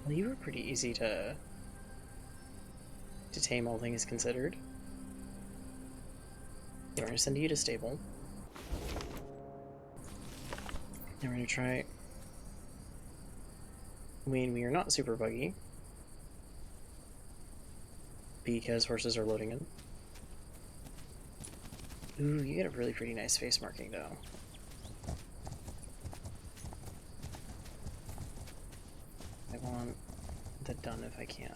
Speaker 1: Well, you were pretty easy to tame, all things considered. Yeah, we're gonna send you to stable. And we're gonna try... I mean, we are not super buggy. Because horses are loading in. Ooh, you get a really pretty nice face marking, though. I want that done if I can.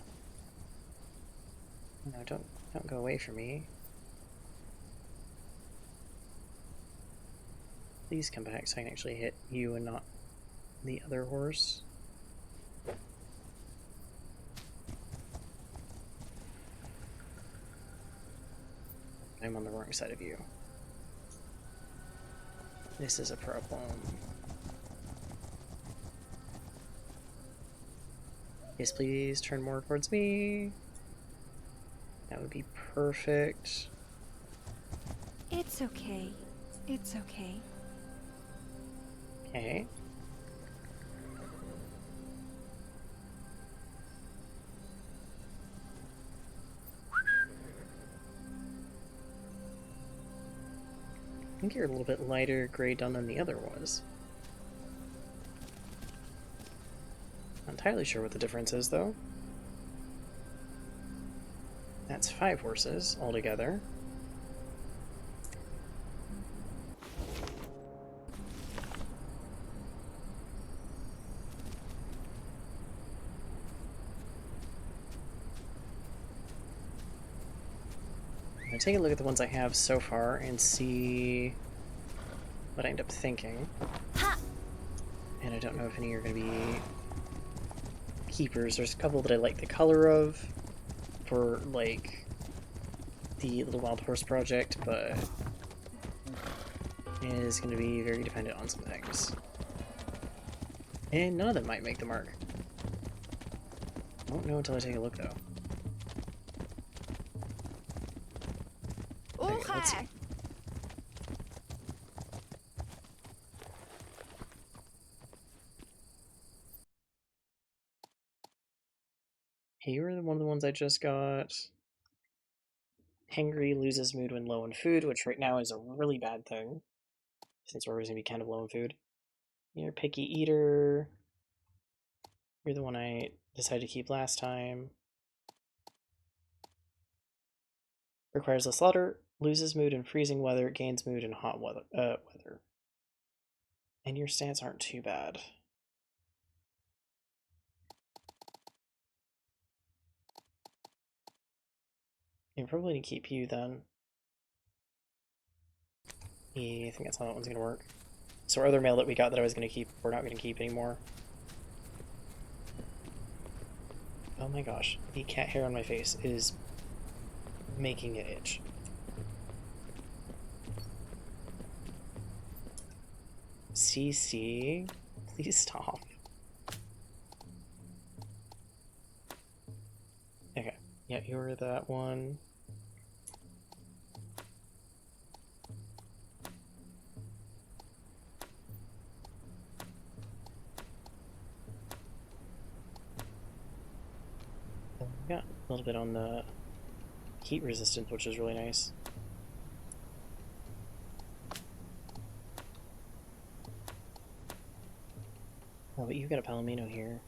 Speaker 1: No, don't go away from me. Please come back so I can actually hit you and not the other horse. I'm on the wrong side of you. This is a problem. Yes, please turn more towards me. That would be perfect.
Speaker 3: It's okay. It's okay.
Speaker 1: Okay. I think you're a little bit lighter gray done than the other was. Not entirely sure what the difference is, though. That's 5 horses altogether. I'm gonna take a look at the ones I have so far and see what I end up thinking. And I don't know if any are going to be keepers. There's a couple that I like the color of for, like, the Little Wild Horse project, but it is going to be very dependent on some things. And none of them might make the mark. I won't know until I take a look, though. Okay, let's see. Hey, you were one of the ones I just got. Hangry loses mood when low in food, which right now is a really bad thing, since we're always going to be kind of low in food. You're a picky eater. You're the one I decided to keep last time. Requires a slaughter, loses mood in freezing weather, gains mood in hot weather. And your stats aren't too bad. You probably need to keep you then. Yeah, I think that's how that one's gonna work. So our other mail that we got that I was gonna keep, we're not gonna keep anymore. Oh my gosh, the cat hair on my face is making it itch. CC, please stop. Okay, yeah, you're that one. Yeah, a little bit on the heat resistance, which is really nice. Oh, but you've got a Palomino here.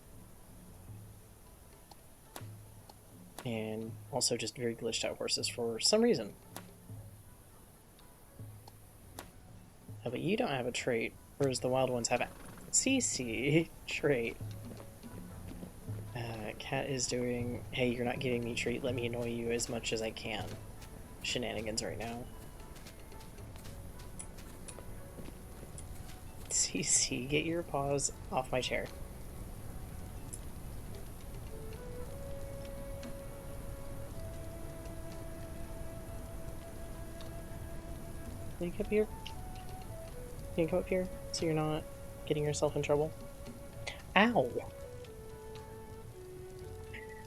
Speaker 1: And also just very glitched out horses for some reason. Oh, but you don't have a trait, whereas the wild ones have a CC trait. Cat is doing, hey, you're not giving me treat, let me annoy you as much as I can. Shenanigans right now. CC, get your paws off my chair. Can you come up here? Can you come up here so you're not getting yourself in trouble? Ow!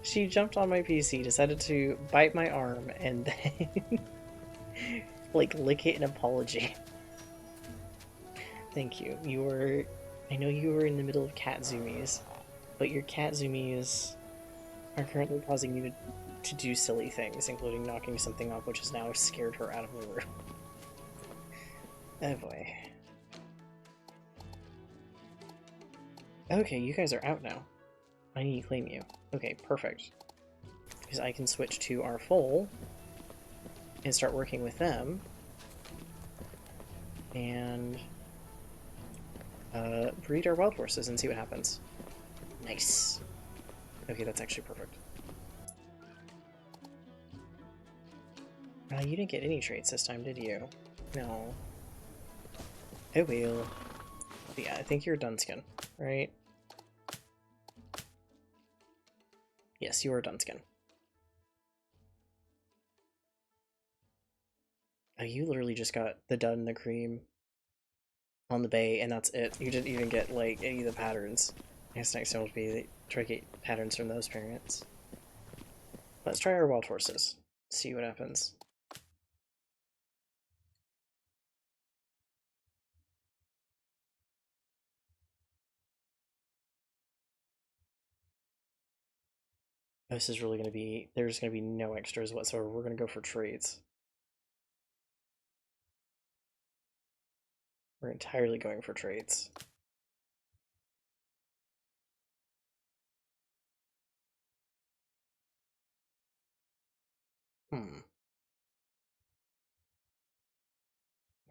Speaker 1: She jumped on my PC, decided to bite my arm, and then like lick it in apology. Thank you. I know you were in the middle of cat zoomies, but your cat zoomies are currently causing you to do silly things, including knocking something off, which has now scared her out of the room. Oh boy. Okay, you guys are out now. I need to claim you. Okay, perfect. Because I can switch to our foal and start working with them. And breed our wild horses and see what happens. Nice. Okay, that's actually perfect. You didn't get any traits this time, did you? No. I will. But yeah, I think you're Dunskin, right? Yes, you are Dunskin. Oh, you literally just got the dun and the cream on the bay, and that's it. You didn't even get, like, any of the patterns. I guess next time will be try to get patterns from those parents. Let's try our wild horses. See what happens. This is really going to be, there's going to be no extras whatsoever. We're going to go for trades. We're entirely going for trades.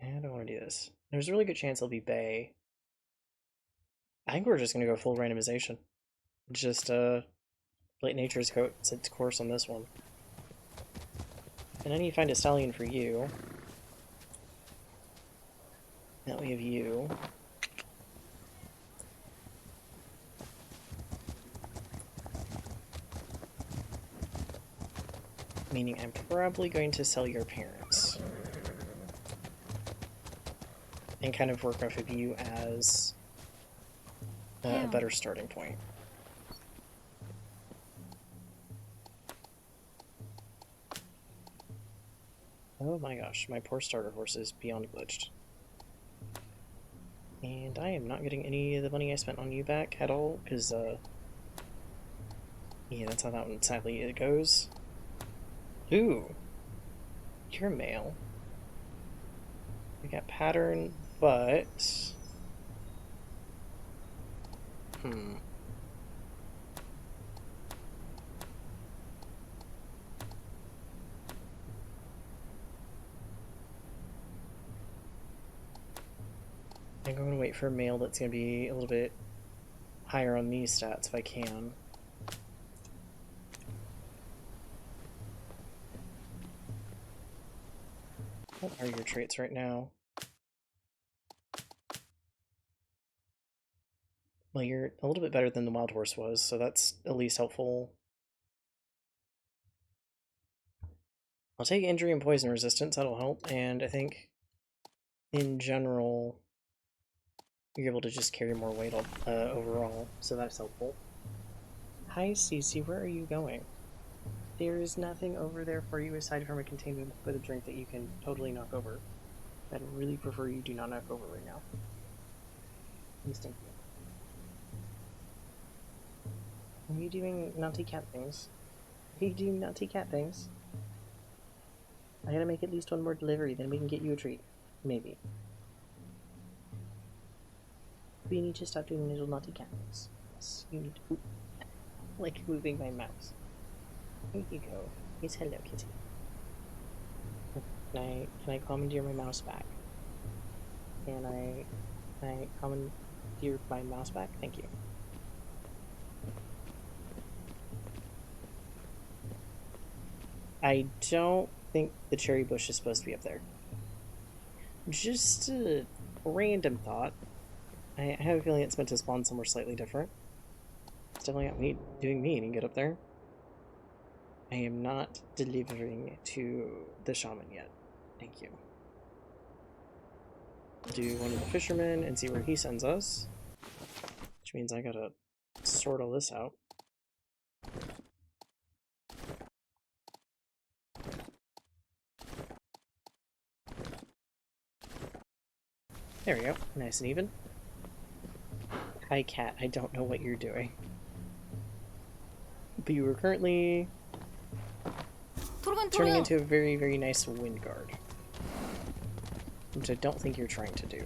Speaker 1: I don't want to do this. There's a really good chance it'll be Bay. I think we're just going to go full randomization. Just, let nature's coat its course on this one. And I need to find a stallion for you. Now we have you. Meaning I'm probably going to sell your parents. And kind of work off of you as a better starting point. Oh my gosh, my poor starter horse is beyond glitched. And I am not getting any of the money I spent on you back at all, because, yeah, that's how that one sadly it goes. Ooh, you're male. We got pattern, but... I think I'm going to wait for a male that's going to be a little bit higher on these stats if I can. What are your traits right now? Well, you're a little bit better than the wild horse was, so that's at least helpful. I'll take injury and poison resistance, that'll help, and I think in general you're able to just carry more weight overall, so that's helpful. Hi Cece, where are you going? There is nothing over there for you aside from a container with a drink that you can totally knock over. I'd really prefer you do not knock over right now. Please, thank you. Are you doing naughty cat things? Are you doing naughty cat things? I gotta make at least one more delivery, then we can get you a treat. Maybe. But you need to stop doing little naughty cat things. Yes, you need to like moving my mouse. Here you go. Yes, hello, kitty. Can I commandeer my mouse back? Can I commandeer my mouse back? Thank you. I don't think the cherry bush is supposed to be up there. Just a random thought. I have a feeling it's meant to spawn somewhere slightly different. It's definitely not me doing me and get up there. I am not delivering to the shaman yet. Thank you. I'll do one of the fishermen and see where he sends us. Which means I gotta sort all this out. There we go. Nice and even. Hi, cat. I don't know what you're doing. But you were currently turning into a very, very nice wind guard. Which I don't think you're trying to do.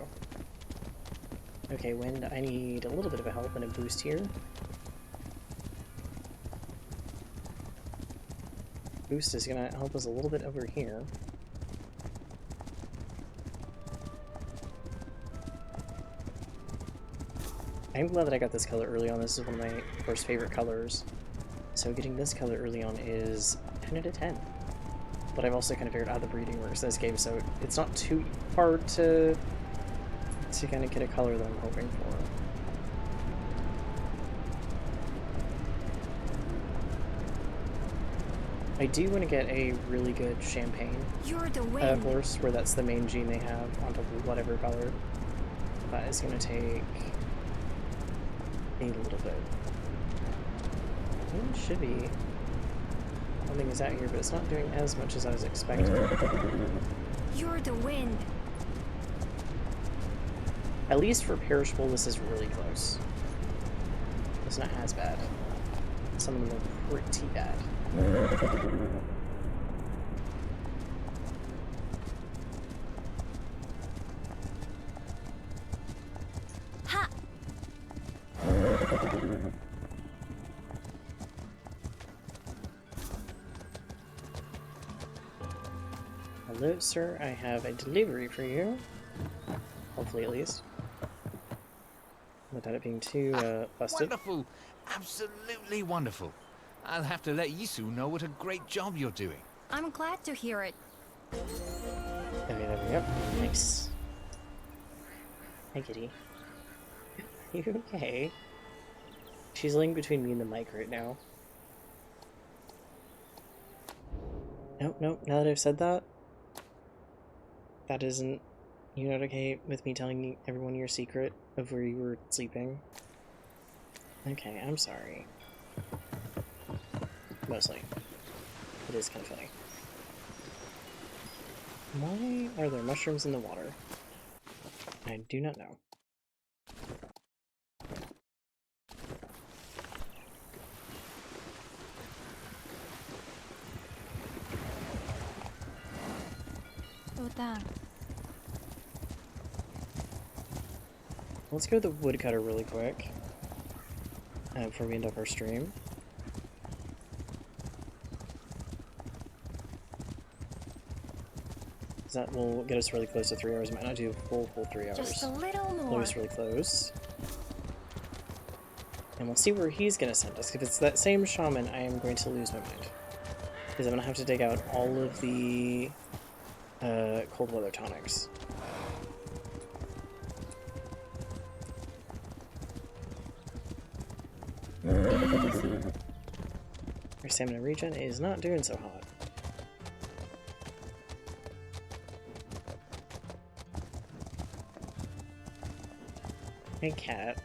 Speaker 1: Okay, wind, I need a little bit of a help and a boost here. Boost is gonna help us a little bit over here. I'm glad that I got this color early on. This is one of my first favorite colors. So getting this color early on is 10 out of 10. But I've also kind of figured out how the breeding works in this game, so it's not too hard to kind of get a color that I'm hoping for. I do want to get a really good champagne horse, where that's the main gene they have on top of whatever color. That is going to take A little bit. It should be. Something is out here, but it's not doing as much as I was expecting.
Speaker 3: You're the wind.
Speaker 1: At least for perishable, this is really close. It's not as bad. Some of them are pretty bad.
Speaker 3: Ha!
Speaker 1: Hello, sir. I have a delivery for you. Hopefully, at least. Without it being too busted.
Speaker 2: Wonderful. Absolutely wonderful. I'll have to let Yisu know what a great job you're doing.
Speaker 3: I'm glad to hear it.
Speaker 1: Okay, there we go. Nice. Hi, kitty. You okay? She's laying between me and the mic right now. Nope, nope. Now that I've said that, that isn't... You're not okay with me telling everyone your secret of where you were sleeping? Okay, I'm sorry. Mostly. It is kind of funny. Why are there mushrooms in the water? I do not know.
Speaker 3: Utang.
Speaker 1: Let's go to the woodcutter really quick before we end up our stream. That will get us really close to 3 hours. Might not do a full 3 hours.
Speaker 3: Just a little more.
Speaker 1: Close, really close. And we'll see where he's going to send us. If it's that same shaman, I am going to lose my mind. Because I'm going to have to dig out all of the cold weather tonics.
Speaker 3: Easy.
Speaker 1: Our stamina regen is not doing so hot. Hey, cat.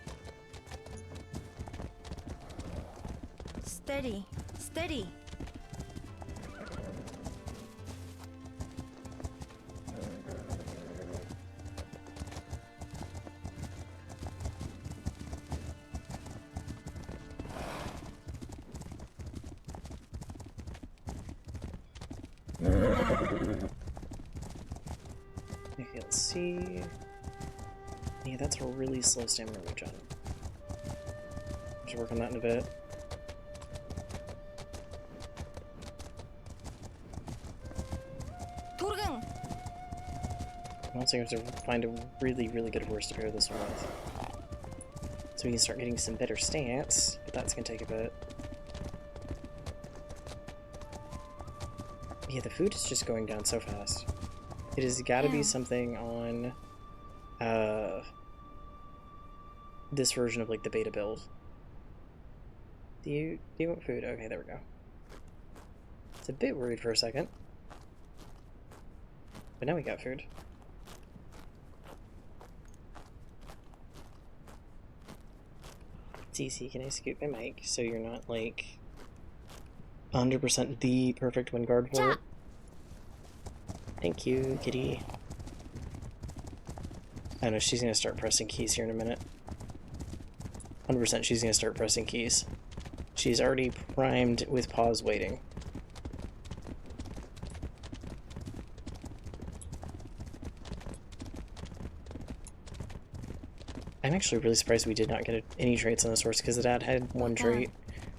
Speaker 3: Steady. Steady.
Speaker 1: Okay, let's see. Yeah, that's a really slow stamina regen. Should work on that in a bit.
Speaker 3: Turgang.
Speaker 1: I'm also going to have to find a really, really good horse to pair this one with. So we can start getting some better stats, but that's going to take a bit. Yeah, the food is just going down so fast. It has got to be something on this version of like the beta build. Do you want food? Okay, there we go. It's a bit worried for a second. But now we got food. CC, can I scoop my mic so you're not like 100% the perfect wind guard for it? Thank you, kitty. I know she's gonna start pressing keys here in a minute. 100% she's gonna start pressing keys. She's already primed with paws waiting. I'm actually really surprised we did not get any traits on this horse because the dad had one trait.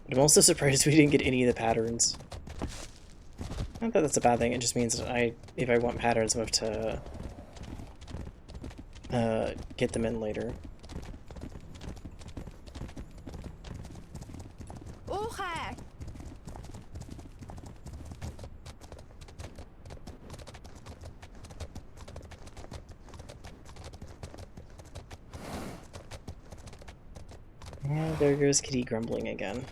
Speaker 1: But I'm also surprised we didn't get any of the patterns. Not that that's a bad thing, it just means that if I want patterns, I'm going to have to get them in later.
Speaker 3: Okay.
Speaker 1: And there goes Kitty grumbling again.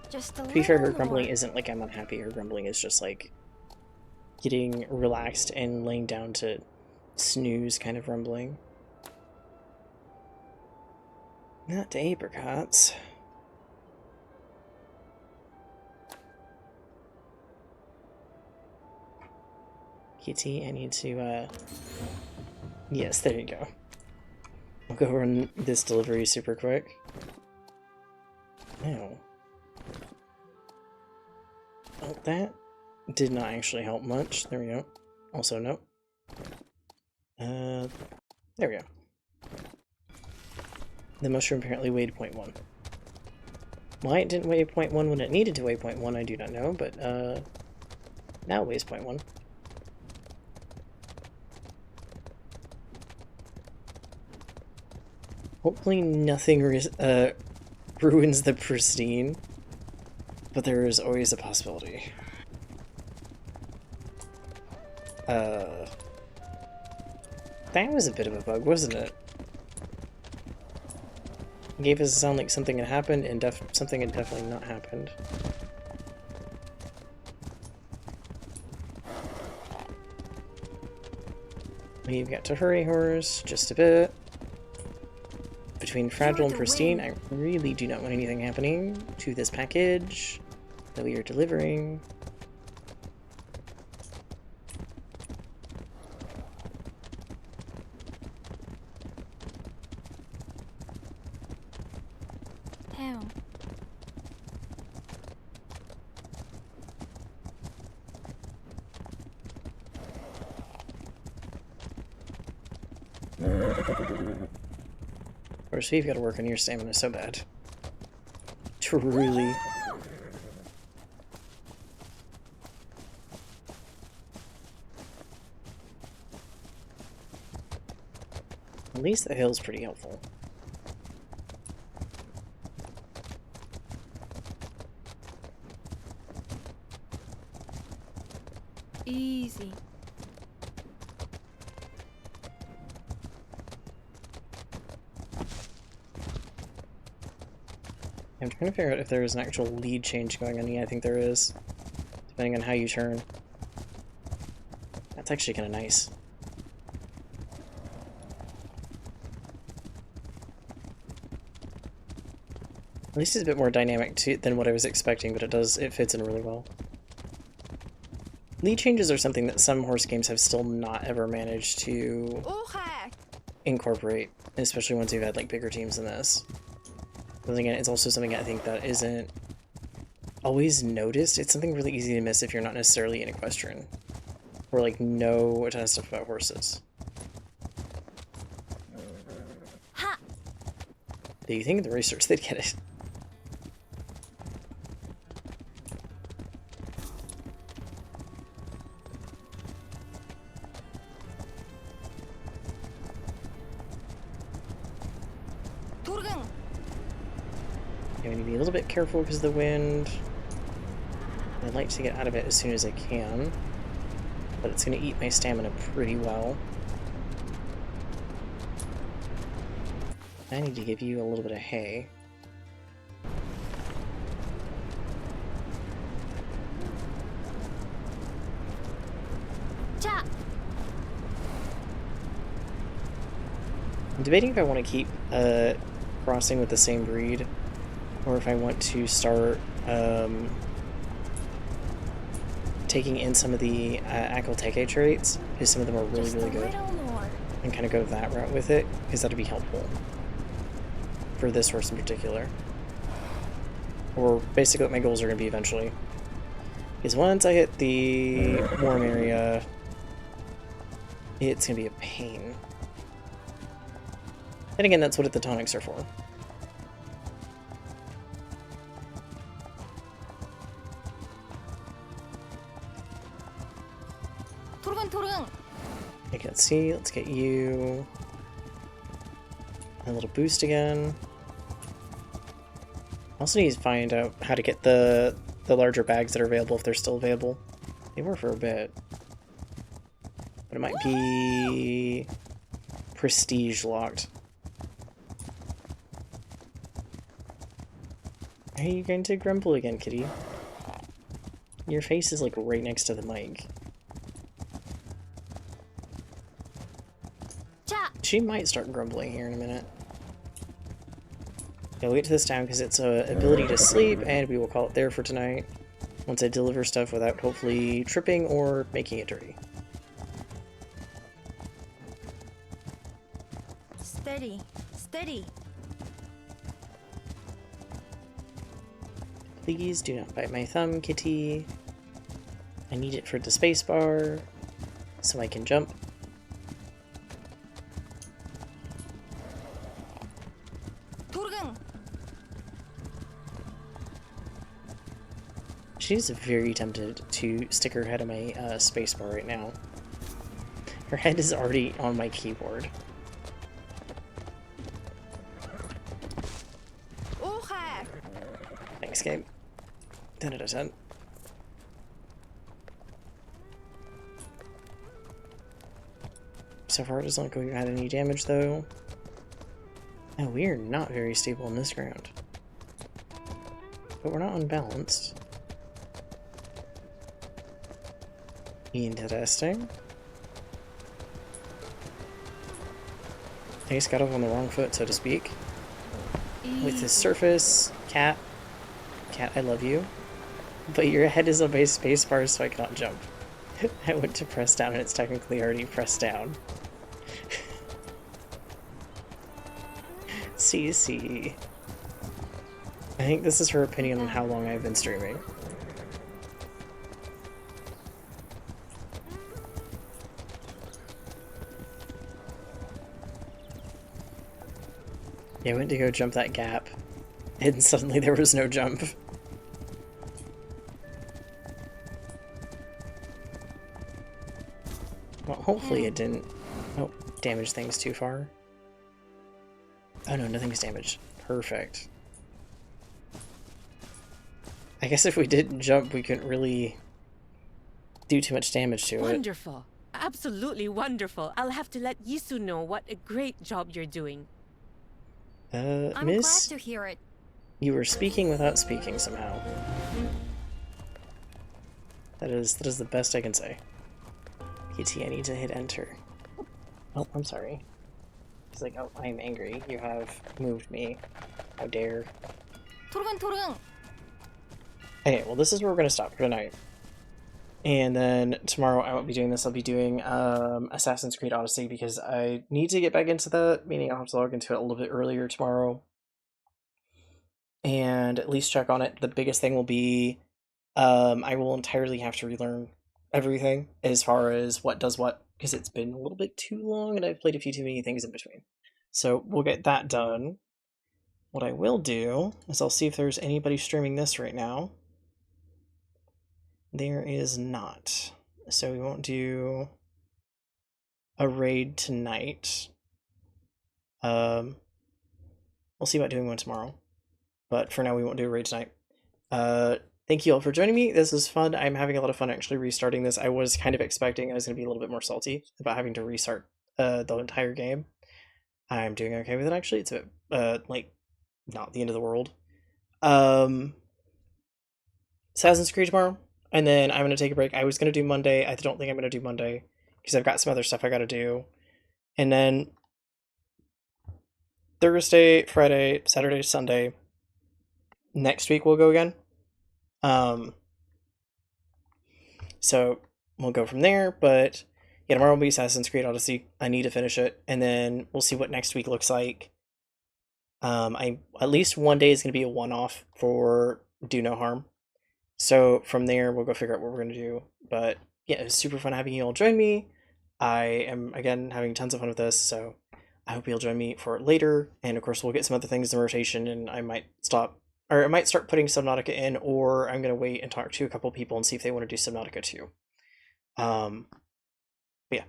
Speaker 3: Just a
Speaker 1: To be fair, her
Speaker 3: little
Speaker 1: grumbling
Speaker 3: more.
Speaker 1: isn't like I'm unhappy, her grumbling is just like getting relaxed and laying down to snooze kind of rumbling. Not to apricots. Kitty, I need to, yes, there you go. I'll go run this delivery super quick. Ow. Oh, that did not actually help much. There we go. Also, no. There we go. The mushroom apparently weighed 0.1. Why it didn't weigh 0.1 when it needed to weigh 0.1, I do not know, but, now it weighs 0.1. Hopefully nothing ruins the pristine, but there is always a possibility. That was a bit of a bug, wasn't it? It gave us a sound like something had happened, and something had definitely not happened. We've got to hurry horse just a bit. Between fragile and pristine, I really do not want anything happening to this package that we are delivering.
Speaker 3: How?
Speaker 1: Of course, we've got to work on your stamina so bad. Truly. At least the hill's pretty helpful.
Speaker 3: Easy.
Speaker 1: I'm trying to figure out if there is an actual lead change going on. Yeah, I think there is. Depending on how you turn. That's actually kind of nice. At least it's a bit more dynamic than what I was expecting, but it fits in really well. Lead changes are something that some horse games have still not ever managed to incorporate, especially once you've had like bigger teams than this. But again, it's also something I think that isn't always noticed. It's something really easy to miss if you're not necessarily an equestrian or like know a ton of stuff about horses.
Speaker 3: Ha!
Speaker 1: Do you think the racers they'd get it? I'm going to be a little bit careful because of the wind. I'd like to get out of it as soon as I can, but it's going to eat my stamina pretty well. I need to give you a little bit of hay.
Speaker 3: Cha!
Speaker 1: I'm debating if I want to keep crossing with the same breed, or if I want to start taking in some of the Akelteke traits, because some of them are really, really good, and kind of go that route with it, because that'd be helpful for this horse in particular. Or basically what my goals are going to be eventually. Is once I hit the warm area, it's going to be a pain. And again, that's what the tonics are for. Okay, let's see. Let's get you a little boost again. Also need to find out how to get the larger bags that are available if they're still available. They were for a bit. But it might be prestige locked. Are you going to grumble again, kitty? Your face is like right next to the mic. She might start grumbling here in a minute. Yeah, we'll get to this down because it's a ability to sleep, and we will call it there for tonight. Once I deliver stuff without hopefully tripping or making it dirty.
Speaker 3: Steady. Steady.
Speaker 1: Please do not bite my thumb, kitty. I need it for the spacebar so I can jump.
Speaker 3: 도르강.
Speaker 1: She's very tempted to stick her head on my spacebar right now. Her head is already on my keyboard.
Speaker 3: 오하.
Speaker 1: Thanks, Gabe. 10 out of 10. So far, it doesn't look like we've had any damage, though. Oh, we are not very stable on this ground. But we're not unbalanced. Interesting. I just got off on the wrong foot, so to speak. With this surface, cat, I love you. But your head is on my spacebar, so I cannot jump. I went to press down, and it's technically already pressed down. CC. I think this is her opinion on how long I've been streaming. Yeah, I went to go jump that gap, and suddenly there was no jump. Well, hopefully it didn't damage things too far. Oh no, nothing's damaged. Perfect. I guess if we didn't jump, we couldn't really do too much damage to it.
Speaker 4: Wonderful. Absolutely wonderful. I'll have to let Yisu know what a great job you're doing.
Speaker 3: I'm
Speaker 1: Miss,
Speaker 3: glad to hear it.
Speaker 1: you were speaking without speaking somehow. That is the best I can say. PT, I need to hit enter. Oh, I'm sorry. He's like, oh, I'm angry. You have moved me. How dare.
Speaker 3: 도르강.
Speaker 1: Okay, well, this is where we're going to stop for tonight. And then tomorrow I won't be doing this. I'll be doing Assassin's Creed Odyssey because I need to get back into that, meaning I'll have to log into it a little bit earlier tomorrow. And at least check on it. The biggest thing will be I will entirely have to relearn everything as far as what does what, because it's been a little bit too long and I've played a few too many things in between. So we'll get that done. What I will do is I'll see if there's anybody streaming this right now. There is not. So we won't do a raid tonight. We'll see about doing one tomorrow. But for now, we won't do a raid tonight. Thank you all for joining me. This was fun. I'm having a lot of fun actually restarting this. I was kind of expecting I was going to be a little bit more salty about having to restart the entire game. I'm doing okay with it actually. It's a bit, like, not the end of the world. Assassin's Creed tomorrow. And then I'm going to take a break. I was going to do Monday. I don't think I'm going to do Monday because I've got some other stuff I got to do. And then Thursday, Friday, Saturday, Sunday. Next week we'll go again. So we'll go from there. But yeah, tomorrow will be Assassin's Creed Odyssey. I need to finish it. And then we'll see what next week looks like. At least one day is going to be a one-off for Do No Harm. So from there, we'll go figure out what we're going to do. But yeah, it was super fun having you all join me. I am, again, having tons of fun with this, so I hope you'll join me for it later. And of course, we'll get some other things in rotation, and I might start putting Subnautica in, or I'm going to wait and talk to a couple people and see if they want to do Subnautica too. But yeah,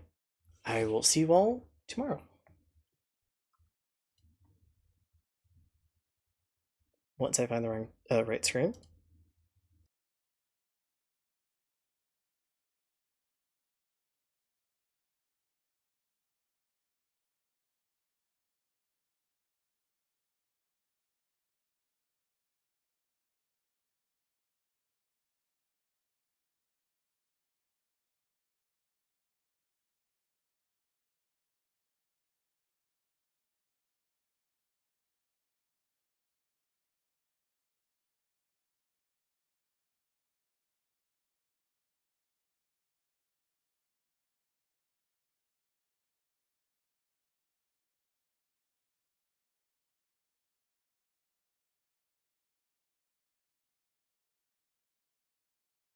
Speaker 1: I will see you all tomorrow. Once I find the right screen.